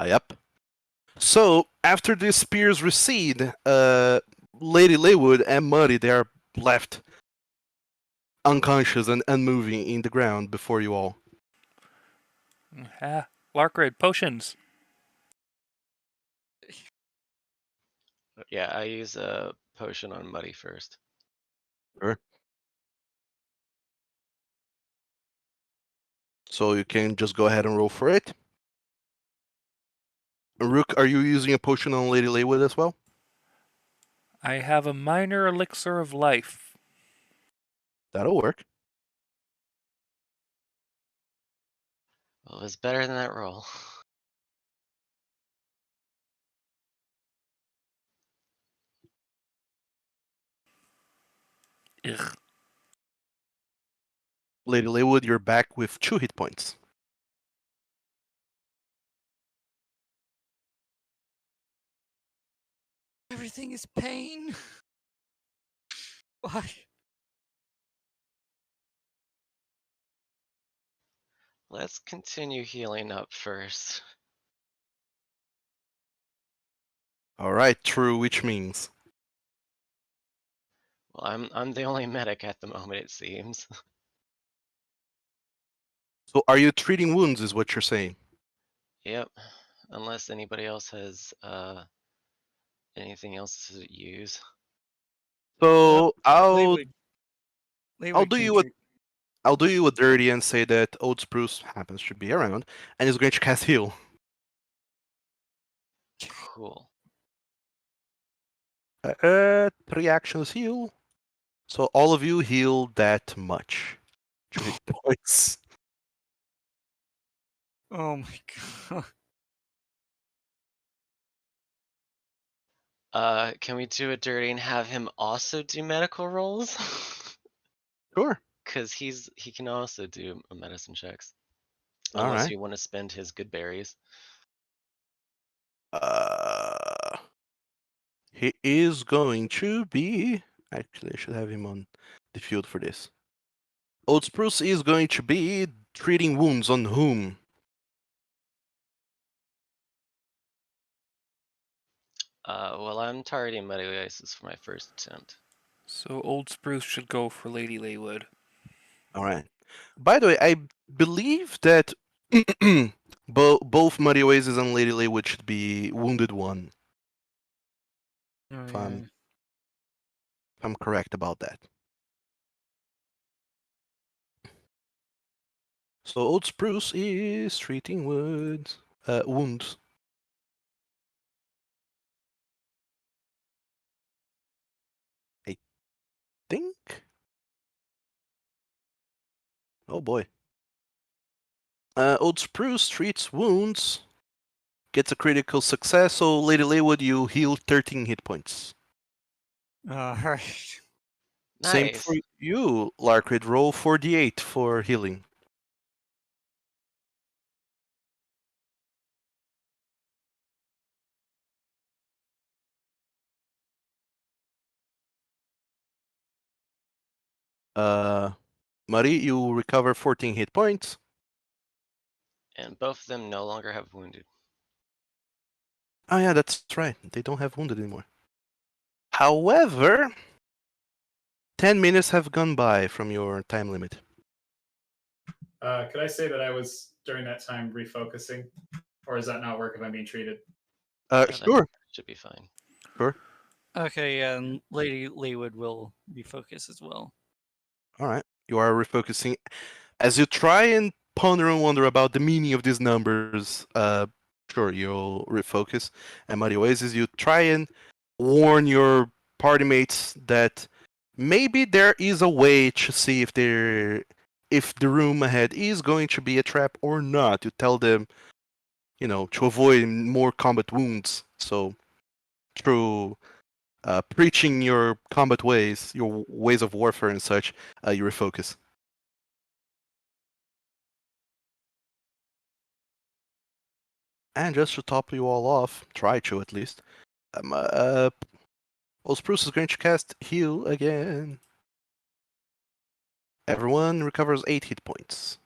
[SPEAKER 3] yep. So after the spears recede, Lady Leywood and Muddy, they are left unconscious and unmoving in the ground before you all.
[SPEAKER 2] Larkrid, potions.
[SPEAKER 5] Yeah, I use a potion on Muddy first.
[SPEAKER 3] So you can just go ahead and roll for it. Rook, are you using a potion on Lady Leywood as well?
[SPEAKER 2] I have a minor elixir of life.
[SPEAKER 3] That'll work.
[SPEAKER 5] Well, it was better than that roll.
[SPEAKER 2] Ugh.
[SPEAKER 3] Lady Leywood, you're back with 2 hit points.
[SPEAKER 1] Everything is pain. Why?
[SPEAKER 5] Let's continue healing up first.
[SPEAKER 3] All right, true, which means.
[SPEAKER 5] Well, I'm the only medic at the moment, it seems.
[SPEAKER 3] So are you treating wounds, is what you're saying?
[SPEAKER 5] Yep. Unless anybody else has anything else to use.
[SPEAKER 3] So I'll
[SPEAKER 1] Laywood
[SPEAKER 3] do
[SPEAKER 1] can
[SPEAKER 3] you a
[SPEAKER 1] treat-
[SPEAKER 3] I'll do you a dirty and say that Old Spruce happens to be around and is going to cast heal.
[SPEAKER 5] Cool.
[SPEAKER 3] 3 actions heal. So all of you heal that much. 2 hit points.
[SPEAKER 1] Oh my god.
[SPEAKER 5] Can we do a dirty and have him also do medical rolls?
[SPEAKER 3] Sure.
[SPEAKER 5] Because he can also do medicine checks.
[SPEAKER 3] All
[SPEAKER 5] Unless
[SPEAKER 3] right.
[SPEAKER 5] you want to spend his good berries.
[SPEAKER 3] He is going to be. Actually, I should have him on the field for this. Old Spruce is going to be treating wounds on whom?
[SPEAKER 5] Well, I'm targeting Muddy Oasis for my first attempt.
[SPEAKER 2] So Old Spruce should go for Lady Laywood.
[SPEAKER 3] All right. By the way, I believe that both Muddy Oasis and Lady Laywood should be wounded one.
[SPEAKER 1] Oh,
[SPEAKER 3] If
[SPEAKER 1] yeah.
[SPEAKER 3] I'm correct about that. So Old Spruce is treating wounds. I think. Oh boy. Old Spruce treats wounds. Gets a critical success. So Lady Laywood, you heal 13 hit points.
[SPEAKER 1] Alright.
[SPEAKER 3] Same
[SPEAKER 5] Nice.
[SPEAKER 3] for you, Larkrid. Roll 48 for healing. Muddy, you recover 14 hit points.
[SPEAKER 5] And both of them no longer have wounded.
[SPEAKER 3] Oh yeah, that's right. They don't have wounded anymore. However, 10 minutes have gone by from your time limit.
[SPEAKER 6] Could I say that I was during that time refocusing, or does that not work if I'm being treated?
[SPEAKER 5] Yeah,
[SPEAKER 3] Sure.
[SPEAKER 5] that should be fine.
[SPEAKER 3] Sure.
[SPEAKER 1] Okay, yeah, and Lady Laywood will refocus as well.
[SPEAKER 3] All right. You are refocusing. As you try and ponder and wonder about the meaning of these numbers, sure, you'll refocus. And Muddy Oasis, you try and warn your party mates that maybe there is a way to see if the room ahead is going to be a trap or not. You tell them, to avoid more combat wounds. So through preaching your combat ways, your ways of warfare and such, you refocus. And just to top you all off, try to at least, Old Spruce is going to cast Heal again. Everyone recovers 8 hit points.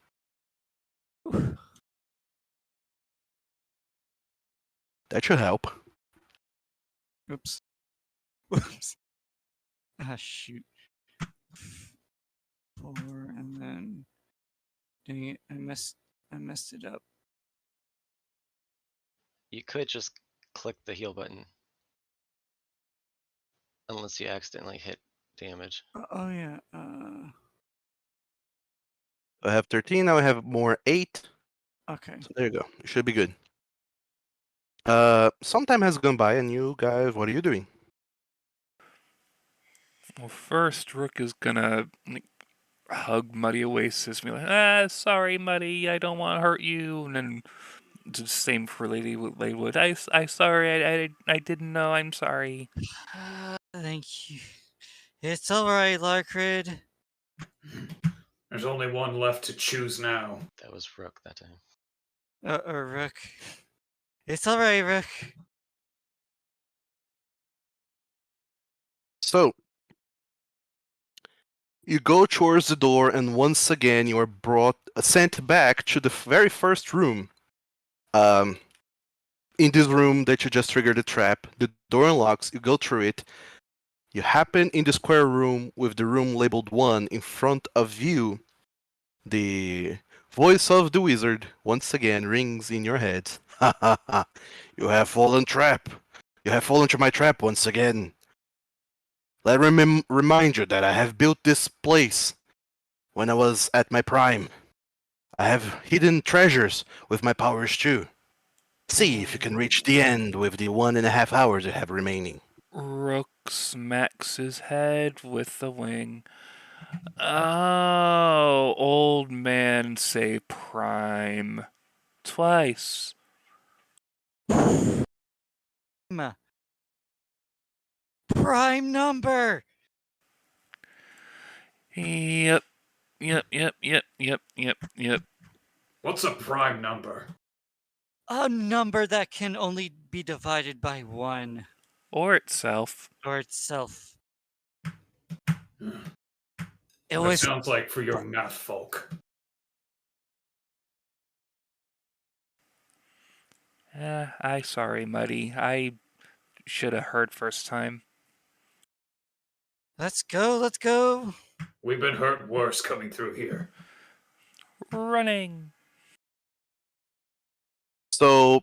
[SPEAKER 3] That should help.
[SPEAKER 1] Oops. Whoops. Ah, shoot. 4, and then... Dang it, I messed it up.
[SPEAKER 5] You could just click the heal button. Unless you accidentally hit damage.
[SPEAKER 1] Oh, yeah,
[SPEAKER 3] I have 13, now I have more 8.
[SPEAKER 1] okay.
[SPEAKER 3] So there you go. You should be good. Some time has gone by, and you guys, what are you doing?
[SPEAKER 2] Well, first, Rook is gonna hug Muddy Oasis and be like, sorry, Muddy, I don't want to hurt you. And then the same for Lady Laywood. I sorry, I didn't know, I'm sorry.
[SPEAKER 1] Thank you. It's alright, Larkrid.
[SPEAKER 4] There's only one left to choose now.
[SPEAKER 5] That was Rook that time.
[SPEAKER 1] Or Rook. It's alright, Rook.
[SPEAKER 3] So, You go towards the door, and once again you are sent back to the very first room. In this room that you just triggered the trap, the door unlocks. You go through it. You happen in the square room with the room labeled 1 in front of you. The voice of the wizard once again rings in your head. Ha ha ha! You have fallen trap. You have fallen to my trap once again. Let me remind you that I have built this place when I was at my prime. I have hidden treasures with my powers too. See if you can reach the end with the 1.5 hours you have remaining.
[SPEAKER 2] Rook smacks his head with the wing. Oh, old man say prime. Twice.
[SPEAKER 1] Prime number.
[SPEAKER 2] Yep.
[SPEAKER 4] What's a prime number?
[SPEAKER 1] A number that can only be divided by 1
[SPEAKER 2] Or itself.
[SPEAKER 1] or itself. It
[SPEAKER 4] That
[SPEAKER 1] was
[SPEAKER 4] sounds like for your math folk.
[SPEAKER 2] I sorry, Muddy. I should have heard first time.
[SPEAKER 1] Let's go.
[SPEAKER 4] We've been hurt worse coming through here.
[SPEAKER 2] Running.
[SPEAKER 3] So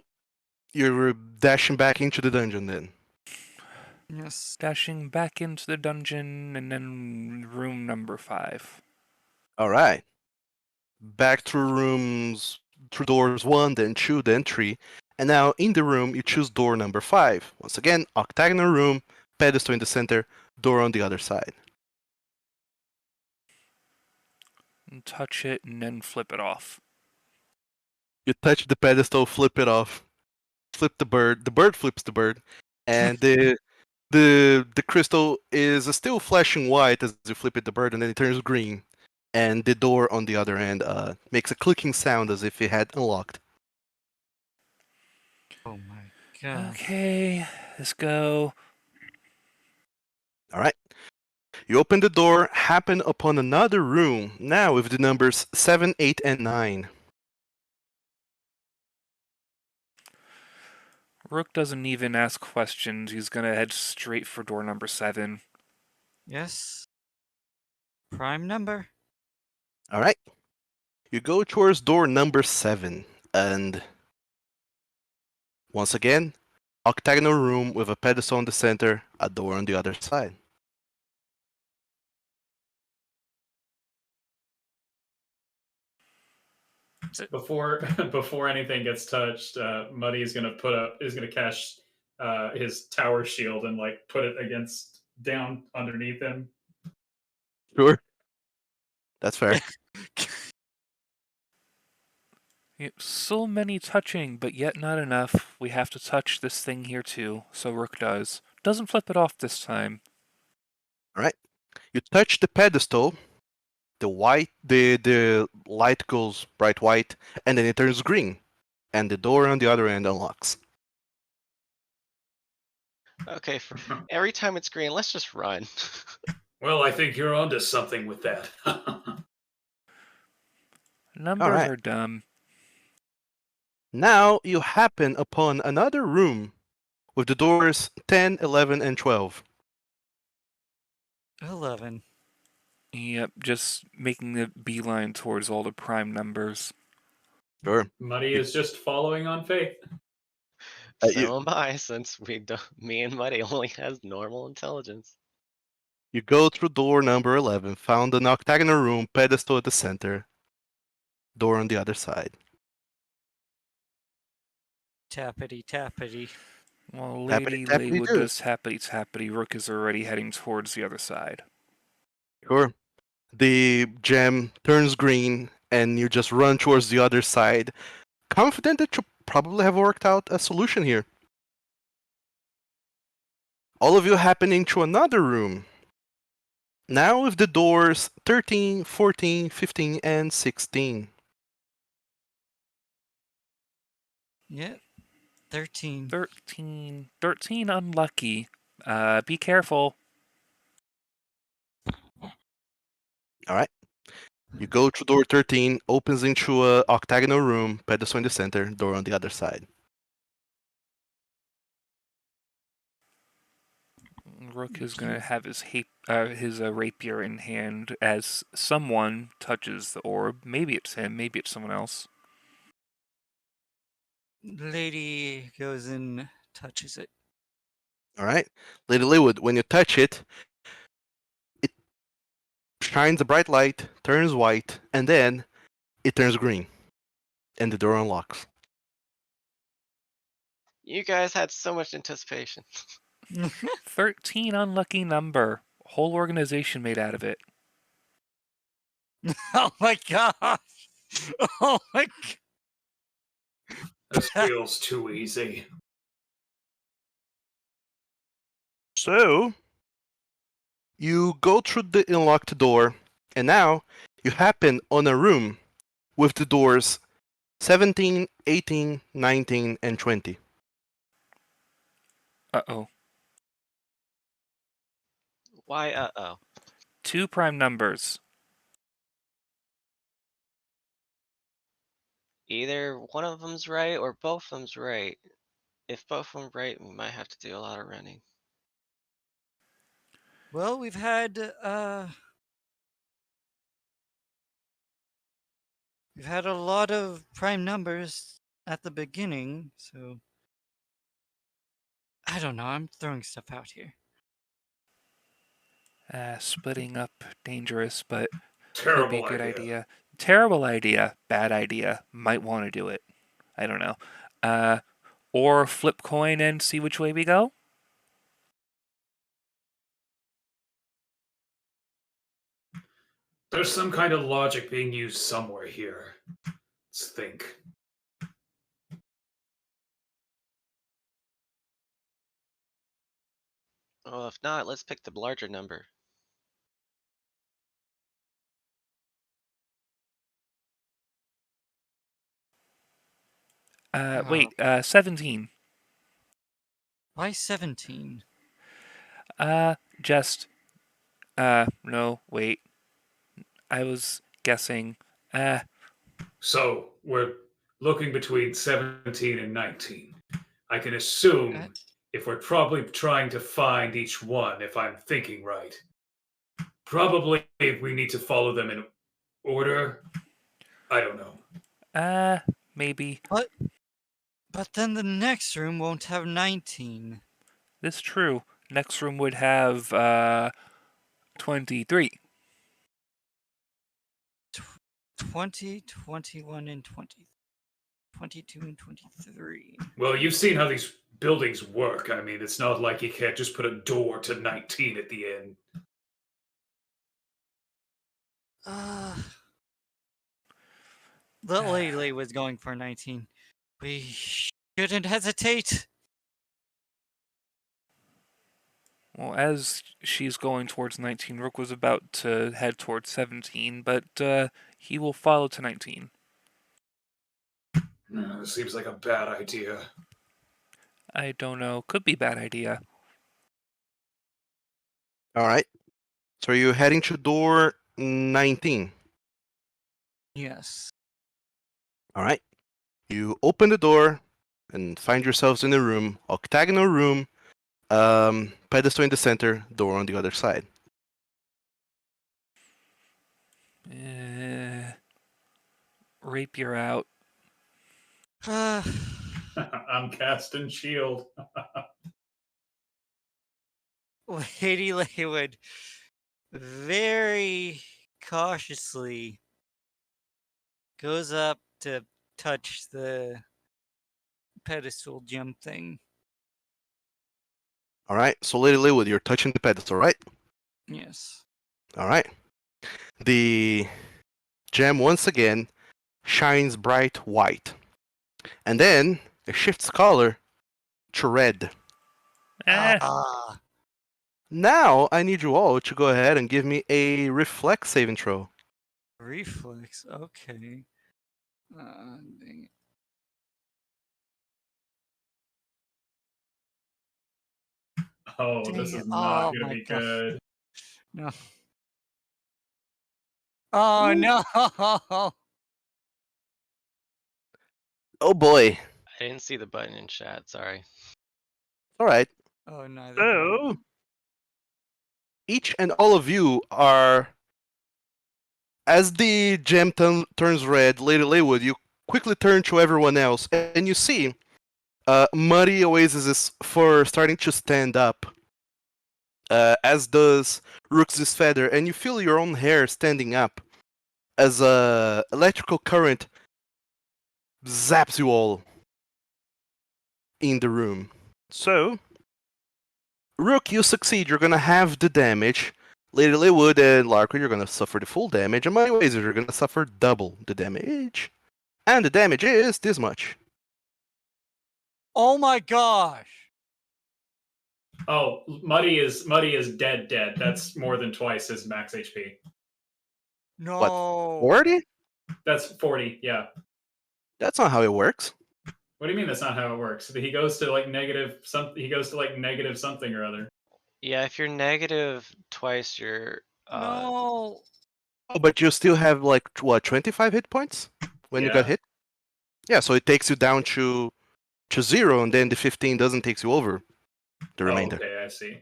[SPEAKER 3] you're dashing back into the dungeon then.
[SPEAKER 1] Yes.
[SPEAKER 2] Dashing back into the dungeon and then room number 5.
[SPEAKER 3] All right. Back through doors 1, then 2, then 3. And now in the room, you choose door number 5. Once again, octagonal room, pedestal in the center, door on the other side.
[SPEAKER 2] And touch it and then flip it off.
[SPEAKER 3] You touch the pedestal, flip it off, flip the bird flips the bird, and the crystal is still flashing white as you flip it the bird, and then it turns green. And the door on the other end makes a clicking sound as if it had unlocked.
[SPEAKER 1] Oh my god.
[SPEAKER 2] Okay, let's go.
[SPEAKER 3] All right. You open the door, happen upon another room, now with the numbers 7, 8, and 9.
[SPEAKER 2] Rook doesn't even ask questions. He's gonna head straight for door number 7.
[SPEAKER 1] Yes. Prime number.
[SPEAKER 3] All right. You go towards door number 7, and once again, octagonal room with a pedestal in the center, a door on the other side.
[SPEAKER 6] Before anything gets touched, Muddy is gonna cast his tower shield and like put it against down underneath him.
[SPEAKER 3] Sure. That's fair.
[SPEAKER 2] So many touching, but yet not enough. We have to touch this thing here too, so Rook does. Doesn't flip it off this time.
[SPEAKER 3] All right. You touch the pedestal, the light goes bright white, and then it turns green, and the door on the other end unlocks.
[SPEAKER 5] Okay, every time it's green, let's just run.
[SPEAKER 4] Well, I think you're onto something with that.
[SPEAKER 2] Numbers
[SPEAKER 3] Alright.
[SPEAKER 2] are dumb.
[SPEAKER 3] Now you happen upon another room with the doors 10, 11, and 12.
[SPEAKER 1] 11.
[SPEAKER 2] Yep, just making the beeline towards all the prime numbers.
[SPEAKER 3] Sure.
[SPEAKER 6] Muddy is just following on faith.
[SPEAKER 5] So am I, since me and Muddy only has normal intelligence.
[SPEAKER 3] You go through door number 11, found an octagonal room, pedestal at the center, door on the other side.
[SPEAKER 1] Tappity.
[SPEAKER 2] Well,
[SPEAKER 3] Tappity,
[SPEAKER 2] Lady
[SPEAKER 3] tappity
[SPEAKER 2] Laywood
[SPEAKER 3] do.
[SPEAKER 2] does tappity. Rook is already heading towards the other side.
[SPEAKER 3] Sure. The gem turns green, and you just run towards the other side, confident that you probably have worked out a solution here. All of you happen into another room. Now with the doors 13, 14, 15, and 16.
[SPEAKER 1] Yeah. 13.
[SPEAKER 2] 13 unlucky. Be careful.
[SPEAKER 3] All right. You go through door 13, opens into a octagonal room, pedestal in the center, door on the other side.
[SPEAKER 2] Rook is going to have his rapier in hand as someone touches the orb. Maybe it's him, maybe it's someone else.
[SPEAKER 1] Lady goes and touches it.
[SPEAKER 3] All right. Lady Leewood, when you touch it, it shines a bright light, turns white, and then it turns green. And the door unlocks.
[SPEAKER 5] You guys had so much anticipation.
[SPEAKER 2] 13 unlucky number. Whole organization made out of it.
[SPEAKER 1] Oh my gosh! Oh my!
[SPEAKER 4] This feels too easy.
[SPEAKER 3] So, you go through the unlocked door, and now you happen on a room with the doors 17, 18, 19, and 20.
[SPEAKER 2] Uh-oh.
[SPEAKER 5] Why, uh-oh?
[SPEAKER 2] 2 prime numbers.
[SPEAKER 5] Either one of them's right or both of them's right. If both of them right, we might have to do a lot of running.
[SPEAKER 1] Well, we've had a lot of prime numbers at the beginning, so I don't know. I'm throwing stuff out here.
[SPEAKER 2] Splitting up, dangerous, but could be a
[SPEAKER 4] Terrible
[SPEAKER 2] good
[SPEAKER 4] idea.
[SPEAKER 2] idea. Terrible idea, bad idea. Might want to do it. I don't know. Or flip coin and see which way we go?
[SPEAKER 4] There's some kind of logic being used somewhere here. Let's think.
[SPEAKER 5] Well, if not, let's pick the larger number.
[SPEAKER 2] Wait, 17.
[SPEAKER 1] Why 17?
[SPEAKER 2] Just, no, wait. I was guessing,
[SPEAKER 4] So we're looking between 17 and 19. I can assume if we're probably trying to find each one, if I'm thinking right. Probably we need to follow them in order. I don't know.
[SPEAKER 2] maybe.
[SPEAKER 1] But then the next room won't have 19.
[SPEAKER 2] This true. Next room would have, 23.
[SPEAKER 1] 20, 21, and 20. 22 and 23.
[SPEAKER 4] Well, you've seen how these buildings work. I mean, it's not like you can't just put a door to 19 at the end.
[SPEAKER 1] The lady was going for 19. We shouldn't hesitate.
[SPEAKER 2] Well, as she's going towards 19, Rook was about to head towards 17, but he will follow to 19.
[SPEAKER 4] This seems like a bad idea.
[SPEAKER 2] I don't know. Could be bad idea.
[SPEAKER 3] All right. So you're heading to door 19.
[SPEAKER 1] Yes.
[SPEAKER 3] All right. You open the door and find yourselves in a room, octagonal room, pedestal in the center, door on the other side.
[SPEAKER 2] Rapier out.
[SPEAKER 4] I'm casting shield.
[SPEAKER 1] Lady Laywood very cautiously goes up to touch the pedestal gem thing.
[SPEAKER 3] All right. So Lady Leewood, you're touching the pedestal, right?
[SPEAKER 1] Yes.
[SPEAKER 3] All right. The gem once again shines bright white, and then it shifts color to red.
[SPEAKER 1] Ah.
[SPEAKER 3] Now I need you all to go ahead and give me a reflex saving throw.
[SPEAKER 1] Reflex. Okay. Dang it.
[SPEAKER 6] Oh,
[SPEAKER 1] Dang
[SPEAKER 6] this
[SPEAKER 1] it.
[SPEAKER 6] is not
[SPEAKER 1] Oh
[SPEAKER 6] going to
[SPEAKER 1] my
[SPEAKER 6] be
[SPEAKER 1] God.
[SPEAKER 6] good.
[SPEAKER 1] No. Oh
[SPEAKER 3] Ooh.
[SPEAKER 1] no!
[SPEAKER 3] Oh boy.
[SPEAKER 5] I didn't see the button in chat. Sorry.
[SPEAKER 3] All right.
[SPEAKER 1] Oh, neither.
[SPEAKER 3] So each and all of you are, as the gem turns red, Lady Laywood, you quickly turn to everyone else, and you see Muddy Oasis for starting to stand up, as does Rook's feather, and you feel your own hair standing up as a electrical current zaps you all in the room. So, Rook, you succeed. You're gonna have the damage. Lady Laywood and Larkin, you're gonna suffer the full damage, and Muddy Oasis, you're gonna suffer double the damage. And the damage is this much.
[SPEAKER 1] Oh my gosh!
[SPEAKER 6] Oh, Muddy is dead. Dead. That's more than twice his max HP.
[SPEAKER 1] No.
[SPEAKER 3] 40?
[SPEAKER 6] That's 40. Yeah.
[SPEAKER 3] That's not how it works.
[SPEAKER 6] What do you mean that's not how it works? He goes to like negative something. He goes to like negative something or other.
[SPEAKER 5] Yeah, if you're negative twice your
[SPEAKER 1] No.
[SPEAKER 3] Oh, but you still have like what, 25 hit points when you got
[SPEAKER 6] Yeah.
[SPEAKER 3] hit? Yeah, so it takes you down to 0, and then the 15 doesn't take you over the
[SPEAKER 6] Oh,
[SPEAKER 3] remainder.
[SPEAKER 6] okay, I see.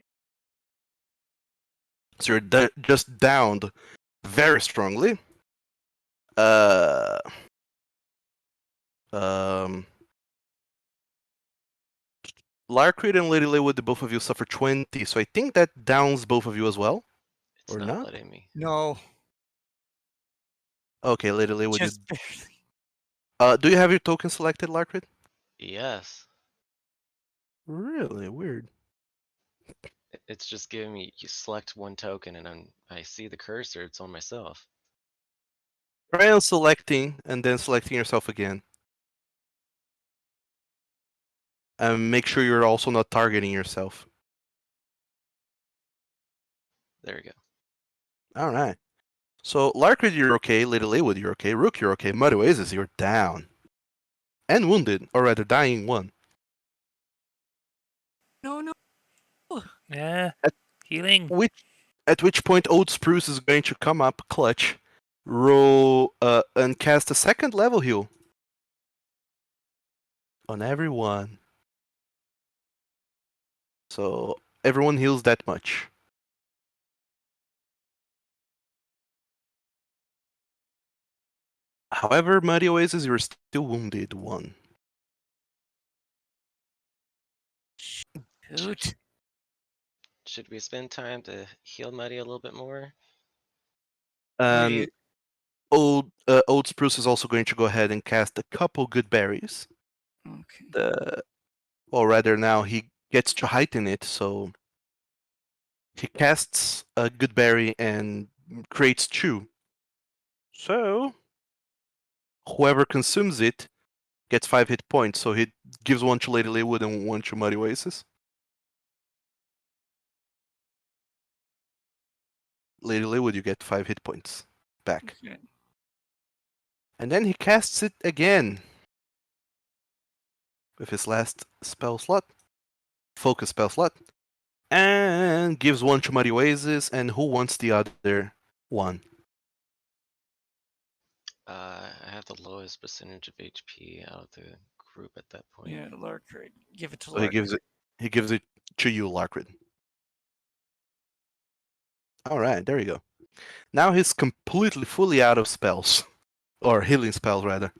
[SPEAKER 3] So you're just downed very strongly. Um, Larkrid and Lady Laywood, both of you suffer 20, so I think that downs both of you as well.
[SPEAKER 5] It's
[SPEAKER 3] Or
[SPEAKER 5] not
[SPEAKER 3] not?
[SPEAKER 5] letting me.
[SPEAKER 1] No.
[SPEAKER 3] Okay, Lady Laywood, you...
[SPEAKER 1] Just barely.
[SPEAKER 3] do you have your token selected, Larkrid?
[SPEAKER 5] Yes.
[SPEAKER 3] Really weird.
[SPEAKER 5] It's just giving me you select one token and I see the cursor, it's on myself.
[SPEAKER 3] Try on selecting and then selecting yourself again. And make sure you're also not targeting yourself.
[SPEAKER 5] There we go.
[SPEAKER 3] Alright. So, Larkrid, you're okay. Lady Laywood, you're okay. Rook, you're okay. Muddy Oasis, you're down. And wounded, or rather dying one.
[SPEAKER 1] No, no.
[SPEAKER 2] Yeah.
[SPEAKER 3] At
[SPEAKER 2] Healing.
[SPEAKER 3] At which point Old Spruce is going to come up clutch, roll, and cast a second level heal on everyone. So everyone heals that much. However, Muddy Oasis, you're still wounded one.
[SPEAKER 1] Shoot.
[SPEAKER 5] Should we spend time to heal Muddy a little bit more?
[SPEAKER 3] And
[SPEAKER 1] Maybe.
[SPEAKER 3] Old Spruce is also going to go ahead and cast a couple good berries.
[SPEAKER 1] Okay.
[SPEAKER 3] Or rather, now he gets to heighten it, so he casts a good berry and creates 2. So whoever consumes it gets 5 hit points. So he gives one to Lady Laywood and one to Muddy Oasis. Lady Laywood, you get 5 hit points back.
[SPEAKER 1] Okay.
[SPEAKER 3] And then he casts it again with his last spell slot, focus spell slot, and gives one to Muddy Oasis. And who wants the other one?
[SPEAKER 5] I have the lowest percentage of HP out of the group at that point.
[SPEAKER 1] Yeah, Larkrid. Give it to
[SPEAKER 3] So he
[SPEAKER 1] Larkrid.
[SPEAKER 3] gives it to you, Larkrid. All right, there you go. Now he's completely, fully out of spells, or healing spells rather.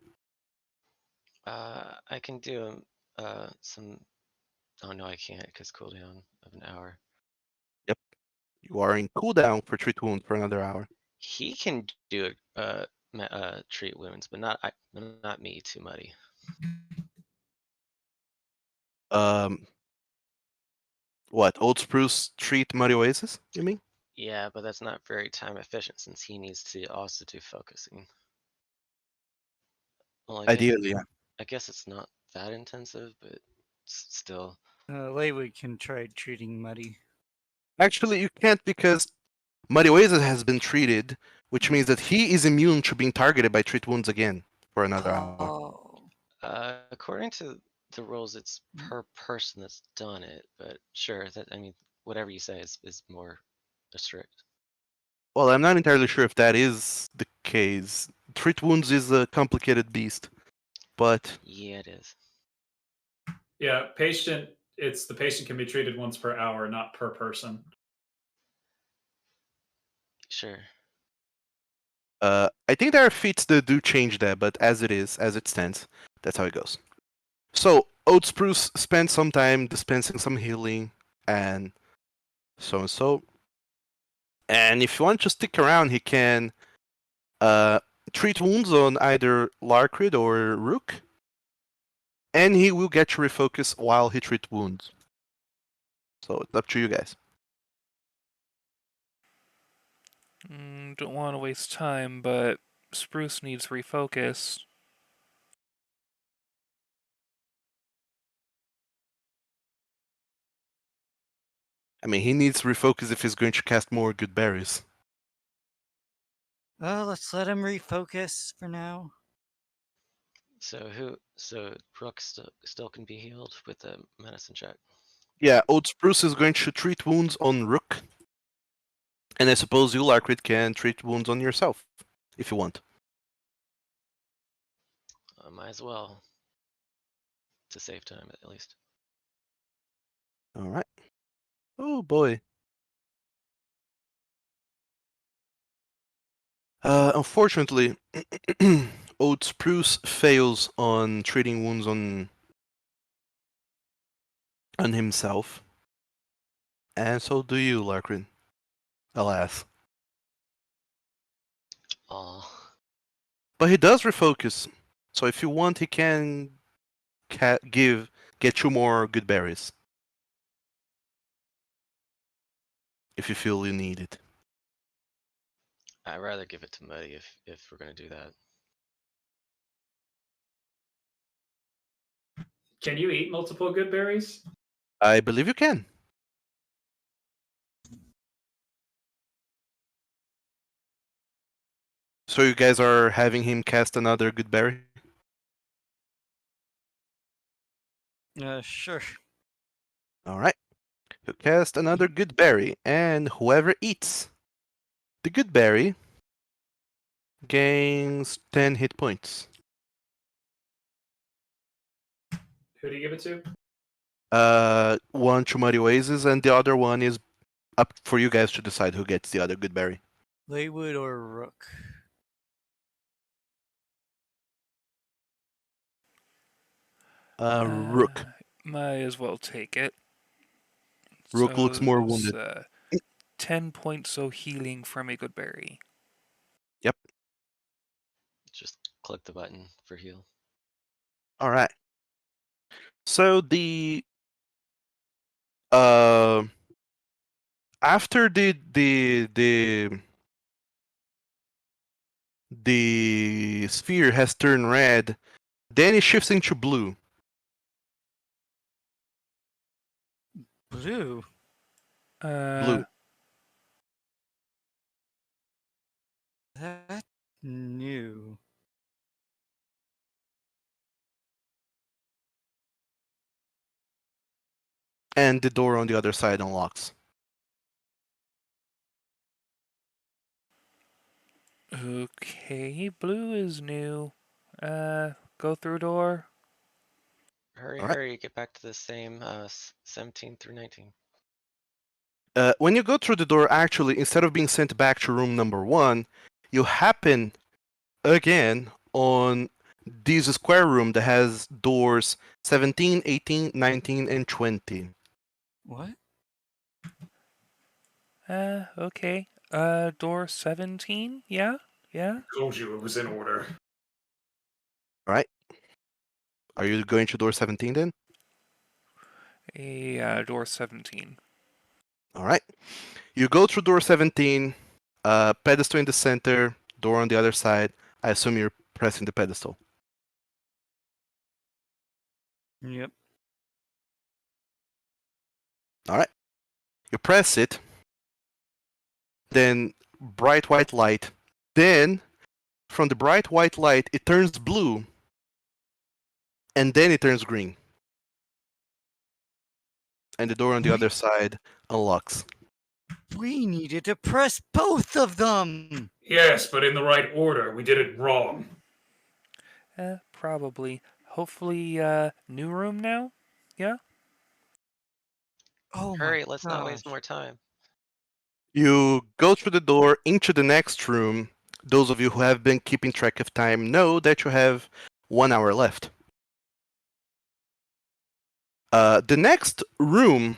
[SPEAKER 5] I can do some. Oh no, I can't because cooldown of an hour.
[SPEAKER 3] Yep, you are in cooldown for treat wound for another hour.
[SPEAKER 5] He can do it. Treat wounds, but not me. Too muddy.
[SPEAKER 3] What, Old Spruce treat Muddy Oasis? You mean?
[SPEAKER 5] Yeah, but that's not very time efficient since he needs to also do focusing. Well,
[SPEAKER 3] Ideally, yeah.
[SPEAKER 5] I guess it's not that intensive, but still.
[SPEAKER 1] Laywood can try treating Muddy.
[SPEAKER 3] Actually, you can't because Muddy Oasis has been treated, which means that he is immune to being targeted by treat wounds again for another hour.
[SPEAKER 1] Oh.
[SPEAKER 5] According to the rules, it's per person that's done it, but sure, that I mean, whatever you say is more strict.
[SPEAKER 3] Well, I'm not entirely sure if that is the case. Treat wounds is a complicated beast, but
[SPEAKER 5] Yeah, it is.
[SPEAKER 6] Yeah, patient. It's the patient can be treated once per hour, not per person.
[SPEAKER 5] Sure.
[SPEAKER 3] I think there are feats that do change that. But as it stands, that's how it goes. So Old Spruce spent some time dispensing some healing and so and so. And if you want to stick around, he can treat wounds on either Larkrid or Rook, and he will get you refocus while he treats wounds. So it's up to you guys.
[SPEAKER 2] Don't want to waste time, but Spruce needs refocus.
[SPEAKER 3] I mean, he needs refocus if he's going to cast more good berries.
[SPEAKER 1] Well, let's let him refocus for now.
[SPEAKER 5] So Rook still can be healed with the medicine check.
[SPEAKER 3] Yeah, Old Spruce is going to treat wounds on Rook, and I suppose you, Larkrid, can treat wounds on yourself if you want.
[SPEAKER 5] Might as well. To save time, at least.
[SPEAKER 3] All right. Oh boy. Unfortunately, Old Spruce fails on treating wounds on himself, and so do you, Larkrid. Alas.
[SPEAKER 5] Aw.
[SPEAKER 3] But he does refocus, so if you want, he can get you more good berries. If you feel you need it.
[SPEAKER 5] I'd rather give it to Muddy if we're gonna do that.
[SPEAKER 6] Can you eat multiple good berries?
[SPEAKER 3] I believe you can. So you guys are having him cast another good berry?
[SPEAKER 1] Sure.
[SPEAKER 3] Alright. He'll cast another good berry, and whoever eats the good berry gains 10 hit points.
[SPEAKER 6] Who do you give it to?
[SPEAKER 3] One to Muddy Oasis, and the other one is up for you guys to decide who gets the other good berry.
[SPEAKER 1] Laywood or Rook?
[SPEAKER 3] Rook.
[SPEAKER 2] Might as well take it.
[SPEAKER 3] Rook looks more
[SPEAKER 2] it's,
[SPEAKER 3] wounded.
[SPEAKER 2] 10 points of healing from a good berry.
[SPEAKER 3] Yep.
[SPEAKER 5] Just click the button for heal.
[SPEAKER 3] Alright. So the after the sphere has turned red, then it shifts into blue.
[SPEAKER 1] Blue.
[SPEAKER 3] Blue.
[SPEAKER 1] That's new.
[SPEAKER 3] And the door on the other side unlocks.
[SPEAKER 2] Okay, blue is new. Go through door.
[SPEAKER 5] Hurry,
[SPEAKER 3] Alright.
[SPEAKER 5] hurry, get back to the same 17 through 19.
[SPEAKER 3] When you go through the door, actually, instead of being sent back to room number 1, you happen again on this square room that has doors 17, 18, 19, and 20.
[SPEAKER 1] What?
[SPEAKER 2] Okay. Door 17? Yeah?
[SPEAKER 4] Told you it was in order.
[SPEAKER 3] Alright. Are you going to door 17 then?
[SPEAKER 2] Door 17.
[SPEAKER 3] Alright. You go through door 17, pedestal in the center, door on the other side. I assume you're pressing the pedestal.
[SPEAKER 1] Yep.
[SPEAKER 3] Alright. You press it, then bright white light. Then, from the bright white light, it turns blue, and then it turns green. And the door on the other side unlocks.
[SPEAKER 1] We needed to press both of them.
[SPEAKER 4] Yes, but in the right order. We did it wrong.
[SPEAKER 2] Probably. Hopefully, new room now? Yeah?
[SPEAKER 1] Oh my
[SPEAKER 5] Hurry, let's not waste
[SPEAKER 1] gosh.
[SPEAKER 5] more time.
[SPEAKER 3] You go through the door into the next room. Those of you who have been keeping track of time know that you have 1 hour left. The next room,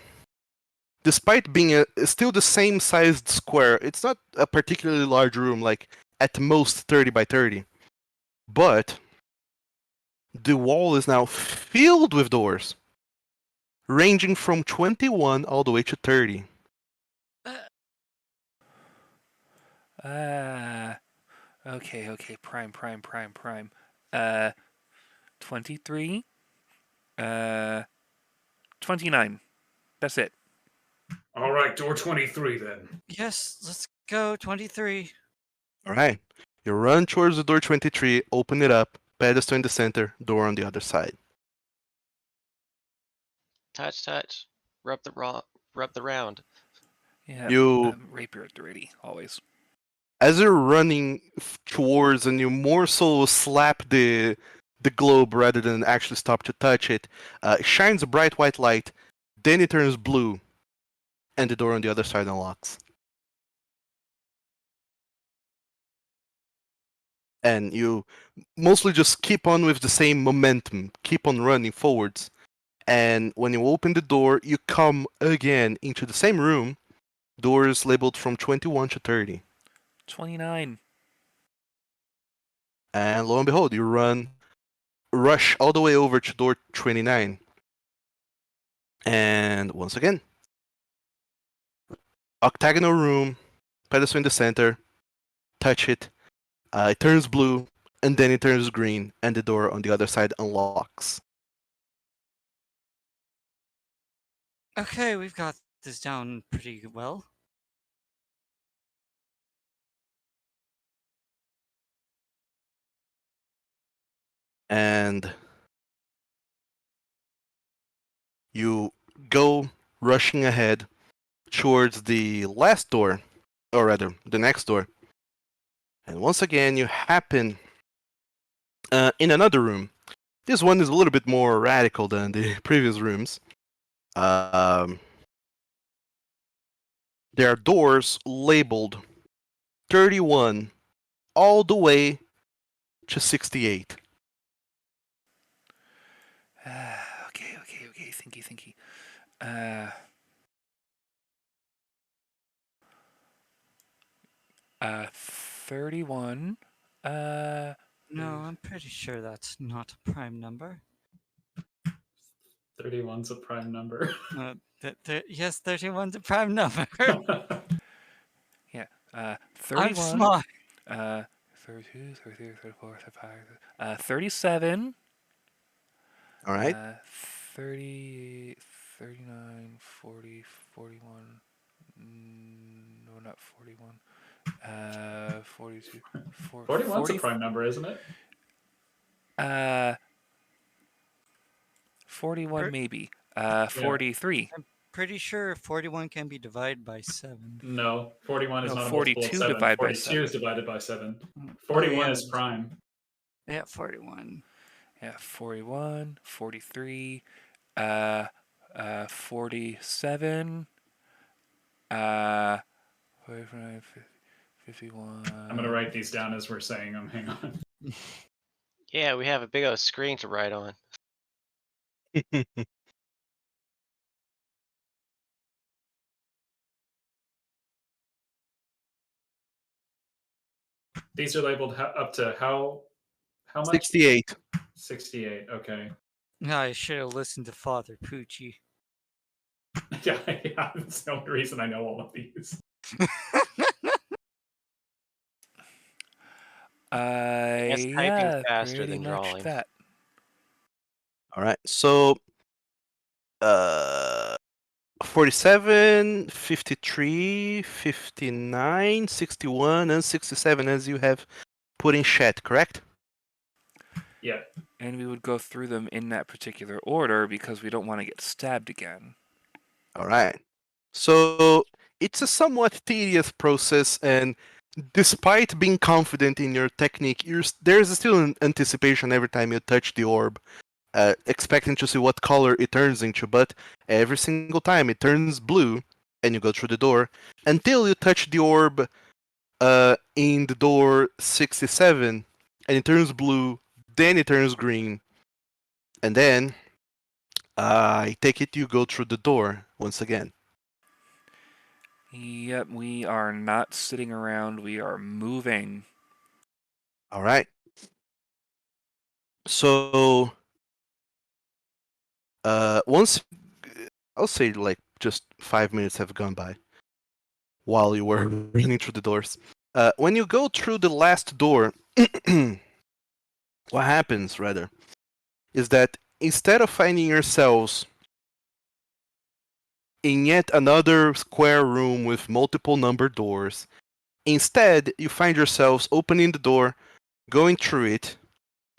[SPEAKER 3] despite being still the same sized square, it's not a particularly large room, like at most 30 by 30. But the wall is now filled with doors, ranging from 21 all the way to 30.
[SPEAKER 2] Okay, prime. 23, 29. That's it.
[SPEAKER 4] All right, door 23 then.
[SPEAKER 1] Yes, let's go. 23.
[SPEAKER 3] Alright. You run towards the door 23, open it up, pedestal in the center, door on the other side.
[SPEAKER 5] Touch. Rub the round.
[SPEAKER 2] Yeah,
[SPEAKER 3] You,
[SPEAKER 2] rapier at the ready, always.
[SPEAKER 3] as you're running towards, and you more so slap the globe rather than actually stop to touch it, it shines a bright white light, then it turns blue, and the door on the other side unlocks. And you mostly just keep on with the same momentum, keep on running forwards. And when you open the door, you come again into the same room, doors labeled from 21 to 30.
[SPEAKER 2] 29.
[SPEAKER 3] And lo and behold, you rush all the way over to door 29. And once again, octagonal room, pedestal in the center, touch it, it turns blue, and then it turns green, and the door on the other side unlocks.
[SPEAKER 1] Okay, we've got this down pretty well.
[SPEAKER 3] And you go rushing ahead towards the last door, or rather, the next door. And once again, you happen in another room. This one is a little bit more radical than the previous rooms. There are doors labeled 31 all the way to 68.
[SPEAKER 2] Okay. Thinky. 31.
[SPEAKER 1] No, I'm pretty sure that's not a prime number.
[SPEAKER 6] 31's a prime number.
[SPEAKER 1] Yes, 31's a prime number.
[SPEAKER 2] Yeah.
[SPEAKER 1] I'm
[SPEAKER 2] 31.
[SPEAKER 1] smart.
[SPEAKER 2] 32, 33, 34, 35. 37.
[SPEAKER 3] All right.
[SPEAKER 2] 30, 39, 40, 41. No, not 41. 42.
[SPEAKER 6] 41's a prime number, isn't it?
[SPEAKER 2] 41 maybe. 43.
[SPEAKER 1] Pretty sure 41 can be divided by 7.
[SPEAKER 6] No, 41 is
[SPEAKER 2] No,
[SPEAKER 6] not a multiple
[SPEAKER 2] 42
[SPEAKER 6] of 7.
[SPEAKER 2] divided by
[SPEAKER 6] 42 is
[SPEAKER 2] 7.
[SPEAKER 6] divided by 7.
[SPEAKER 1] Oh,
[SPEAKER 6] 41
[SPEAKER 1] yeah.
[SPEAKER 6] is prime.
[SPEAKER 1] Yeah, 41.
[SPEAKER 2] Yeah, 41, 43, 47, 45, 51.
[SPEAKER 6] I'm going to write these down as we're saying them. Hang on.
[SPEAKER 5] Yeah, we have a big old screen to write on.
[SPEAKER 6] These are labeled up to how much?
[SPEAKER 3] 68.
[SPEAKER 6] 68. Okay.
[SPEAKER 1] I should have listened to Father Poochie.
[SPEAKER 6] Yeah, that's the only reason I know all of these.
[SPEAKER 5] guess typing's
[SPEAKER 2] Yeah,
[SPEAKER 5] faster
[SPEAKER 2] pretty
[SPEAKER 5] than
[SPEAKER 2] much
[SPEAKER 5] drawing.
[SPEAKER 2] that.
[SPEAKER 3] All right. So 47, 53, 59, 61, and 67 as you have put in chat, correct?
[SPEAKER 6] Yeah.
[SPEAKER 2] And we would go through them in that particular order because we don't want to get stabbed again.
[SPEAKER 3] All right. So it's a somewhat tedious process, and despite being confident in your technique, there's still an anticipation every time you touch the orb, expecting to see what color it turns into. But every single time it turns blue, and you go through the door until you touch the orb in the door 67, and it turns blue. Then it turns green, and then I take it you go through the door once again.
[SPEAKER 2] Yep, we are not sitting around, we are moving.
[SPEAKER 3] All right. So, once I'll say like just 5 minutes have gone by while you were running through the doors. When you go through the last door, what happens rather is that instead of finding yourselves in yet another square room with multiple numbered doors, instead you find yourselves opening the door, going through it,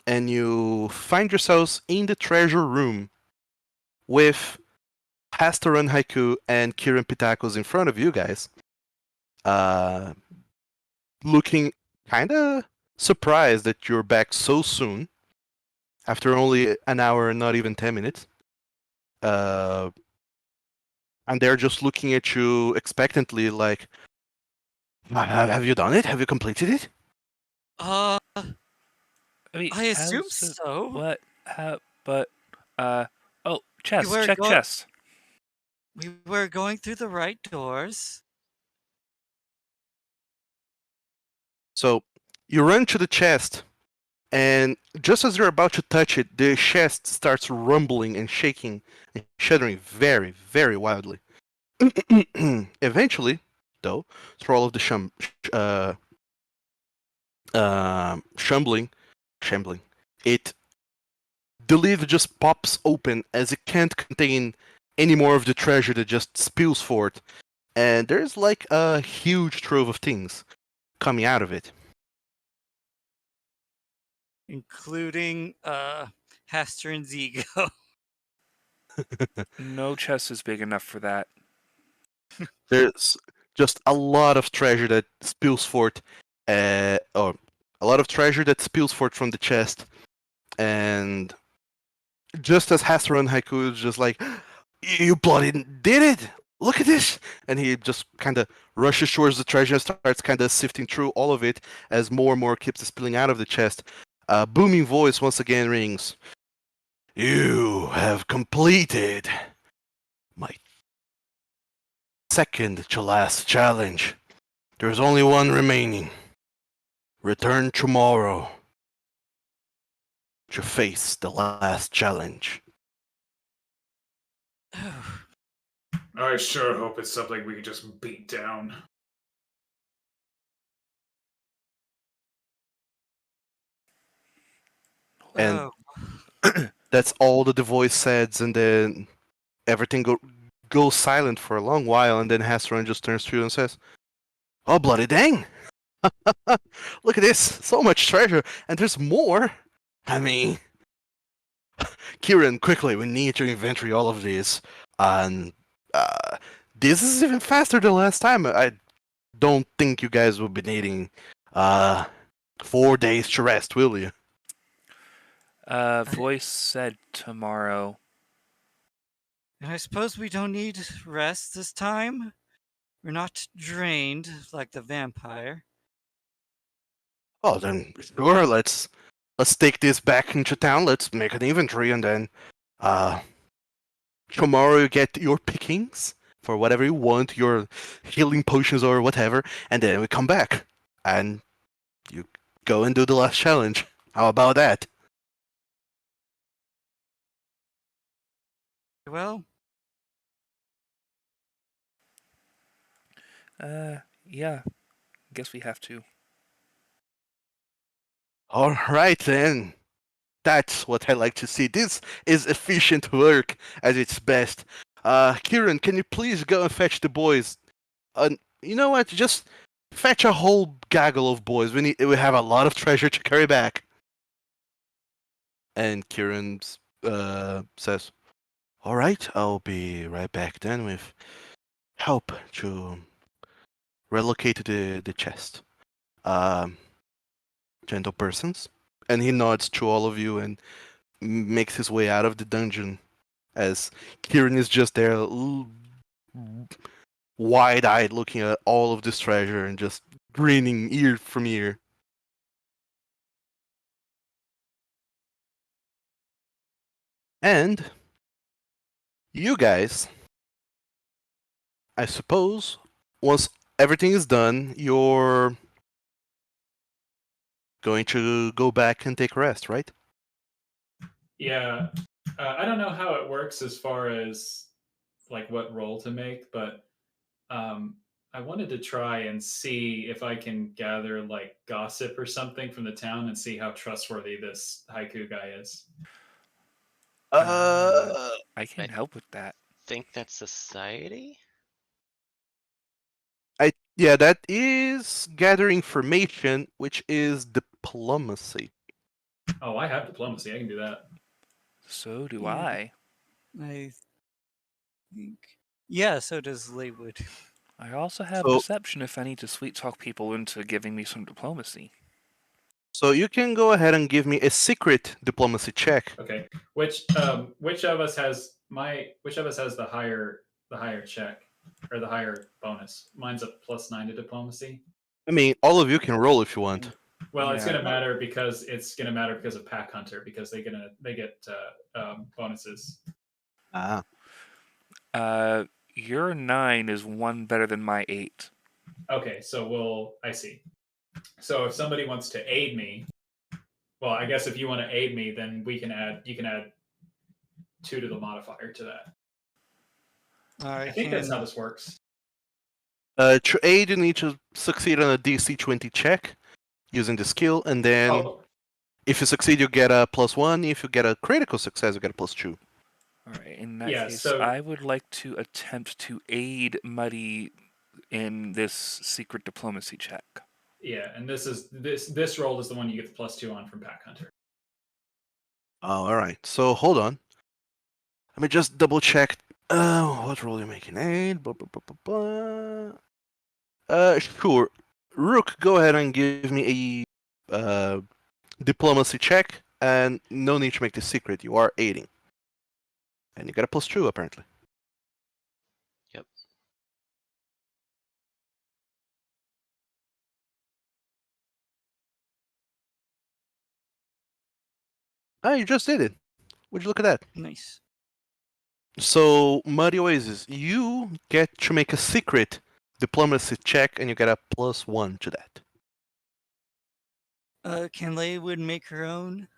[SPEAKER 3] and you find yourselves in the treasure room with Hastaran Haiku and Kiran Pitakos in front of you guys, looking kind of surprised that you're back so soon after only an hour and not even 10 minutes. And they're just looking at you expectantly like, have you done it? Have you completed it?
[SPEAKER 1] Uh,
[SPEAKER 2] I mean,
[SPEAKER 1] I assume
[SPEAKER 2] how's it-
[SPEAKER 1] so.
[SPEAKER 2] What? How? But, oh,
[SPEAKER 1] We
[SPEAKER 2] chest,
[SPEAKER 1] were
[SPEAKER 2] check
[SPEAKER 1] going.
[SPEAKER 2] chest.
[SPEAKER 1] We were going through the right doors.
[SPEAKER 3] So you run to the chest, and just as you're about to touch it, the chest starts rumbling and shaking and shuddering very, very wildly. Eventually, though, through all of the shambling, the lid just pops open as it can't contain any more of the treasure that just spills forth, and there's like a huge trove of things coming out of it.
[SPEAKER 1] Including Hastron's ego.
[SPEAKER 2] No chest is big enough for that.
[SPEAKER 3] There's just a lot of treasure that spills forth, or a lot of treasure that spills forth from the chest, and just as Hasaran Haiku is just like, "You bloody did it! Look at this!" And he just kind of rushes towards the treasure and starts kind of sifting through all of it as more and more keeps spilling out of the chest. A booming voice once again rings. "You have completed my second to last challenge. There's only one remaining. Return tomorrow to face the last challenge."
[SPEAKER 1] Oh,
[SPEAKER 4] I sure hope it's something we can just beat down.
[SPEAKER 3] And
[SPEAKER 1] oh.
[SPEAKER 3] that's all that the voice says, and then everything goes silent for a long while, and then Hasran just turns to you and says, "Oh, bloody dang! Look at this! So much treasure, and there's more! I mean, Kieran, quickly, we need to inventory all of this, and this is even faster than last time. I don't think you guys will be needing 4 days to rest, will you?"
[SPEAKER 2] Voice said tomorrow.
[SPEAKER 1] And I suppose we don't need rest this time? We're not drained like the vampire.
[SPEAKER 3] Oh, then sure. Let's take this back into town. Let's make an inventory, and then uh, tomorrow you get your pickings for whatever you want, your healing potions or whatever, and then we come back and you go and do the last challenge. How about that?
[SPEAKER 1] Well,
[SPEAKER 2] Yeah, guess we have to.
[SPEAKER 3] All right then. That's what I like to see. This is efficient work at its best. Kieran, can you please go and fetch the boys? You know what? Just fetch a whole gaggle of boys. We have a lot of treasure to carry back. And Kieran says, "All right, I'll be right back then with help to relocate the chest. Um, Gentle persons. And he nods to all of you and makes his way out of the dungeon as Kieran is just there, wide-eyed, looking at all of this treasure and just grinning ear from ear. And you guys, I suppose, once everything is done, you're going to go back and take rest, right?
[SPEAKER 6] Yeah, I don't know how it works as far as like what role to make, but I wanted to try and see if I can gather like gossip or something from the town and see how trustworthy this haiku guy is.
[SPEAKER 3] Uh,
[SPEAKER 2] I can
[SPEAKER 5] I
[SPEAKER 2] help with that.
[SPEAKER 5] think that's society.
[SPEAKER 3] yeah, that is gather information, which is diplomacy.
[SPEAKER 6] Oh, I have diplomacy. I can do that.
[SPEAKER 2] So do
[SPEAKER 1] Yeah.
[SPEAKER 2] I.
[SPEAKER 1] I think. Yeah, so does Leywood.
[SPEAKER 2] I also have
[SPEAKER 3] So,
[SPEAKER 2] deception if I need to sweet talk people into giving me some diplomacy.
[SPEAKER 3] so you can go ahead and give me a secret diplomacy check.
[SPEAKER 6] Okay. Which of us has the higher check or the higher bonus? Mine's a +9 to diplomacy.
[SPEAKER 3] I mean, all of you can roll if you want.
[SPEAKER 6] Well, it's
[SPEAKER 2] Yeah.
[SPEAKER 6] gonna matter because of Pack Hunter because they get bonuses.
[SPEAKER 3] Ah.
[SPEAKER 2] Your 9 is one better than my 8.
[SPEAKER 6] Okay, so I see. So if somebody wants to aid me, well, I guess if you want to aid me, then you can add 2 to the modifier to that. I think that's how this works.
[SPEAKER 3] To aid, you need to succeed on a DC 20 check using the skill, and then if you succeed, you get a +1. If you get a critical success, you get a +2.
[SPEAKER 2] Alright, in that
[SPEAKER 6] Yeah,
[SPEAKER 2] case,
[SPEAKER 6] so-
[SPEAKER 2] I would like to attempt to aid Muddy in this secret diplomacy check.
[SPEAKER 6] Yeah, and this roll is the one you get the +2 on from Pack Hunter.
[SPEAKER 3] Oh, alright. So hold on. Let me just double check. What roll are you making? Aid. Sure. Rook, go ahead and give me a diplomacy check, and no need to make the secret. You are aiding. And you get a +2, apparently.
[SPEAKER 5] Yep.
[SPEAKER 3] Ah, you just did it. Would you look at that?
[SPEAKER 1] Nice.
[SPEAKER 3] So, Muddy Oasis, you get to make a secret diplomacy check, and you get a +1 to that.
[SPEAKER 1] Can Leywood make her own?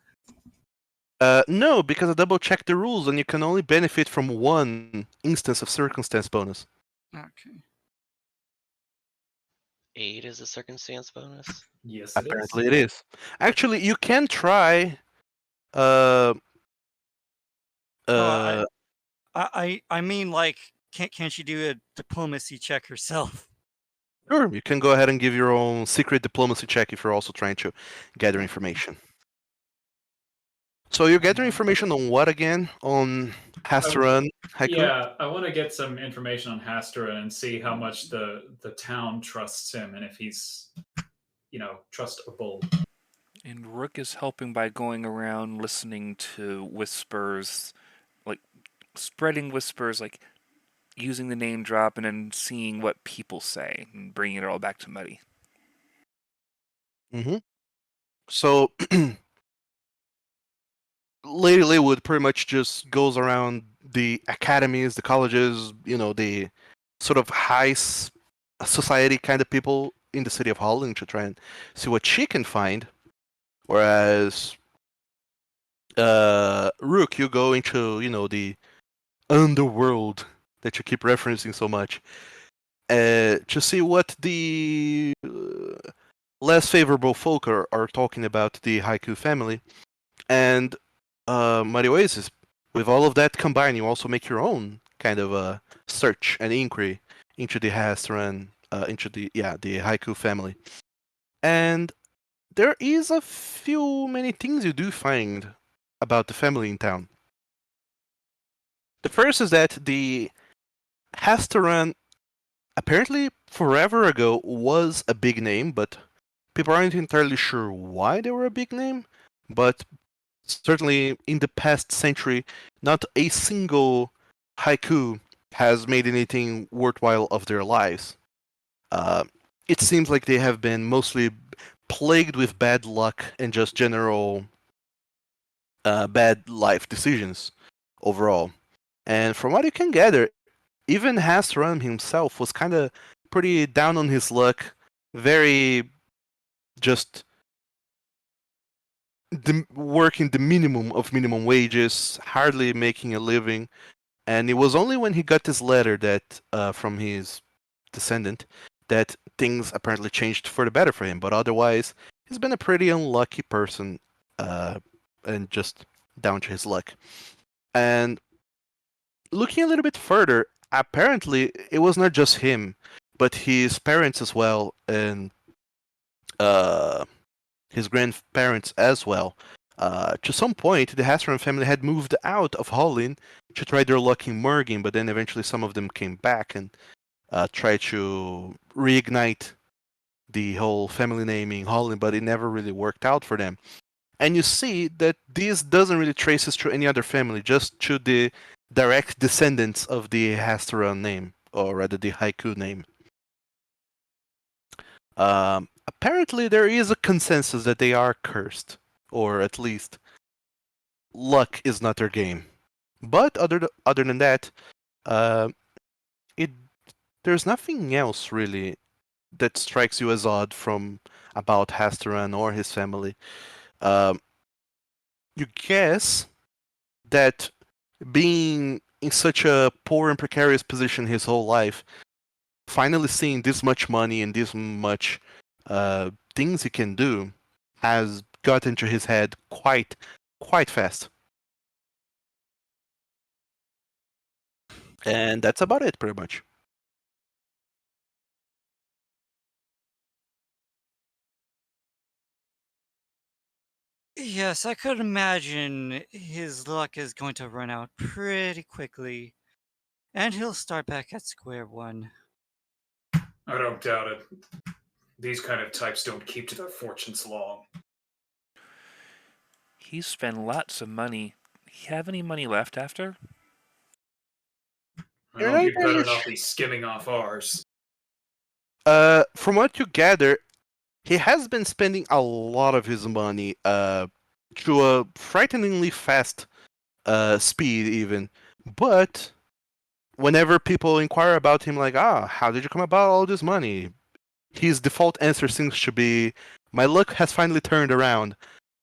[SPEAKER 3] No, because I double checked the rules, and you can only benefit from one instance of circumstance bonus.
[SPEAKER 1] Okay.
[SPEAKER 5] Aid is a circumstance bonus.
[SPEAKER 6] Yes, it is.
[SPEAKER 3] Apparently, it is. Actually, you can try.
[SPEAKER 1] I mean, like, can't she do a diplomacy check herself?
[SPEAKER 3] Sure, you can go ahead and give your own secret diplomacy check if you're also trying to gather information. So you're gathering information on what again? On Hasteran Haiku?
[SPEAKER 6] Yeah, I want to get some information on Hastra and see how much the town trusts him and if he's, trustable.
[SPEAKER 2] And Rook is helping by going around listening to whispers, like spreading whispers, like using the name drop and then seeing what people say and bringing it all back to Muddy.
[SPEAKER 3] Mm-hmm. So Lady Leywood pretty much just goes around the academies, the colleges, the sort of high society kind of people in the city of Holland to try and see what she can find. Whereas Rook, you go into, the underworld that you keep referencing so much to see what the less favorable folk are talking about the Haiku family. And Mario Oasis, with all of that combined, you also make your own kind of a search and inquiry into the Hastran, into the Haiku family. And there is a few many things you do find about the family in town. The first is that the Hasteran apparently forever ago was a big name, but people aren't entirely sure why they were a big name. But certainly in the past century, not a single haiku has made anything worthwhile of their lives. Uh, it seems like they have been mostly plagued with bad luck and just general bad life decisions overall. And from what you can gather, even Hasram himself was kind of pretty down on his luck, very just working the minimum of minimum wages, hardly making a living. And it was only when he got this letter that from his descendant that things apparently changed for the better for him. But otherwise, he's been a pretty unlucky person, and just down to his luck. And looking a little bit further, apparently it was not just him, but his parents as well, and uh, his grandparents as well. To some point, the Hasran family had moved out of Hollin to try their luck in Mergin, but then eventually some of them came back and tried to reignite the whole family naming Hollin, but it never really worked out for them. And you see that this doesn't really trace us to any other family, just to the direct descendants of the Hastaran name, or rather the Haiku name. Apparently, there is a consensus that they are cursed, or at least luck is not their game. But other than that, uh, it there's nothing else really that strikes you as odd from about Hastaran or his family. Um, you guess that being in such a poor and precarious position his whole life, finally seeing this much money and this much things he can do has got into his head quite fast. And that's about it, pretty much.
[SPEAKER 1] Yes, I could imagine his luck is going to run out pretty quickly, and he'll start back at square one.
[SPEAKER 4] I don't doubt it. These kind of types don't keep to their fortunes long.
[SPEAKER 2] He's spent lots of money. He have any money left after?
[SPEAKER 3] You're
[SPEAKER 4] Well,
[SPEAKER 3] not
[SPEAKER 4] you'd better
[SPEAKER 3] entirely
[SPEAKER 4] not be skimming off ours.
[SPEAKER 3] From what you gather, he has been spending a lot of his money to a frighteningly fast speed, even. But whenever people inquire about him, like, how did you come about all this money? His default answer seems to be, my luck has finally turned around.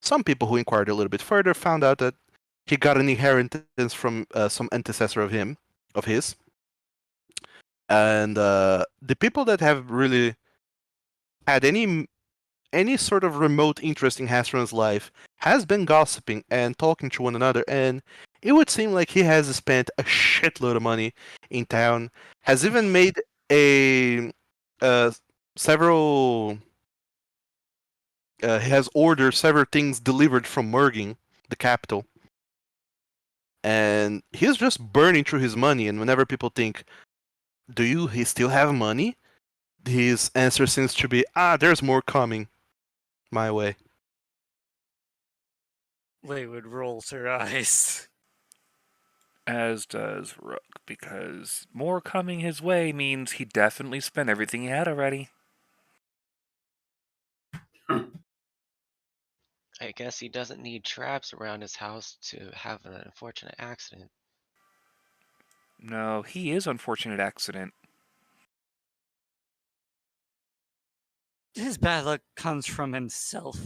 [SPEAKER 3] Some people who inquired a little bit further found out that he got an inheritance from some antecessor of his. And the people that have really had any sort of remote interest in Hasran's life has been gossiping and talking to one another, and it would seem like he has spent a shitload of money in town, has even made a several he has ordered several things delivered from Merging, the capital, and he's just burning through his money. And whenever people think, he still have money? His answer seems to be, there's more coming my way.
[SPEAKER 1] Laywood rolls her eyes.
[SPEAKER 2] As does Rook, because more coming his way means he definitely spent everything he had already.
[SPEAKER 5] I guess he doesn't need traps around his house to have an unfortunate accident.
[SPEAKER 2] No, he is unfortunate accident.
[SPEAKER 1] His bad luck comes from himself.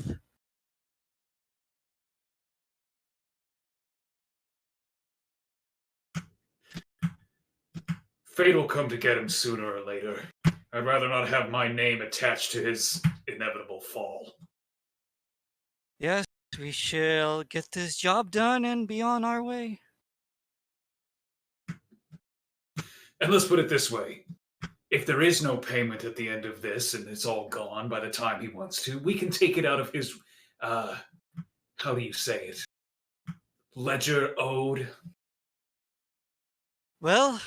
[SPEAKER 4] Fate will come to get him sooner or later. I'd rather not have my name attached to his inevitable fall.
[SPEAKER 1] Yes, we shall get this job done and be on our way.
[SPEAKER 4] And let's put it this way. If there is no payment at the end of this and it's all gone by the time he wants to, we can take it out of his, how do you say it? Ledger owed?
[SPEAKER 1] Well,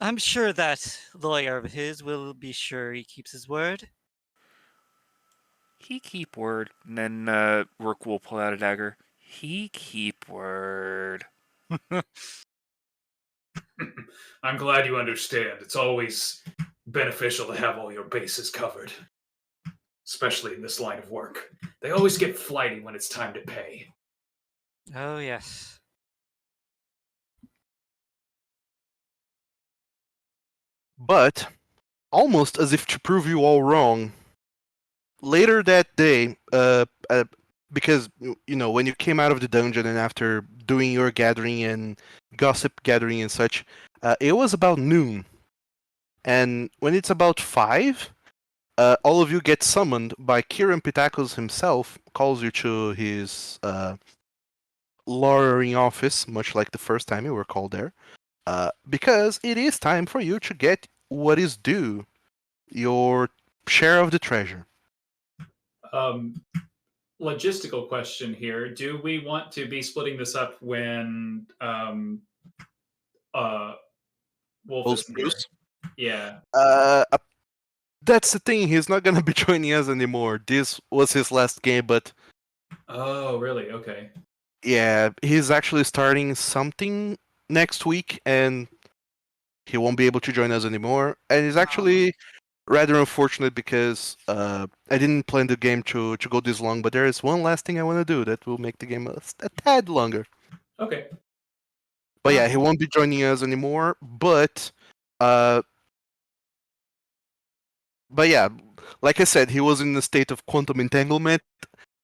[SPEAKER 1] I'm sure that lawyer of his will be sure he keeps his word.
[SPEAKER 2] He keep word. And then Rook will pull out a dagger. He keep word.
[SPEAKER 4] I'm glad you understand. It's always beneficial to have all your bases covered, especially in this line of work. They always get flighty when it's time to pay.
[SPEAKER 1] Oh, yes.
[SPEAKER 3] But, almost as if to prove you all wrong, later that day, because when you came out of the dungeon and after doing your gathering and gossip gathering and such, it was about noon. And when it's about 5, all of you get summoned by Kieran Pitakos himself, calls you to his lawyering office, much like the first time you were called there, because it is time for you to get what is due, your share of the treasure.
[SPEAKER 6] Logistical question here: do we want to be splitting this up when Wolf
[SPEAKER 3] Those
[SPEAKER 6] isn't here?
[SPEAKER 3] Bruce?
[SPEAKER 6] Yeah.
[SPEAKER 3] That's the thing. He's not gonna be joining us anymore. This was his last game, but
[SPEAKER 6] Oh, really? Okay.
[SPEAKER 3] yeah, he's actually starting something next week, and he won't be able to join us anymore. And it's actually rather unfortunate because I didn't plan the game to go this long. But there is one last thing I want to do that will make the game a tad longer.
[SPEAKER 6] Okay.
[SPEAKER 3] But yeah, he won't be joining us anymore. But yeah, like I said, he was in a state of quantum entanglement.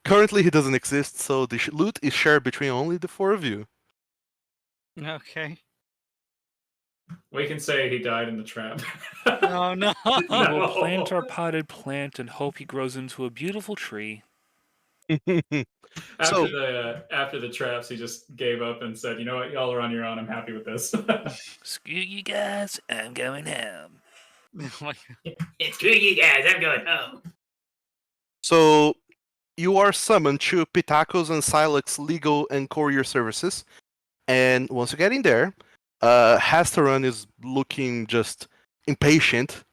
[SPEAKER 3] Currently, he doesn't exist, so the loot is shared between only the 4 of you.
[SPEAKER 1] Okay.
[SPEAKER 6] We can say he died in the trap.
[SPEAKER 1] Oh, no.
[SPEAKER 2] We will
[SPEAKER 6] No.
[SPEAKER 2] plant our potted plant and hope he grows into a beautiful tree.
[SPEAKER 6] After the traps, he just gave up and said, "You know what? Y'all are on your own. I'm happy with this."
[SPEAKER 2] Screw you guys, I'm going home.
[SPEAKER 1] Oh my God.
[SPEAKER 4] Screw you guys, I'm going home.
[SPEAKER 3] So, you are summoned to Pitacos and Silex legal and courier services, and once you get in there, Hastaran is looking just impatient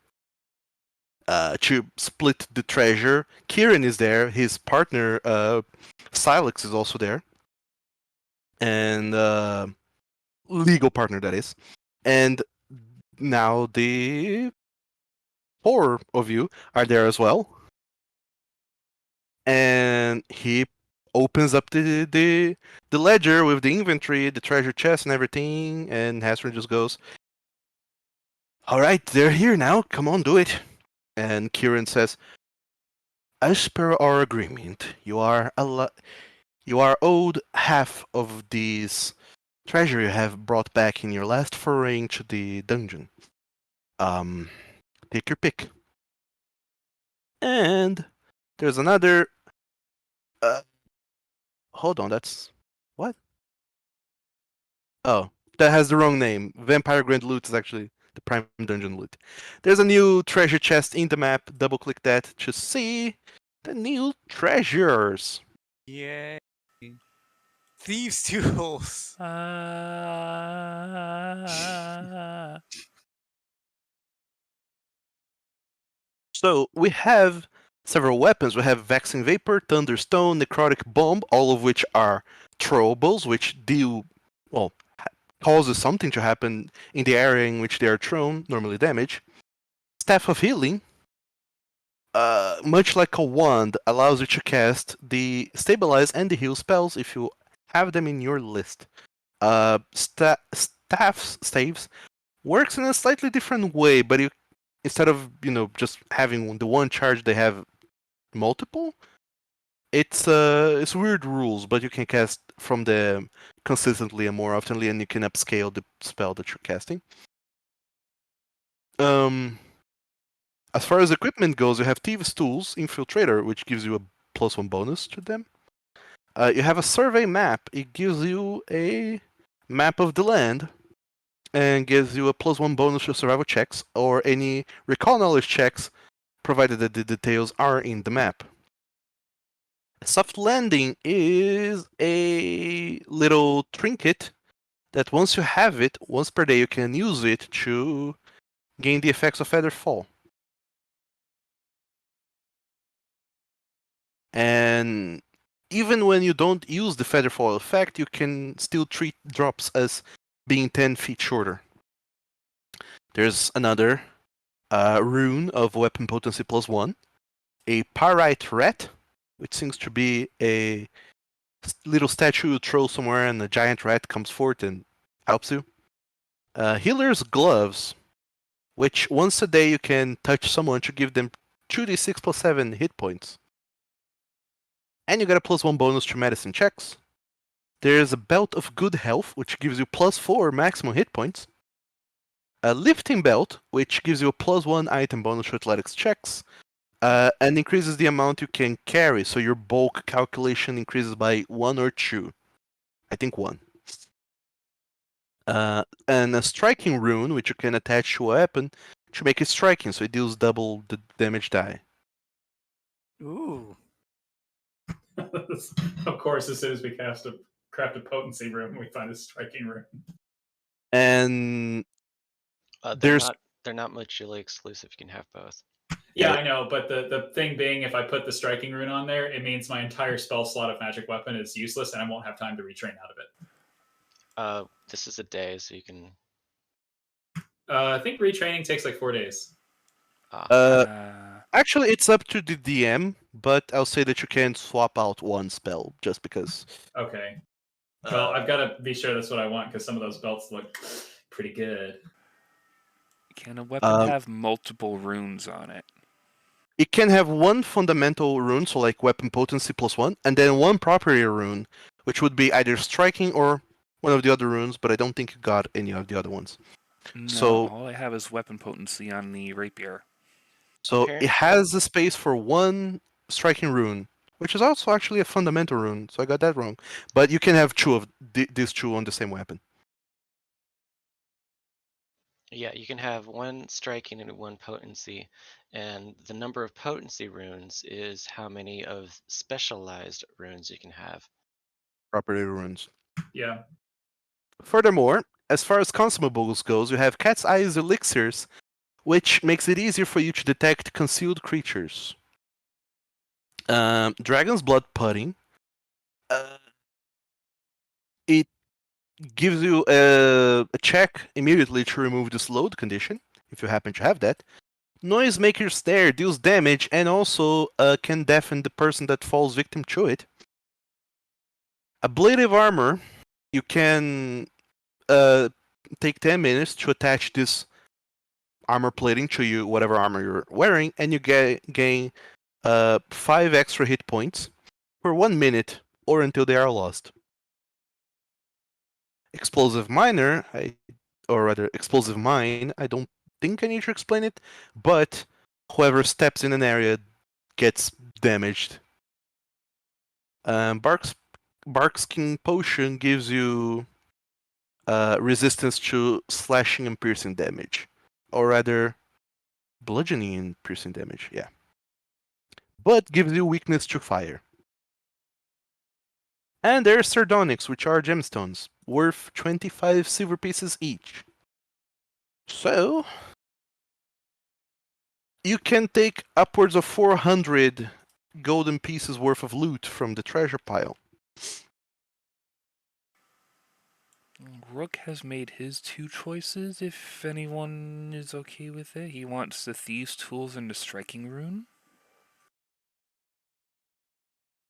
[SPEAKER 3] to split the treasure. Kieran is there, his partner Silex is also there, and legal partner that is, and now the 4 of you are there as well. And he opens up the ledger with the inventory, the treasure chest, and everything. And Hasran just goes, "All right, they're here now. Come on, do it." And Kieran says, "As per our agreement, you are owed half of this treasure you have brought back in your last foray into the dungeon. Take your pick." And there's another. Hold on, that's what? Oh, that has the wrong name. Vampire Grand Loot is actually the Prime Dungeon Loot. There's a new treasure chest in the map. Double click that to see the new treasures.
[SPEAKER 1] Yay. Thieves' tools.
[SPEAKER 3] So we have several weapons. We have Vexing Vapor, Thunderstone, Necrotic Bomb, all of which are throwables, which deal, well, causes something to happen in the area in which they are thrown, normally damage. Staff of Healing, much like a wand, allows you to cast the Stabilize and the Heal spells if you have them in your list. Staves works in a slightly different way, but instead of just having the one charge, they have multiple. It's weird rules, but you can cast from them consistently and more oftenly, and you can upscale the spell that you're casting. As far as equipment goes, you have Thieves' Tools, Infiltrator, which gives you a +1 bonus to them. You have a Survey Map. It gives you a map of the land and gives you a +1 bonus to survival checks or any Recall Knowledge checks, provided that the details are in the map. Soft Landing is a little trinket that once you have it, once per day you can use it to gain the effects of Feather Fall. And even when you don't use the Feather Fall effect, you can still treat drops as being 10 feet shorter. There's another rune of weapon potency +1, a Pyrite Rat, which seems to be a little statue you throw somewhere and a giant rat comes forth and helps you. Healer's Gloves, which once a day you can touch someone to give them 2d6 plus 7 hit points. And you get a +1 bonus to medicine checks. There's a Belt of Good Health, which gives you +4 maximum hit points. A Lifting Belt, which gives you a +1 item bonus to athletics checks, and increases the amount you can carry, so your bulk calculation increases by 1 or 2. I think 1. And a Striking Rune, which you can attach to a weapon to make it striking, so it deals double the damage die.
[SPEAKER 1] Ooh.
[SPEAKER 6] Of course, as soon as we craft a potency room, we find a striking room.
[SPEAKER 3] And
[SPEAKER 5] they're not mutually exclusive. You can have both.
[SPEAKER 6] Yeah, I know, but the thing being, if I put the striking rune on there, it means my entire spell slot of magic weapon is useless, and I won't have time to retrain out of it.
[SPEAKER 5] This is a day, so you can.
[SPEAKER 6] I think retraining takes like 4 days.
[SPEAKER 3] Actually, it's up to the DM, but I'll say that you can swap out one spell just because.
[SPEAKER 6] Okay. Well, I've got to be sure that's what I want because some of those belts look pretty good.
[SPEAKER 2] Can a weapon have multiple runes on it?
[SPEAKER 3] It can have one fundamental rune, so like weapon potency +1, and then one property rune, which would be either striking or one of the other runes, but I don't think you got any of the other ones.
[SPEAKER 2] No,
[SPEAKER 3] so
[SPEAKER 2] all I have is weapon potency on the rapier.
[SPEAKER 3] So it has a space for one striking rune, which is also actually a fundamental rune, so I got that wrong. But you can have two of these two on the same weapon.
[SPEAKER 5] Yeah, you can have one striking and one potency, and the number of potency runes is how many of specialized runes you can have.
[SPEAKER 3] Property runes.
[SPEAKER 6] Yeah.
[SPEAKER 3] Furthermore, as far as consumables goes, you have Cat's Eyes elixirs, which makes it easier for you to detect concealed creatures. Dragon's Blood pudding. It gives you a check immediately to remove this load condition, if you happen to have that. Noisemaker Stare deals damage and also can deafen the person that falls victim to it. Ablative Armor, you can take 10 minutes to attach this armor plating to you, whatever armor you're wearing, and you gain 5 extra hit points for 1 minute or until they are lost. Explosive Miner, Explosive Mine, I don't think I need to explain it, but whoever steps in an area gets damaged. Barkskin Potion gives you resistance to slashing and piercing damage, or rather, bludgeoning and piercing damage, yeah. But gives you weakness to fire. And there's Sardonyx, which are gemstones, worth 25 silver pieces each. So, you can take upwards of 400 golden pieces worth of loot from the treasure pile.
[SPEAKER 2] Rook has made his 2 choices, if anyone is okay with it. He wants the Thieves' Tools and the Striking Rune.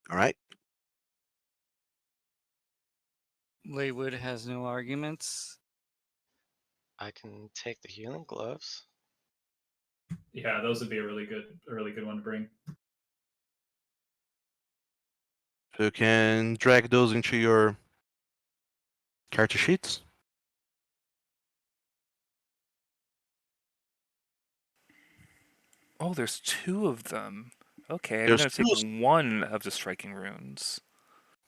[SPEAKER 3] Alright.
[SPEAKER 1] Leywood has no arguments.
[SPEAKER 5] I can take the Healing Gloves.
[SPEAKER 6] Yeah, those would be a really good one to bring.
[SPEAKER 3] So you can drag those into your character sheets.
[SPEAKER 2] Oh, there's 2 of them. Okay, I'm
[SPEAKER 3] There's
[SPEAKER 2] gonna take 1 of the Striking Runes.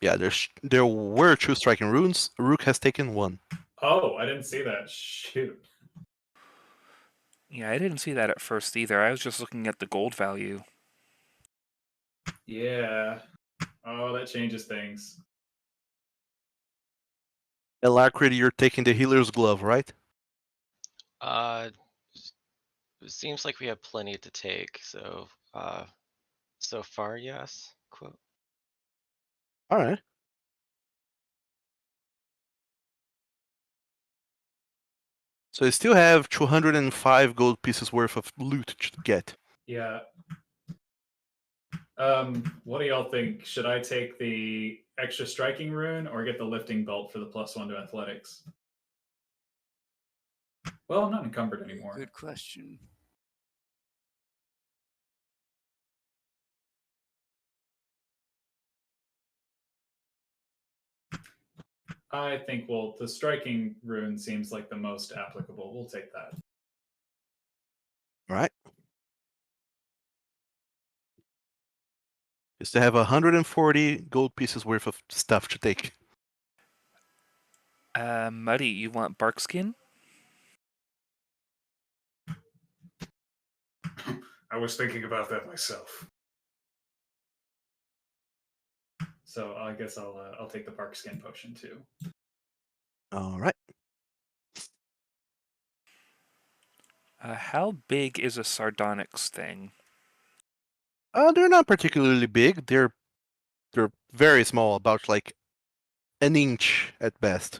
[SPEAKER 3] Yeah, there were 2 striking runes. Rook has taken 1.
[SPEAKER 6] Oh, I didn't see that. Shoot.
[SPEAKER 2] Yeah, I didn't see that at first either. I was just looking at the gold value.
[SPEAKER 6] Yeah. Oh, that changes things.
[SPEAKER 3] Alacrity, you're taking the healer's glove, right?
[SPEAKER 5] Uh, it seems like we have plenty to take, so so far, yes. Quote.
[SPEAKER 3] All right. So you still have 205 gold pieces worth of loot to get.
[SPEAKER 6] Yeah. What do y'all think? Should I take the extra striking rune or get the lifting belt for the +1 to athletics? Well, I'm not encumbered anymore.
[SPEAKER 1] Good question.
[SPEAKER 6] I think, well, the striking rune seems like the most applicable. We'll take that.
[SPEAKER 3] All right. Is to have 140 gold pieces worth of stuff to take.
[SPEAKER 2] Muddy, you want bark skin?
[SPEAKER 4] I was thinking about that myself.
[SPEAKER 6] So I guess I'll take the bark skin potion too.
[SPEAKER 3] All right.
[SPEAKER 2] How big is a sardonyx thing?
[SPEAKER 3] They're not particularly big. They're very small, about like an inch at best.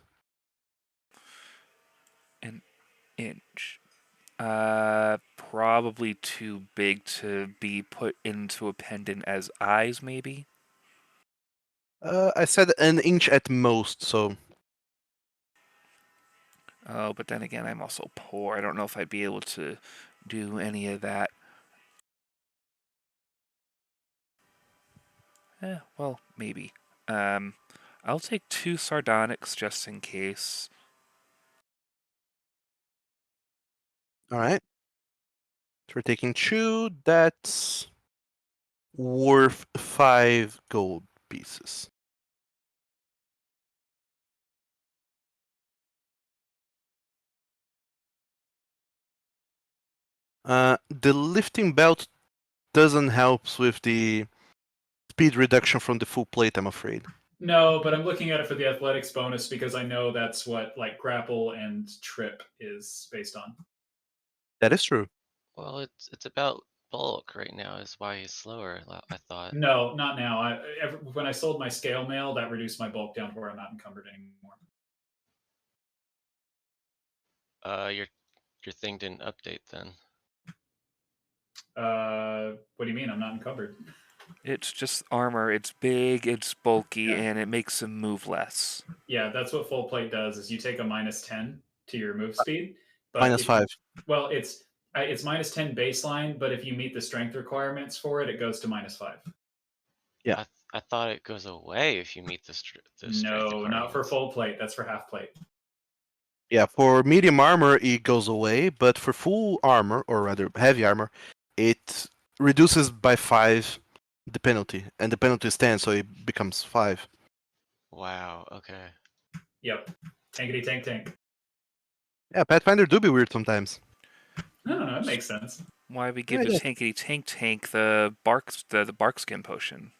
[SPEAKER 2] An inch. Probably too big to be put into a pendant as eyes, maybe?
[SPEAKER 3] I said an inch at most, so
[SPEAKER 2] Oh, but then again, I'm also poor. I don't know if I'd be able to do any of that. Well, maybe. I'll take 2 sardonyx just in case.
[SPEAKER 3] all right. So we're taking 2. That's worth 5 gold pieces. The lifting belt doesn't help with the speed reduction from the full plate, I'm afraid.
[SPEAKER 6] No, but I'm looking at it for the athletics bonus because I know that's what like grapple and trip is based on.
[SPEAKER 3] That is true.
[SPEAKER 5] Well, it's about bulk right now. Is why he's slower. I thought.
[SPEAKER 6] No, not now. When I sold my scale mail, that reduced my bulk down to where I'm not encumbered anymore.
[SPEAKER 5] Your thing didn't update then.
[SPEAKER 6] What do you mean? I'm not encumbered.
[SPEAKER 2] It's just armor. It's big, it's bulky,
[SPEAKER 6] Yeah.
[SPEAKER 2] and it makes him move less.
[SPEAKER 6] Yeah, that's what full plate does. Is you take a -10 to your move speed, but
[SPEAKER 3] -5.
[SPEAKER 6] Well, it's -10 baseline, but if you meet the strength requirements for it, it goes to -5.
[SPEAKER 3] Yeah.
[SPEAKER 5] I thought it goes away if you meet the strength
[SPEAKER 6] No, not for
[SPEAKER 5] requirements.
[SPEAKER 6] full plate. That's for half plate.
[SPEAKER 3] Yeah, for medium armor, it goes away, but for full armor, or rather heavy armor, it reduces by 5 the penalty, and the penalty is 10, so it becomes 5.
[SPEAKER 5] Wow. Okay.
[SPEAKER 6] Yep. Tankety tank tank.
[SPEAKER 3] Yeah, Pathfinder do be weird sometimes.
[SPEAKER 6] No, it makes sense.
[SPEAKER 2] Why we give
[SPEAKER 3] Yeah,
[SPEAKER 2] the
[SPEAKER 3] yeah.
[SPEAKER 2] tankety tank the bark skin potion?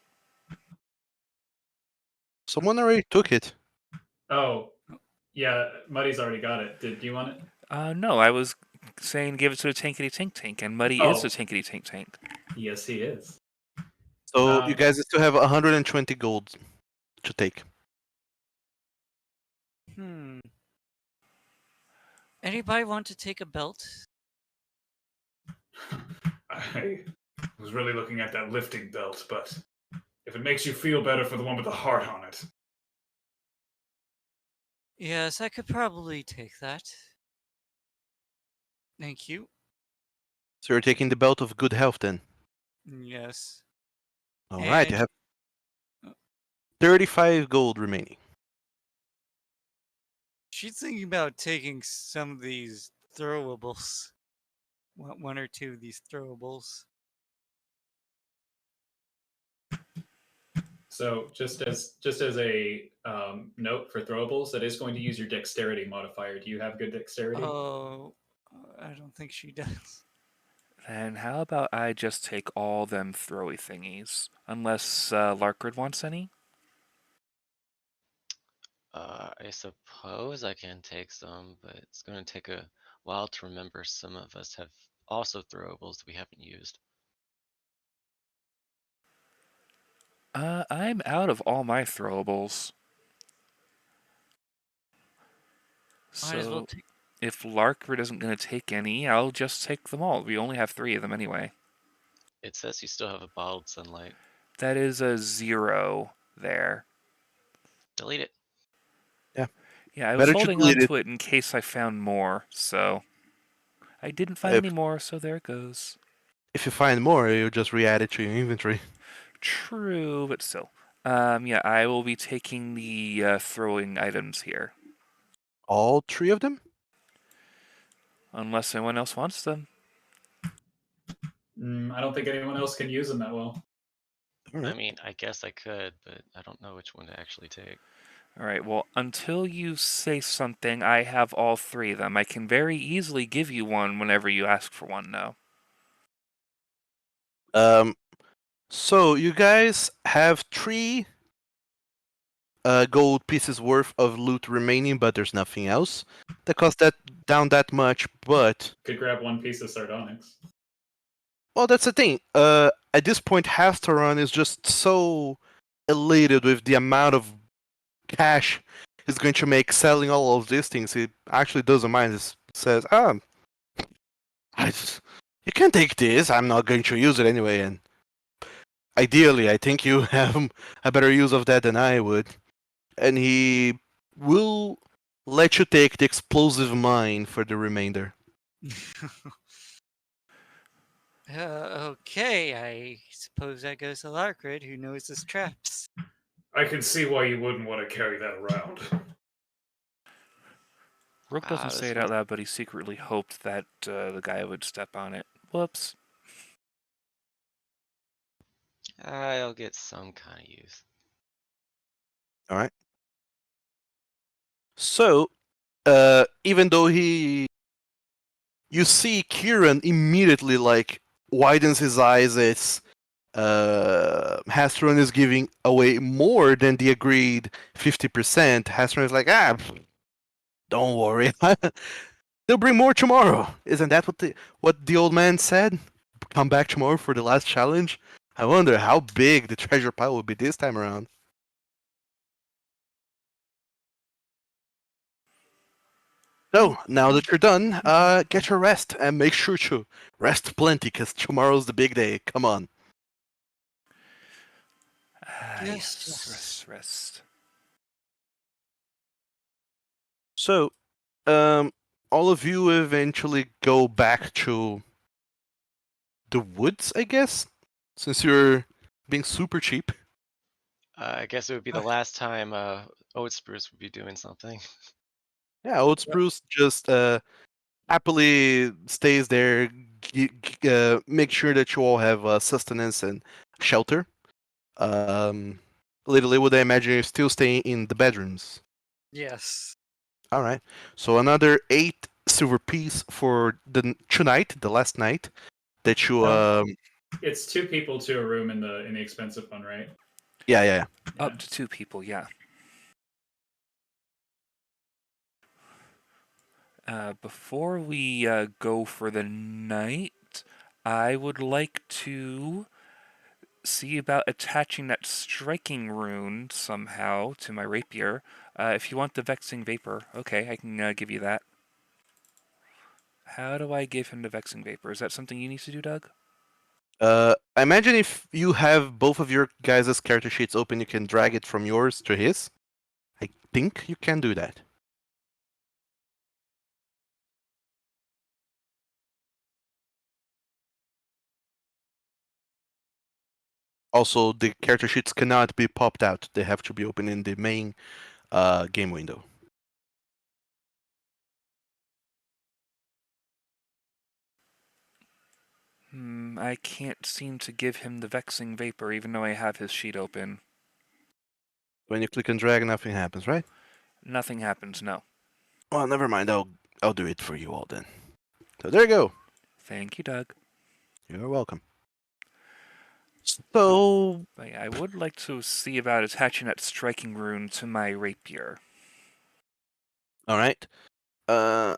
[SPEAKER 3] Someone already took it.
[SPEAKER 6] Oh, yeah. Muddy's already got it. Do you want it?
[SPEAKER 2] No, I was saying give it to the tankety tank, and Muddy is the
[SPEAKER 6] Oh.
[SPEAKER 2] tankety tank.
[SPEAKER 6] Yes, he is.
[SPEAKER 3] So you guys still have 120 gold to take.
[SPEAKER 1] Anybody want to take a belt?
[SPEAKER 4] I was really looking at that lifting belt, but if it makes you feel better for the one with the heart on it.
[SPEAKER 1] Yes, I could probably take that. Thank you.
[SPEAKER 3] So you're taking the belt of good health then.
[SPEAKER 1] Yes.
[SPEAKER 3] All right, you
[SPEAKER 1] And-
[SPEAKER 3] have 35 gold remaining.
[SPEAKER 1] She's thinking about taking some of these throwables. One or two of these throwables.
[SPEAKER 6] So just as a note for throwables, that is going to use your dexterity modifier. Do you have good dexterity?
[SPEAKER 1] Oh, I don't think she does.
[SPEAKER 2] Then how about I just take all them throwy thingies? Unless Larkard wants any?
[SPEAKER 5] I suppose I can take some, but it's going to take a while to remember some of us have also throwables that we haven't used.
[SPEAKER 2] I'm out of all my throwables.
[SPEAKER 1] Might as well
[SPEAKER 2] So
[SPEAKER 1] take.
[SPEAKER 2] if Larkford isn't going to take any, I'll just take them all. We only have 3 of them anyway.
[SPEAKER 5] It says you still have a bottled sunlight.
[SPEAKER 2] That is a 0 there.
[SPEAKER 5] Delete it.
[SPEAKER 2] Yeah, I was
[SPEAKER 3] Better to
[SPEAKER 2] holding
[SPEAKER 3] delete
[SPEAKER 2] on
[SPEAKER 3] it.
[SPEAKER 2] to it in case I found more, so I didn't find
[SPEAKER 3] If,
[SPEAKER 2] any more, so there it goes.
[SPEAKER 3] if you find more, you just re-add it to your inventory.
[SPEAKER 2] True, but still. Yeah, I will be taking the throwing items here.
[SPEAKER 3] All 3 of them?
[SPEAKER 2] Unless anyone else wants them.
[SPEAKER 6] I don't think anyone else can use them that well.
[SPEAKER 3] All
[SPEAKER 5] I
[SPEAKER 3] right.
[SPEAKER 5] mean, I guess I could, but I don't know which one to actually take.
[SPEAKER 2] Alright, well, until you say something, I have all 3 of them. I can very easily give you one whenever you ask for one, though.
[SPEAKER 3] So you guys have 3 gold pieces worth of loot remaining, but there's nothing else that costs that down that much. But
[SPEAKER 6] Could grab one piece of sardonyx.
[SPEAKER 3] well, that's the thing. At this point, Hasteron is just so elated with the amount of cash he's going to make selling all of these things. He actually doesn't mind. He says, you can take this. I'm not going to use it anyway. And ideally, I think you have a better use of that than I would. And he will let you take the explosive mine for the remainder.
[SPEAKER 1] Okay, I suppose that goes to Larkrid, who knows his traps.
[SPEAKER 4] I can see why you wouldn't want to carry that around.
[SPEAKER 2] Rook doesn't
[SPEAKER 5] this
[SPEAKER 2] say it
[SPEAKER 5] one-
[SPEAKER 2] out loud, but he secretly hoped that the guy would step on it. Whoops.
[SPEAKER 5] I'll get some kind of use.
[SPEAKER 3] All right. So, even though you see Kieran immediately like widens his eyes. It's Hastron is giving away more than the agreed 50%. Hastron is like, don't worry, they'll bring more tomorrow. Isn't that what the old man said? Come back tomorrow for the last challenge. I wonder how big the treasure pile will be this time around. So, now that you're done, get your rest and make sure to rest plenty because tomorrow's the big day. Come on.
[SPEAKER 1] Yes.
[SPEAKER 2] Rest.
[SPEAKER 3] So, all of you eventually go back to the woods, I guess, since you're being super cheap.
[SPEAKER 5] I guess it would be the last time Oat Spruce would be doing something.
[SPEAKER 3] Yeah, Old Spruce just happily stays there, make sure that you all have sustenance and shelter. Literally, would I imagine you're still staying in the bedrooms?
[SPEAKER 1] Yes.
[SPEAKER 3] All right. So another 8 silver piece for tonight, the last night that you
[SPEAKER 6] It's 2 people to a room in the expensive one, right?
[SPEAKER 3] yeah.
[SPEAKER 2] Up to 2 people, yeah. Before we go for the night, I would like to see about attaching that striking rune somehow to my rapier. If you want the vexing vapor, okay, I can give you that. How do I give him the vexing vapor? Is that something you need to do, Doug?
[SPEAKER 3] I imagine if you have both of your guys' character sheets open, you can drag it from yours to his. I think you can do that. Also, the character sheets cannot be popped out. They have to be open in the main game window.
[SPEAKER 2] I can't seem to give him the vexing vapor, even though I have his sheet open.
[SPEAKER 3] When you click and drag, nothing happens, right?
[SPEAKER 2] Nothing happens, no.
[SPEAKER 3] Well, never mind. I'll do it for you all then. So there you go.
[SPEAKER 2] Thank you, Doug.
[SPEAKER 3] You're welcome. So
[SPEAKER 2] But yeah, I would like to see about attaching that striking rune to my rapier.
[SPEAKER 3] All right. Uh,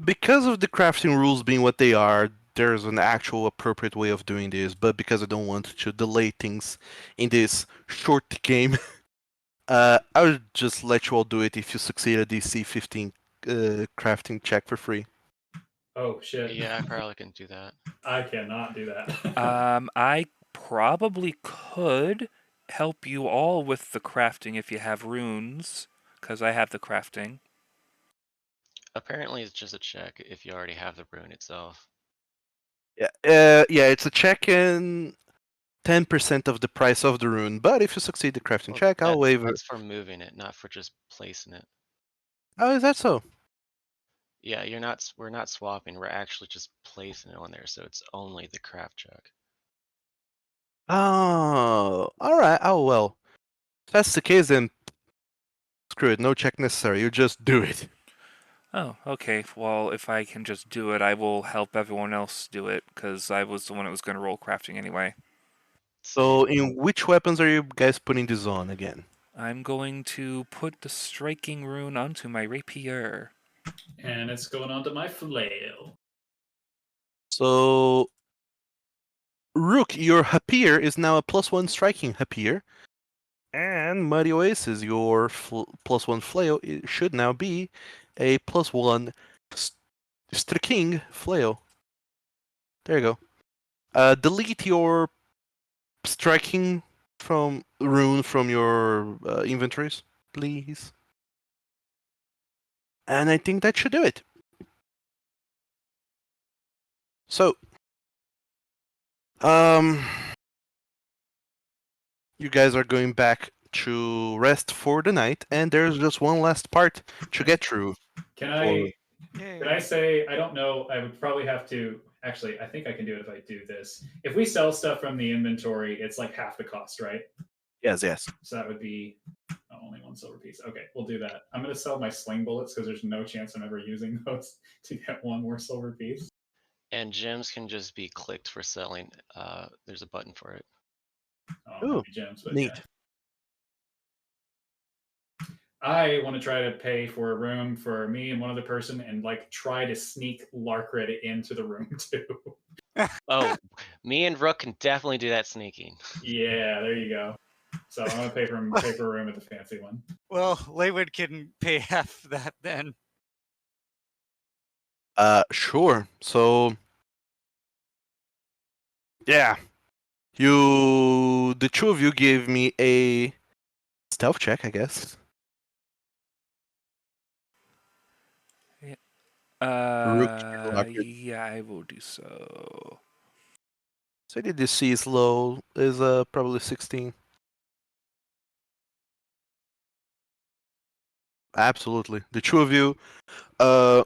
[SPEAKER 3] because of the crafting rules being what they are, there's an actual appropriate way of doing this. But because I don't want to delay things in this short game, I would just let you all do it if you succeed at the C15 crafting check for free.
[SPEAKER 6] Oh shit!
[SPEAKER 5] Yeah, I probably can do that.
[SPEAKER 6] I cannot do that.
[SPEAKER 2] I probably could help you all with the crafting if you have runes, because I have the crafting.
[SPEAKER 5] Apparently, it's just a check if you already have the rune itself.
[SPEAKER 3] Yeah, yeah, it's a check in 10% of the price of the rune. But if you succeed the crafting
[SPEAKER 5] Well,
[SPEAKER 3] check, I'll waive it.
[SPEAKER 5] that's for moving it, not for just placing it.
[SPEAKER 3] Oh, is that so?
[SPEAKER 5] Yeah, we're not swapping. We're actually just placing it on there, so it's only the craft check.
[SPEAKER 3] Oh, all right. Oh well, if that's the case, then screw it. No check necessary. You just do it.
[SPEAKER 2] Oh, okay. Well, if I can just do it, I will help everyone else do it, because I was the one that was going to roll crafting anyway.
[SPEAKER 3] So,
[SPEAKER 5] Sweet.
[SPEAKER 3] in which weapons are you guys putting this on again?
[SPEAKER 2] I'm going to put the striking rune onto my rapier.
[SPEAKER 6] And it's going on to my flail.
[SPEAKER 3] So, Rook, your Hapier is now a +1 striking Hapier. And Muddy Oasis, your +1 flail, it should now be a +1 striking flail. There you go. Delete your striking from rune from your inventories, please. And I think that should do it. So, you guys are going back to rest for the night, and there's just one last part to get through.
[SPEAKER 6] Can
[SPEAKER 3] Or-
[SPEAKER 6] I say I don't know? I would probably have to. Actually, I think I can do it if I do this. If we sell stuff from the inventory, it's like half the cost, right?
[SPEAKER 3] Yes, yes.
[SPEAKER 6] So that would be only one silver piece. Okay, we'll do that. I'm going to sell my sling bullets because there's no chance I'm ever using those to get one more silver piece.
[SPEAKER 5] And gems can just be clicked for selling. There's a button for it.
[SPEAKER 6] Oh,
[SPEAKER 3] Ooh,
[SPEAKER 6] gems, but
[SPEAKER 3] neat.
[SPEAKER 6] yeah. I want to try to pay for a room for me and one other person, and like try to sneak Larkred into the room too.
[SPEAKER 5] Oh, me and Rook can definitely do that sneaking.
[SPEAKER 6] Yeah, there you go. So I'm gonna pay for a room at the fancy one.
[SPEAKER 1] Well, Laywood can pay half that then.
[SPEAKER 3] Sure. So, yeah, the two of you gave me a stealth check, I guess.
[SPEAKER 2] Yeah, I will do so.
[SPEAKER 3] So the DC is low, is probably 16. Absolutely. The two of you, uh,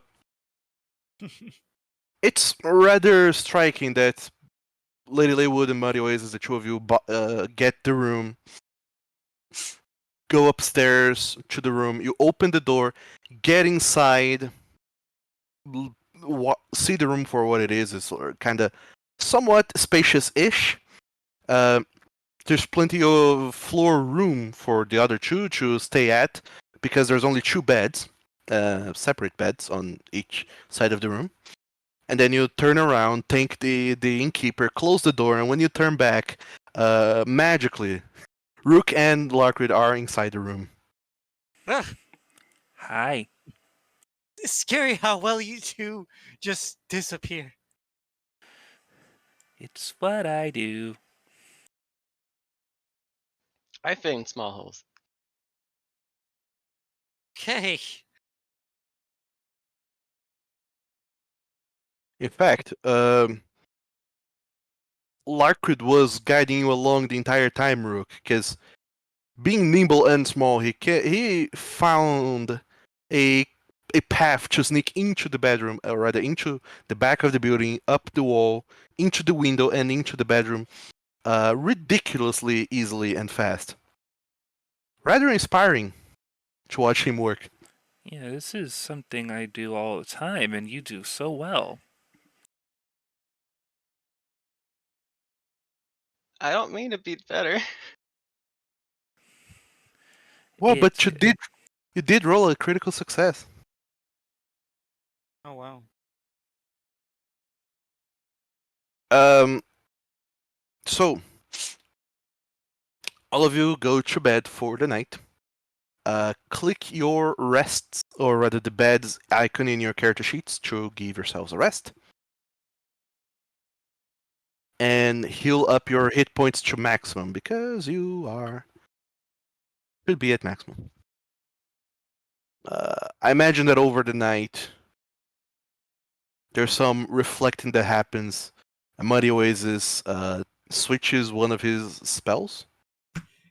[SPEAKER 3] it's rather striking that Lady Laywood and Muddy Oasis, the two of you, get the room, go upstairs to the room, you open the door, get inside, see the room for what it is. It's kind of somewhat spacious-ish. There's plenty of floor room for the other two to stay at because there's only two beds, separate beds on each side of the room. And then you turn around, thank the innkeeper, close the door, and when you turn back, magically, Rook and Larkrid are inside the room.
[SPEAKER 2] Hi.
[SPEAKER 1] It's scary how well you two just disappear.
[SPEAKER 2] It's what I do.
[SPEAKER 5] I fit in small holes.
[SPEAKER 1] Okay.
[SPEAKER 3] In fact, Larkrid was guiding you along the entire time, Rook, because being nimble and small, he found a path to sneak into the bedroom, or rather into the back of the building, up the wall, into the window, and into the bedroom, ridiculously easily and fast. Rather inspiring to watch him work.
[SPEAKER 2] Yeah, this is something I do all the time, and you do so well.
[SPEAKER 5] I don't mean to be better.
[SPEAKER 3] Well, but
[SPEAKER 2] It's
[SPEAKER 3] you did roll a critical success.
[SPEAKER 1] Oh wow.
[SPEAKER 3] So all of you go to bed for the night. Click your rests, or rather the bed's icon in your character sheets to give yourselves a rest. And heal up your hit points to maximum, because you should be at maximum. I imagine that over the night, there's some reflecting that happens. Muddy Oasis switches one of his spells.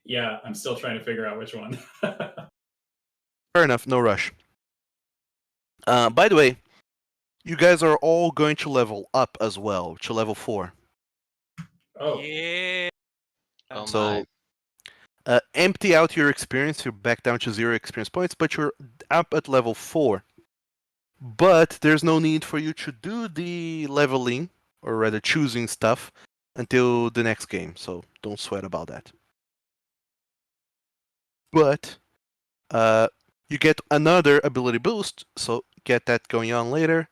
[SPEAKER 6] Yeah, I'm still trying to figure out which one.
[SPEAKER 3] Fair enough, no rush. By the way, you guys are all going to level up as well, to level 4.
[SPEAKER 6] Oh,
[SPEAKER 1] Yeah.
[SPEAKER 5] Oh
[SPEAKER 3] So
[SPEAKER 5] my.
[SPEAKER 3] empty out your experience, you're back down to 0 experience points, but you're up at level 4. But there's no need for you to do the leveling, or rather choosing stuff, until the next game, so don't sweat about that. But you get another ability boost, so get that going on later.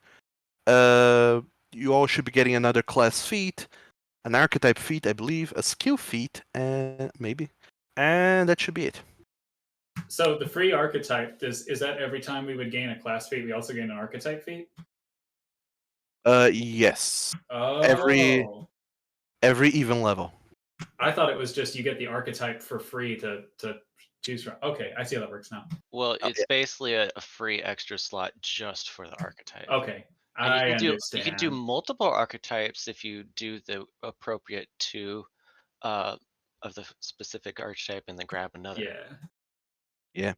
[SPEAKER 3] You all should be getting another class feat, an archetype feat, I believe, a skill feat, and maybe. And that should be it.
[SPEAKER 6] so the free archetype is that every time we would gain a class feat, we also gain an archetype feat?
[SPEAKER 3] Yes.
[SPEAKER 6] Oh,
[SPEAKER 3] Every even level.
[SPEAKER 6] I thought it was just you get the archetype for free to choose from. Okay, I see how that works now.
[SPEAKER 5] Well,
[SPEAKER 3] Oh,
[SPEAKER 5] it's basically a free extra slot just for the archetype.
[SPEAKER 6] Okay,
[SPEAKER 5] And
[SPEAKER 6] I
[SPEAKER 5] you
[SPEAKER 6] understand.
[SPEAKER 5] can do multiple archetypes if you do the appropriate two of the specific archetype and then grab another.
[SPEAKER 6] Yeah.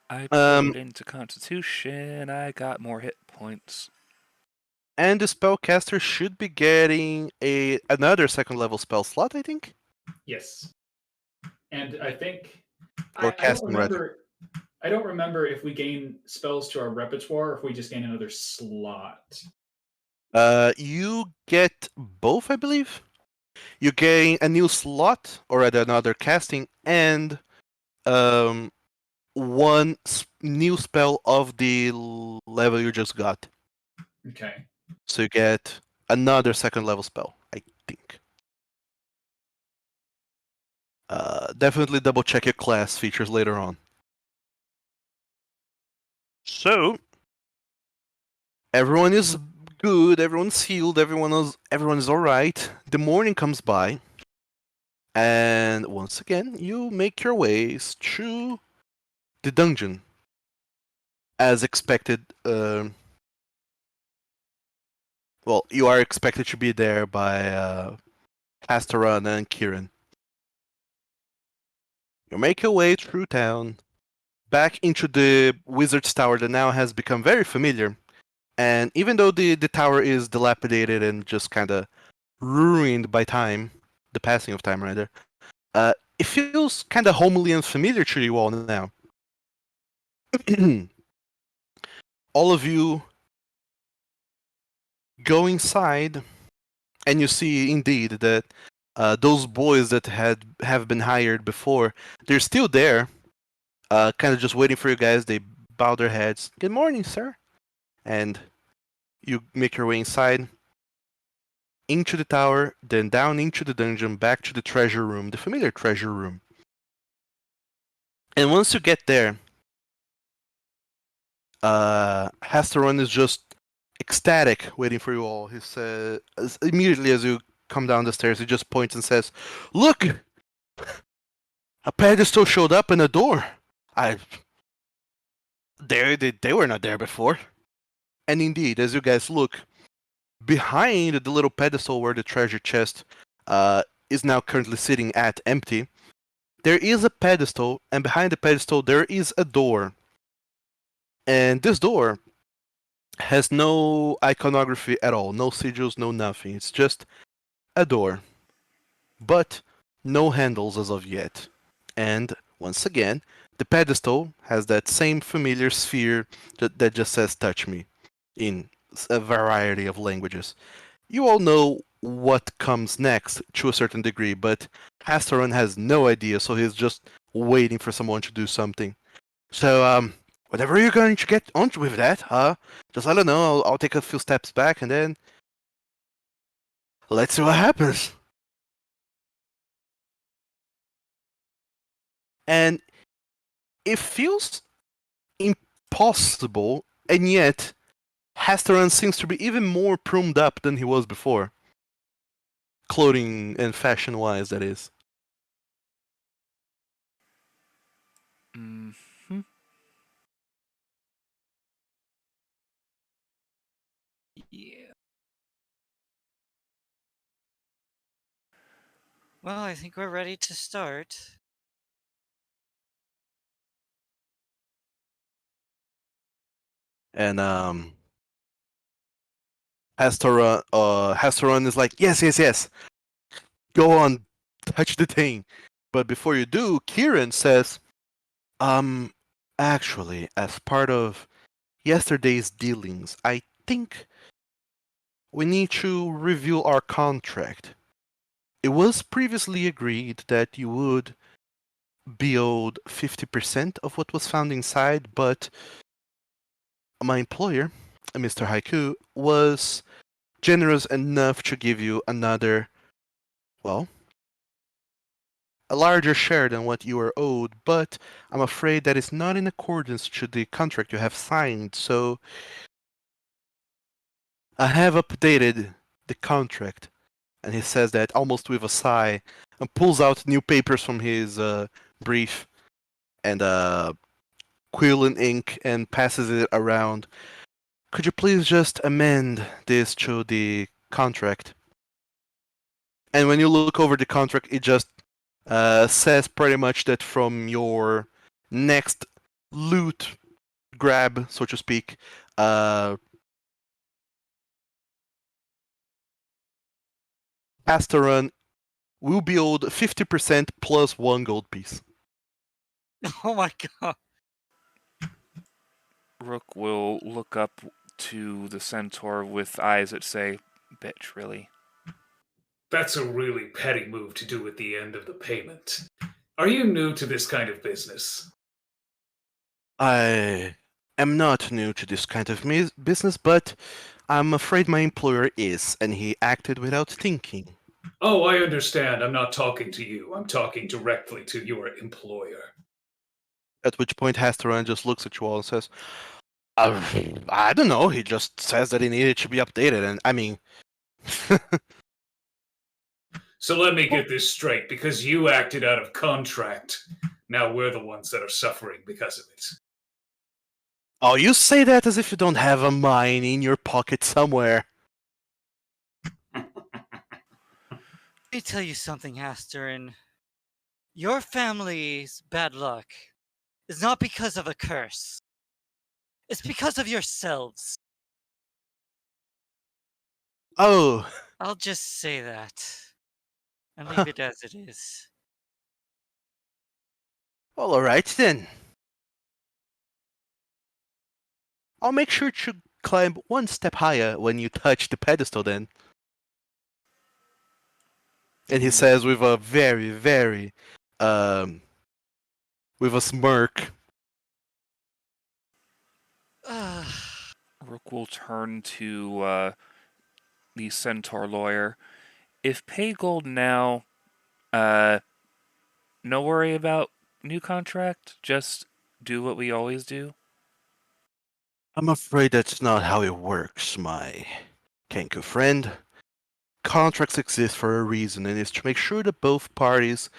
[SPEAKER 2] I put it into Constitution. I got more hit points.
[SPEAKER 3] And the spellcaster should be getting another second level spell slot, I think.
[SPEAKER 6] Yes. And I think
[SPEAKER 3] Or
[SPEAKER 6] I don't
[SPEAKER 3] casting, rather.
[SPEAKER 6] remember. I don't remember if we gain spells to our repertoire or if we just gain another slot.
[SPEAKER 3] You get both, I believe. You gain a new slot, or rather another casting, and one new spell of the level you just got.
[SPEAKER 6] Okay.
[SPEAKER 3] So you get another second level spell, I think. Definitely double check your class features later on. So everyone is good, everyone's healed, everyone is alright. The morning comes by, and once again you make your ways to the dungeon. As expected, well, you are expected to be there by Astaran and Kieran. You make your way through town, back into the wizard's tower that now has become very familiar. And even though the tower is dilapidated and just kind of ruined by time, the passing of time rather, it feels kind of homely and familiar to you all now. All of you go inside, and you see indeed that those boys that have been hired before, they're still there, kind of just waiting for you guys. They bow their heads. Good morning, sir. And you make your way inside, into the tower, then down into the dungeon, back to the treasure room, the familiar treasure room. And once you get there, Hasteron is just ecstatic, waiting for you all. He says, immediately as you come down the stairs, he just points and says, "Look! A pedestal showed up in a door. They were not there before." And indeed, as you guys look, behind the little pedestal where the treasure chest is now currently sitting at empty, there is a pedestal, and behind the pedestal there is a door. And this door has no iconography at all, no sigils, no nothing. It's just a door. But no handles as of yet. And once again, the pedestal has that same familiar sphere that just says "touch me" in a variety of languages. You all know what comes next to a certain degree, but Hasteron has no idea, so he's just waiting for someone to do something. So, whenever you're going to get on with that, just let her know. I'll take a few steps back and then let's see what happens. And it feels impossible, and yet Hasteran seems to be even more pruned up than he was before. Clothing and fashion wise, that is.
[SPEAKER 2] Hmm.
[SPEAKER 1] Yeah. Well, I think we're ready to start.
[SPEAKER 3] And Hasteran is like, yes. Go on, touch the thing. But before you do, Kieran says, actually, as part of yesterday's dealings, I think we need to review our contract. It was previously agreed that you would be owed 50% of what was found inside, but my employer, Mr. Haiku, was generous enough to give you another, well, a larger share than what you are owed, but I'm afraid that is not in accordance to the contract you have signed, so I have updated the contract. And he says that almost with a sigh and pulls out new papers from his brief and quill and ink and passes it around. Could you please just amend this to the contract? And when you look over the contract, it just says pretty much that from your next loot grab, so to speak, Asteron will be owed 50% plus 1 gold piece.
[SPEAKER 1] Oh my god.
[SPEAKER 2] Rook will look up to the centaur with eyes that say, "Bitch, really?"
[SPEAKER 4] That's a really petty move to do at the end of the payment. Are you new to this kind of business?
[SPEAKER 3] I am not new to this kind of business, but I'm afraid my employer is, and he acted without thinking.
[SPEAKER 4] Oh, I understand. I'm not talking to you. I'm talking directly to your employer.
[SPEAKER 3] At which point Hasteran just looks at you all and says, I don't know, he just says that it needed to be updated, and I mean...
[SPEAKER 4] So let me get this straight, because you acted out of contract. Now we're the ones that are suffering because of it.
[SPEAKER 3] Oh, you say that as if you don't have a mine in your pocket somewhere.
[SPEAKER 1] Let me tell you something, Hasterin. Your family's bad luck is not because of a curse. It's because of yourselves.
[SPEAKER 3] Oh,
[SPEAKER 1] I'll just say that. And leave it as it is.
[SPEAKER 3] well, alright then. I'll make sure to climb one step higher when you touch the pedestal then. And he says with a very, with a smirk.
[SPEAKER 2] Rook will turn to the centaur lawyer. If pay gold now, no worry about new contract. Just do what we always do.
[SPEAKER 3] I'm afraid that's not how it works, my Kenku friend. Contracts exist for a reason, and it's to make sure that both parties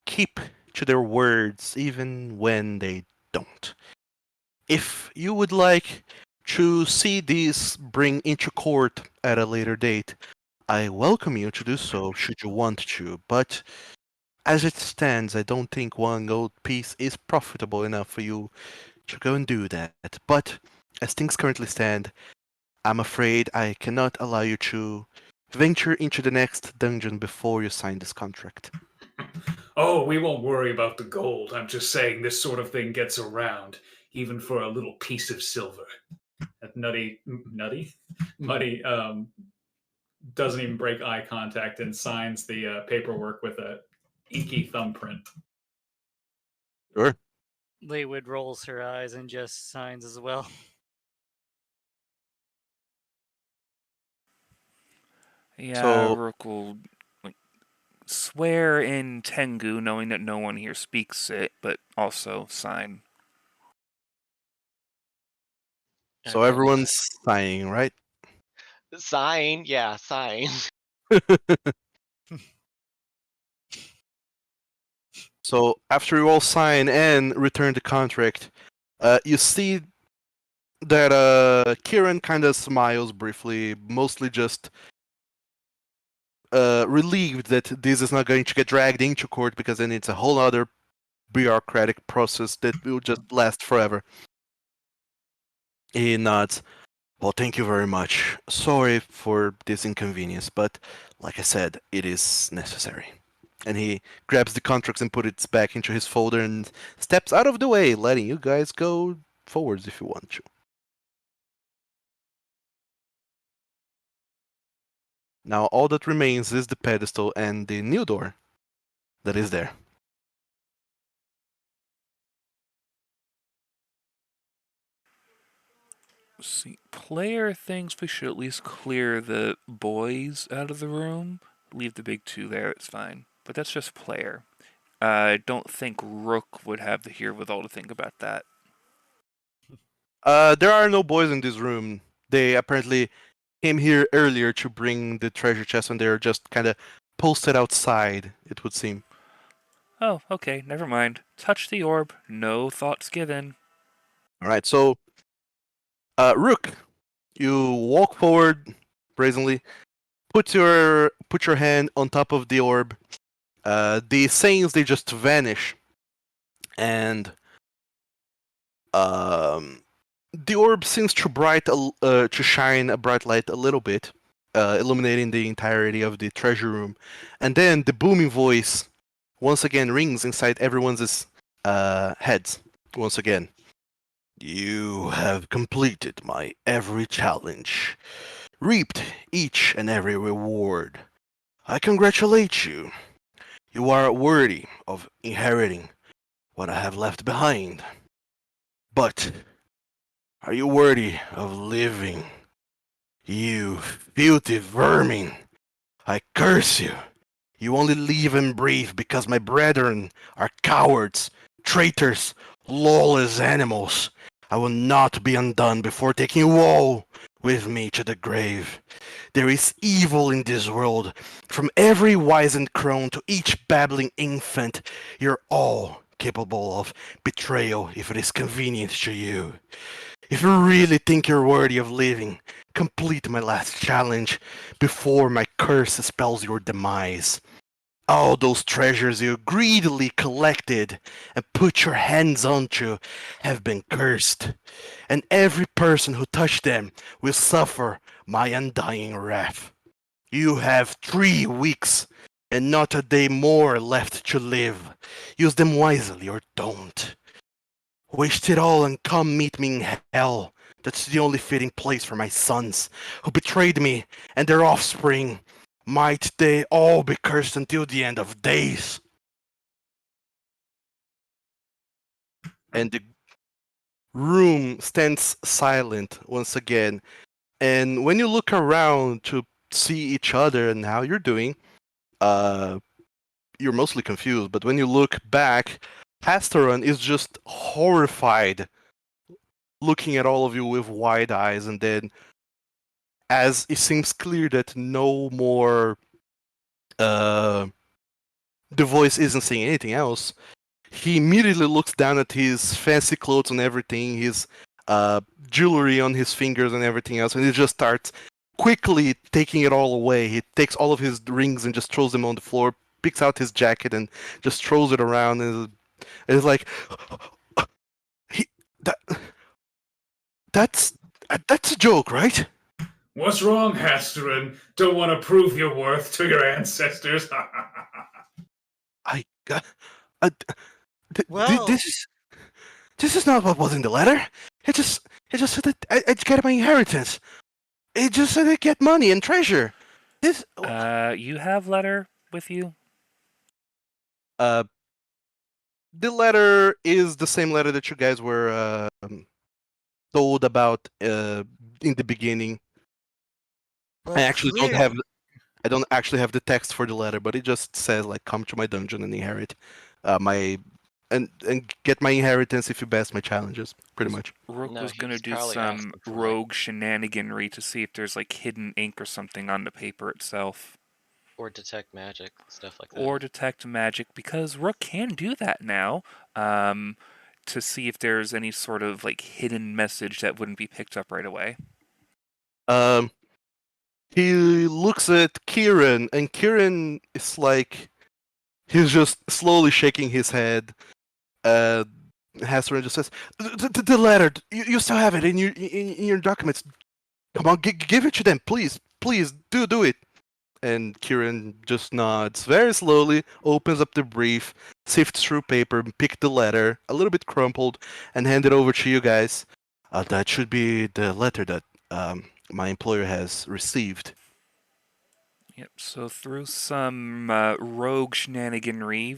[SPEAKER 3] keep to their words even when they don't. If you would like to see these bring into court at a later date, I welcome you to do so should you want to, but as it stands, I don't think 1 gold piece is profitable enough for you to go and do that. But as things currently stand, I'm afraid I cannot allow you to venture into the next dungeon before you sign this contract.
[SPEAKER 4] Oh, we won't worry about the gold. I'm just saying this sort of thing gets around, even for a little piece of silver. That Muddy doesn't even break eye contact and signs the paperwork with a inky thumbprint.
[SPEAKER 3] Sure.
[SPEAKER 1] Laywood rolls her eyes and just signs as well.
[SPEAKER 2] Yeah,
[SPEAKER 3] So
[SPEAKER 2] Rook will like, swear in Tengu, knowing that no one here speaks it, but also sign.
[SPEAKER 3] so
[SPEAKER 5] Okay.
[SPEAKER 3] everyone's signing, right?
[SPEAKER 5] Sign, yeah, sign.
[SPEAKER 3] So after you all sign and return the contract, you see that Kieran kind of smiles briefly, mostly just relieved that this is not going to get dragged into court, because then it's a whole other bureaucratic process that will just last forever. He nods. Well, thank you very much. Sorry for this inconvenience, but like I said, it is necessary. And he grabs the contracts and puts it back into his folder and steps out of the way, letting you guys go forwards if you want to. Now all that remains is the pedestal and the new door that is there.
[SPEAKER 2] See, player thinks we should at least clear the boys out of the room. Leave the big two there, it's fine. But that's just player. I don't think Rook would have the herewithal to think about that.
[SPEAKER 3] There are no boys in this room. They apparently came here earlier to bring the treasure chest, and they're just kind of posted outside, it would seem.
[SPEAKER 2] Oh, okay, never mind. Touch the orb, no thoughts given.
[SPEAKER 3] Alright, so, Rook, you walk forward brazenly, put your hand on top of the orb. The sayings, they just vanish, and the orb seems to shine a bright light a little bit, illuminating the entirety of the treasure room. And then the booming voice once again rings inside everyone's heads. Once again, you have completed my every challenge, reaped each and every reward. I congratulate you. You are worthy of inheriting what I have left behind. But are you worthy of living? You filthy vermin! I curse you! You only live and breathe because my brethren are cowards, traitors, lawless animals. I will not be undone before taking you all with me to the grave. There is evil in this world, from every wizened crone to each babbling infant. You're all capable of betrayal if it is convenient to you. If you really think you're worthy of living, complete my last challenge before my curse spells your demise. All those treasures you greedily collected and put your hands onto have been cursed, and every person who touched them will suffer my undying wrath. You have 3 weeks and not a day more left to live. Use them wisely or don't. Waste it all and come meet me in hell. That's the only fitting place for my sons, who betrayed me and their offspring. Might they all be cursed until the end of days. And the room stands silent once again. And when you look around to see each other and how you're doing, you're mostly confused. But when you look back, Pastoron is just horrified, looking at all of you with wide eyes, and then as it seems clear that no more the voice isn't saying anything else, he immediately looks down at his fancy clothes and everything, his jewelry on his fingers and everything else, and he just starts quickly taking it all away. He takes all of his rings and just throws them on the floor, picks out his jacket and just throws it around, and it's like, he, that, that's a joke, right?
[SPEAKER 4] What's wrong, Hasterin? Don't want to prove your worth to your ancestors?
[SPEAKER 3] I got. Uh,
[SPEAKER 1] Well,
[SPEAKER 3] this is not what was in the letter. It just said that I'd get my inheritance. It just said I'd get money and treasure. This
[SPEAKER 2] You have letter with you?
[SPEAKER 3] uh The letter is the same letter that you guys were told about in the beginning.
[SPEAKER 1] Well,
[SPEAKER 3] I actually don't
[SPEAKER 1] clear.
[SPEAKER 3] have I don't actually have the text for the letter, but it just says like come to my dungeon and inherit my and get my inheritance if you pass my challenges, pretty much.
[SPEAKER 2] Rook
[SPEAKER 5] No,
[SPEAKER 2] was gonna
[SPEAKER 5] he's
[SPEAKER 2] do
[SPEAKER 5] probably
[SPEAKER 2] some
[SPEAKER 5] asking for like,
[SPEAKER 2] rogue shenaniganry to see if there's like hidden ink or something on the paper itself.
[SPEAKER 5] or detect magic, stuff like that.
[SPEAKER 2] Or detect magic, because Rook can do that now. Um, to see if there's any sort of like hidden message that wouldn't be picked up right away.
[SPEAKER 3] Um, he looks at Kieran, and Kieran is like he's just slowly shaking his head. Uh, Hasserin just says, "The letter. You still have it in your documents. Come on, give it to them, please, please, do it." And Kieran just nods very slowly, opens up the brief, sifts through paper, pick the letter, a little bit crumpled, and hand it over to you guys. That should be the letter that my employer has received.
[SPEAKER 2] Yep. So through some rogue shenaniganry,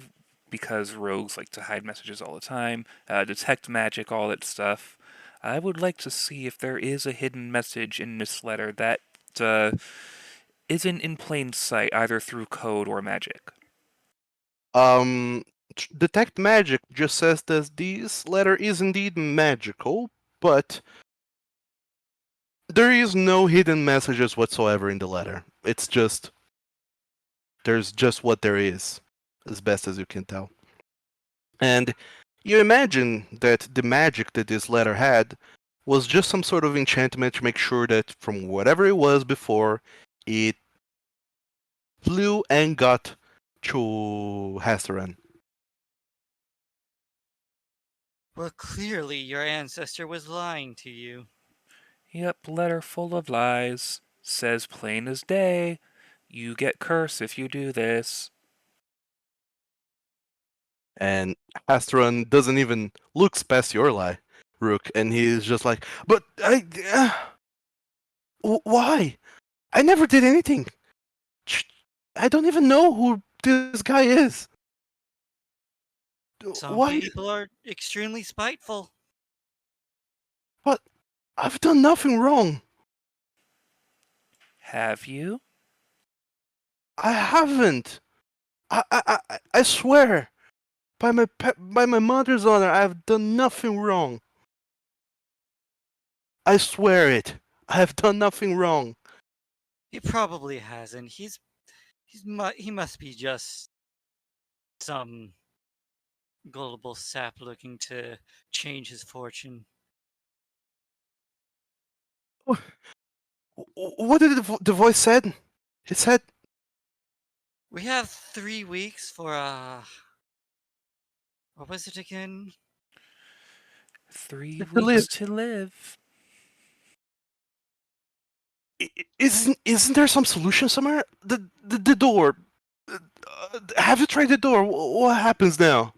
[SPEAKER 2] because rogues like to hide messages all the time, detect magic, all that stuff. I would like to see if there is a hidden message in this letter that uh, isn't in plain sight, either through code or magic.
[SPEAKER 3] Um, Detect magic just says that this letter is indeed magical, but there is no hidden messages whatsoever in the letter. It's just there's just what there is, as best as you can tell. And you imagine that the magic that this letter had was just some sort of enchantment to make sure that from whatever it was before, it flew and got to Hassaran.
[SPEAKER 1] Well, clearly your ancestor was lying to you.
[SPEAKER 2] Yep, letter full of lies. Says plain as day. You get cursed if you do this.
[SPEAKER 3] And Hassaran doesn't even looks past your lie, Rook, and he's just like, "But why? I never did anything. I don't even know who this guy is.
[SPEAKER 1] Some
[SPEAKER 3] Why?
[SPEAKER 1] people are extremely spiteful.
[SPEAKER 3] But I've done nothing wrong.
[SPEAKER 2] Have you?
[SPEAKER 3] I haven't. I swear, by my mother's honor, I've done nothing wrong. I swear it. I have done nothing wrong."
[SPEAKER 1] He probably hasn't. He must be just some gullible sap looking to change his fortune.
[SPEAKER 3] What did the voice said? It said
[SPEAKER 1] We have 3 weeks for what was it again?
[SPEAKER 2] 3
[SPEAKER 3] to live.
[SPEAKER 2] weeks to live.
[SPEAKER 3] Isn't there some solution somewhere? The door. Have you tried the door? What happens now?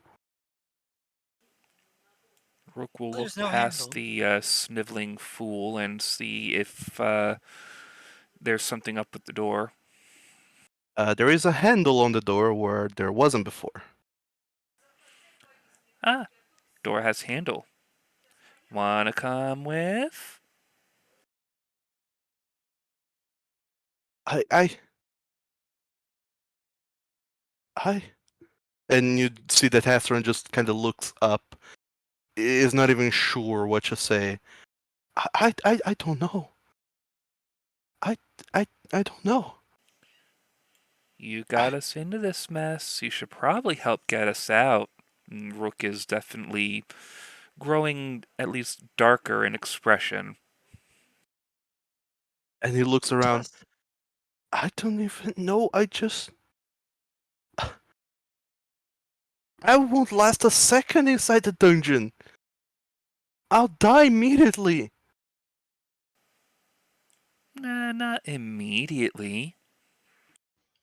[SPEAKER 2] Rook will look
[SPEAKER 1] There's no
[SPEAKER 2] past
[SPEAKER 1] handle.
[SPEAKER 2] the sniveling fool and see if there's something up with the door.
[SPEAKER 3] There is a handle on the door where there wasn't before.
[SPEAKER 2] Ah, door has handle. Wanna come with?
[SPEAKER 3] I I I. And you see that Hastron just kind of looks up, is not even sure what to say. I don't know. I I don't know.
[SPEAKER 2] You got us into this mess. You should probably help get us out. Rook is definitely growing at least darker in expression.
[SPEAKER 3] And he looks around.
[SPEAKER 1] Trust.
[SPEAKER 3] I don't even know. I won't last a second inside the dungeon. I'll die immediately.
[SPEAKER 2] Nah, not immediately.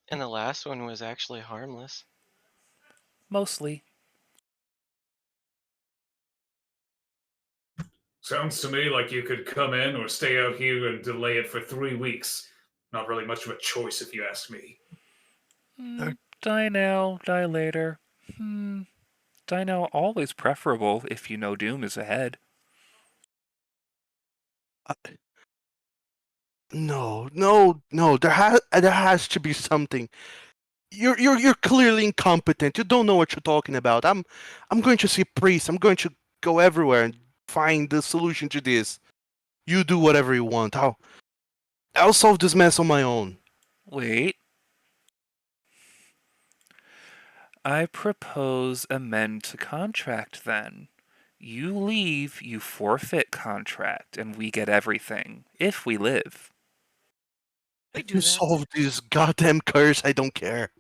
[SPEAKER 5] And the last one was actually harmless.
[SPEAKER 2] Mostly.
[SPEAKER 4] Sounds to me like you could come in or stay out here and delay it for 3 weeks. Not really much of a choice, if you ask me.
[SPEAKER 2] Die now, die later. I know always preferable if you know doom is ahead.
[SPEAKER 3] Uh, no. There has to be something. You're clearly incompetent. You don't know what you're talking about. I'm going to see priests. I'm going to go everywhere and find the solution to this. You do whatever you want. I'll solve this mess on my own.
[SPEAKER 2] Wait. I propose amend to contract then. You leave, you forfeit contract, and we get everything. If we live.
[SPEAKER 1] I do
[SPEAKER 3] You
[SPEAKER 1] that.
[SPEAKER 3] solve this goddamn curse. I don't care.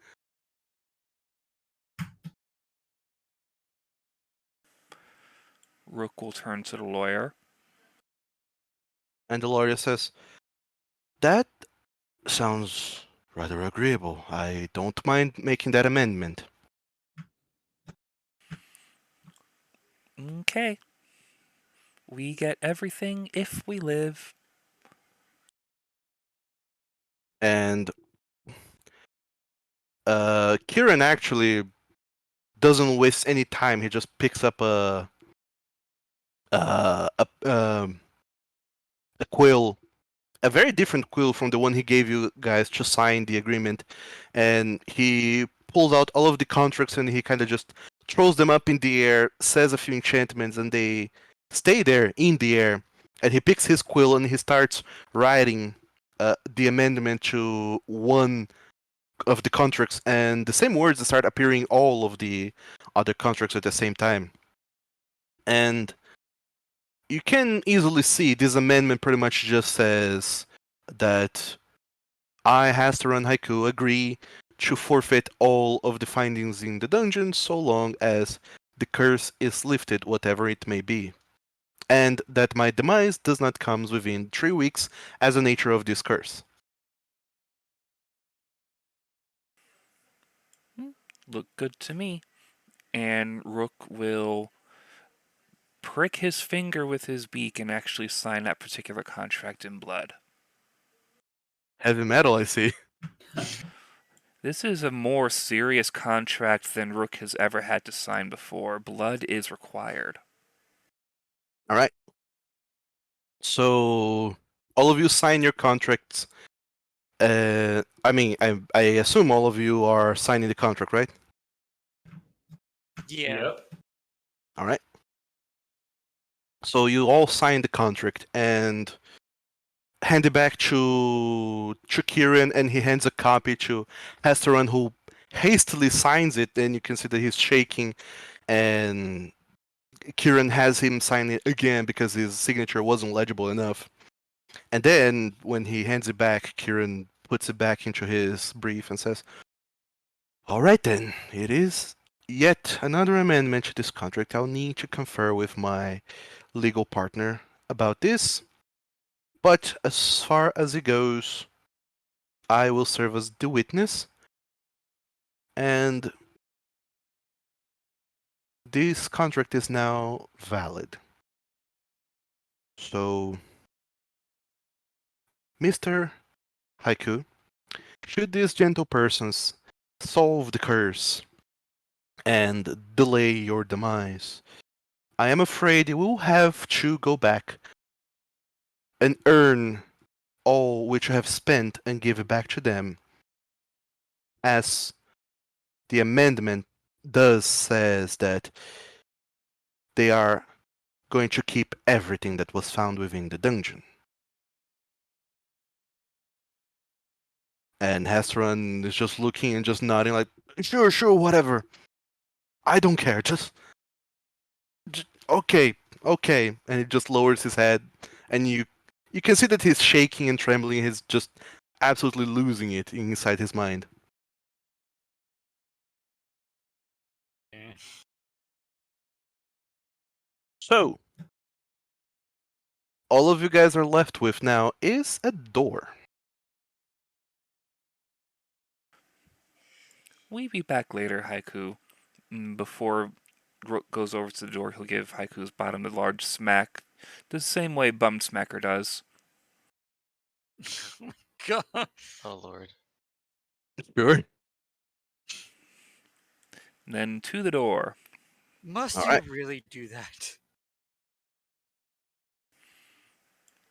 [SPEAKER 2] Rook will turn to the lawyer.
[SPEAKER 3] And the lawyer says, "That sounds rather agreeable. I don't mind making that amendment."
[SPEAKER 2] Okay. We get everything if we live.
[SPEAKER 3] And Kieran actually doesn't waste any time. He just picks up uh, a um, a quill, a very different quill from the one he gave you guys to sign the agreement, and he pulls out all of the contracts and he kind of just throws them up in the air, says a few enchantments, and they stay there in the air. And he picks his quill and he starts writing the amendment to one of the contracts, and the same words start appearing all of the other contracts at the same time. And you can easily see this amendment pretty much just says that I, Haster and Haiku, agree to forfeit all of the findings in the dungeon so long as the curse is lifted, whatever it may be. And that my demise does not come within 3 weeks as the nature of this curse.
[SPEAKER 2] Look good to me. And Rook will prick his finger with his beak and actually sign that particular contract in blood.
[SPEAKER 3] Heavy metal, I see.
[SPEAKER 2] This is a more serious contract than Rook has ever had to sign before. Blood is required.
[SPEAKER 3] All right. So all of you sign your contracts. I assume all of you are signing the contract, right?
[SPEAKER 1] Yeah.
[SPEAKER 4] Yep.
[SPEAKER 3] All right. So you all sign the contract and hand it back to Kieran, and he hands a copy to Hesteron, who hastily signs it. And you can see that he's shaking, and Kieran has him sign it again because his signature wasn't legible enough. And then when he hands it back, Kieran puts it back into his brief and says, "All right then, it is yet another amendment to this contract. I'll need to confer with my legal partner about this. But as far as it goes, I will serve as the witness, and this contract is now valid. So, Mr. Haiku, should these gentle persons solve the curse and delay your demise, I am afraid you will have to go back and earn all which you have spent and give it back to them, as the amendment does says that they are going to keep everything that was found within the dungeon." And Hesteron is just looking and just nodding like, sure, whatever. I don't care. Just okay. And he just lowers his head, and you can see that he's shaking and trembling. He's just absolutely losing it inside his mind.
[SPEAKER 1] Eh.
[SPEAKER 3] So, all of you guys are left with now is a door.
[SPEAKER 2] We be back later, Haiku. Before Rook goes over to the door, he'll give Haiku's bottom a large smack, the same way Bum Smacker does.
[SPEAKER 1] God.
[SPEAKER 5] Oh Lord.
[SPEAKER 3] Sure.
[SPEAKER 2] Then to the door.
[SPEAKER 1] Must
[SPEAKER 3] All
[SPEAKER 1] you
[SPEAKER 3] right.
[SPEAKER 1] really do that?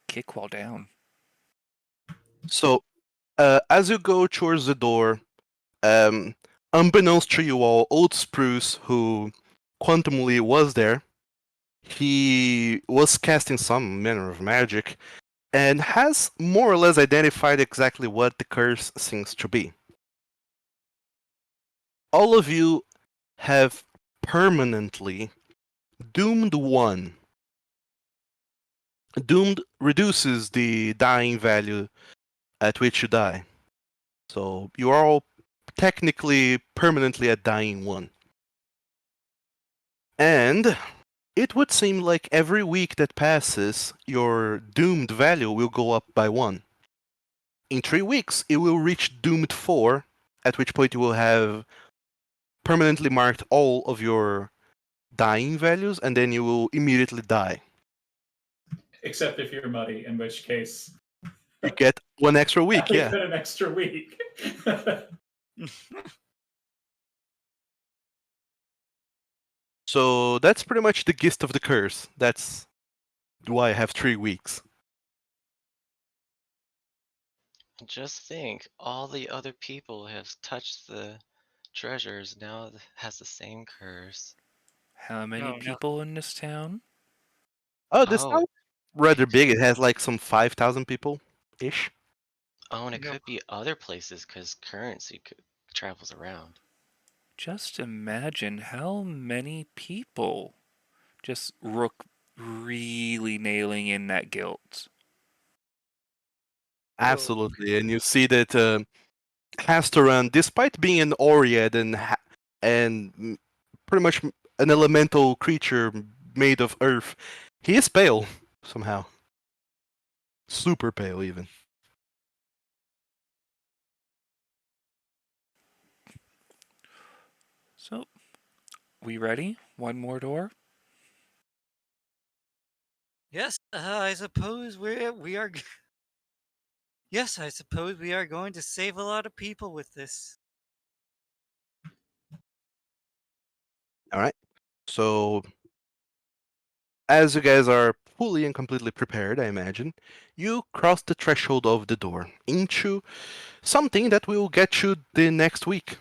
[SPEAKER 2] Kick while down.
[SPEAKER 3] So, as you go towards the door, um, unbeknownst to you all, Old Spruce, who quantumly was there, he was casting some manner of magic and has more or less identified exactly what the curse seems to be. All of you have permanently doomed one. Doomed reduces the dying value at which you die. So you are all technically permanently at dying one. And it would seem like every week that passes, your doomed value will go up by one. In 3 weeks, it will reach doomed 4, at which point you will have permanently marked all of your dying values, and then you will immediately die.
[SPEAKER 6] Except if you're muddy, in which case
[SPEAKER 3] You get 1 extra week,
[SPEAKER 6] we
[SPEAKER 3] yeah.
[SPEAKER 6] get an extra week.
[SPEAKER 3] So that's pretty much the gist of the curse. That's why I have 3 weeks.
[SPEAKER 5] Just think, all the other people have touched the treasures now has the same curse.
[SPEAKER 2] How many
[SPEAKER 1] No, no.
[SPEAKER 2] people in this town?
[SPEAKER 3] Oh, this
[SPEAKER 5] Oh,
[SPEAKER 3] town rather big. It has like some 5,000 people ish.
[SPEAKER 5] oh, and it
[SPEAKER 1] No.
[SPEAKER 5] could be other places because currency travels around.
[SPEAKER 2] Just imagine how many people. Just Rook really nailing in that guilt.
[SPEAKER 3] Absolutely, and you see that Hastoran, despite being an Oread and pretty much an elemental creature made of earth, he is pale somehow. Super pale, even.
[SPEAKER 2] So, we ready? One more door?
[SPEAKER 1] Yes, I suppose we are. Yes, I suppose we are going to save a lot of people with this.
[SPEAKER 3] All right. So, as you guys are fully and completely prepared, I imagine, you cross the threshold of the door into something that will get you the next week.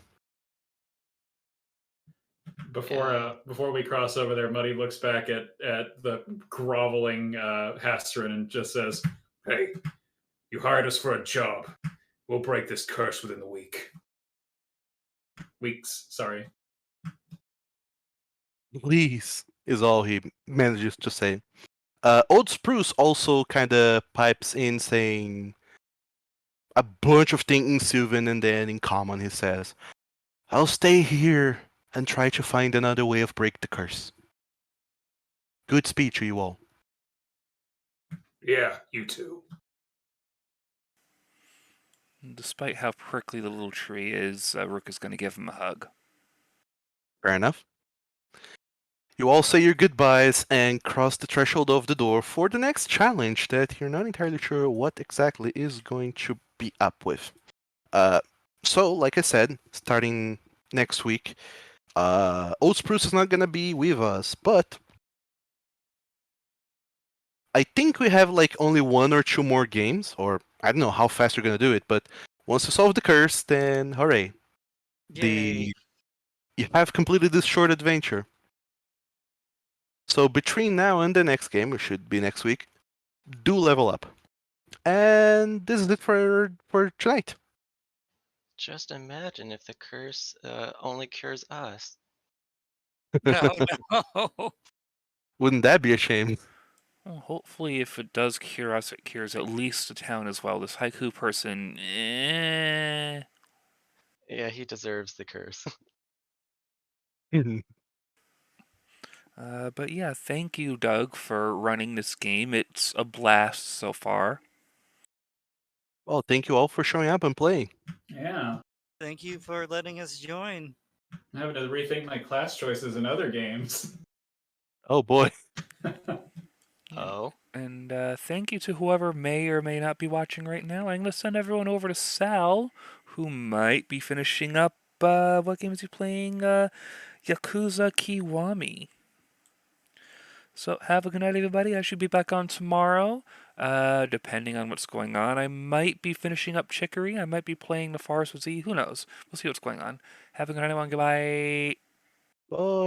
[SPEAKER 6] Before we cross over there, Muddy looks back at the groveling Hasterin and just says,
[SPEAKER 4] Hey, you hired us for a job. We'll break this curse within the week.
[SPEAKER 6] "Weeks, sorry."
[SPEAKER 3] Please, is all he manages to say. Old Spruce also kind of pipes in saying a bunch of things in Sylvan, and then in common he says, I'll stay here and try to find another way of break the curse. Good speech to you all.
[SPEAKER 4] Yeah, you too.
[SPEAKER 2] Despite how prickly the little tree is, Rook is going to give him a hug.
[SPEAKER 3] Fair enough. You all say your goodbyes and cross the threshold of the door for the next challenge that you're not entirely sure what exactly is going to be up with. So, like I said, starting next week, Old Spruce is not going to be with us, but I think we have like only 1 or 2 more games, or I don't know how fast we're going to do it, but once you solve the curse, then hooray.
[SPEAKER 1] Yay!
[SPEAKER 3] You have completed this short adventure. So between now and the next game, which should be next week, do level up. And this is it for tonight.
[SPEAKER 5] Just imagine if the curse only cures us.
[SPEAKER 1] No, no.
[SPEAKER 3] Wouldn't that be a shame?
[SPEAKER 2] Well, hopefully, if it does cure us, it cures at least the town as well. This haiku person,
[SPEAKER 5] Yeah, he deserves the curse.
[SPEAKER 2] But yeah, thank you, Doug, for running this game. It's a blast so far.
[SPEAKER 3] Well, thank you all for showing up and playing.
[SPEAKER 6] Yeah,
[SPEAKER 1] Thank you for letting us join.
[SPEAKER 6] I'm having to rethink my class choices in other games.
[SPEAKER 3] Oh boy.
[SPEAKER 5] Oh,
[SPEAKER 2] And thank you to whoever may or may not be watching right now. I'm going to send everyone over to Sal, who might be finishing up. What game is he playing? Yakuza Kiwami. So have a good night, everybody. I should be back on tomorrow. Depending on what's going on, I might be finishing up Chicory. I might be playing the Forest with Z. Who knows? We'll see what's going on. Have a good night, everyone. Goodbye.
[SPEAKER 3] Bye.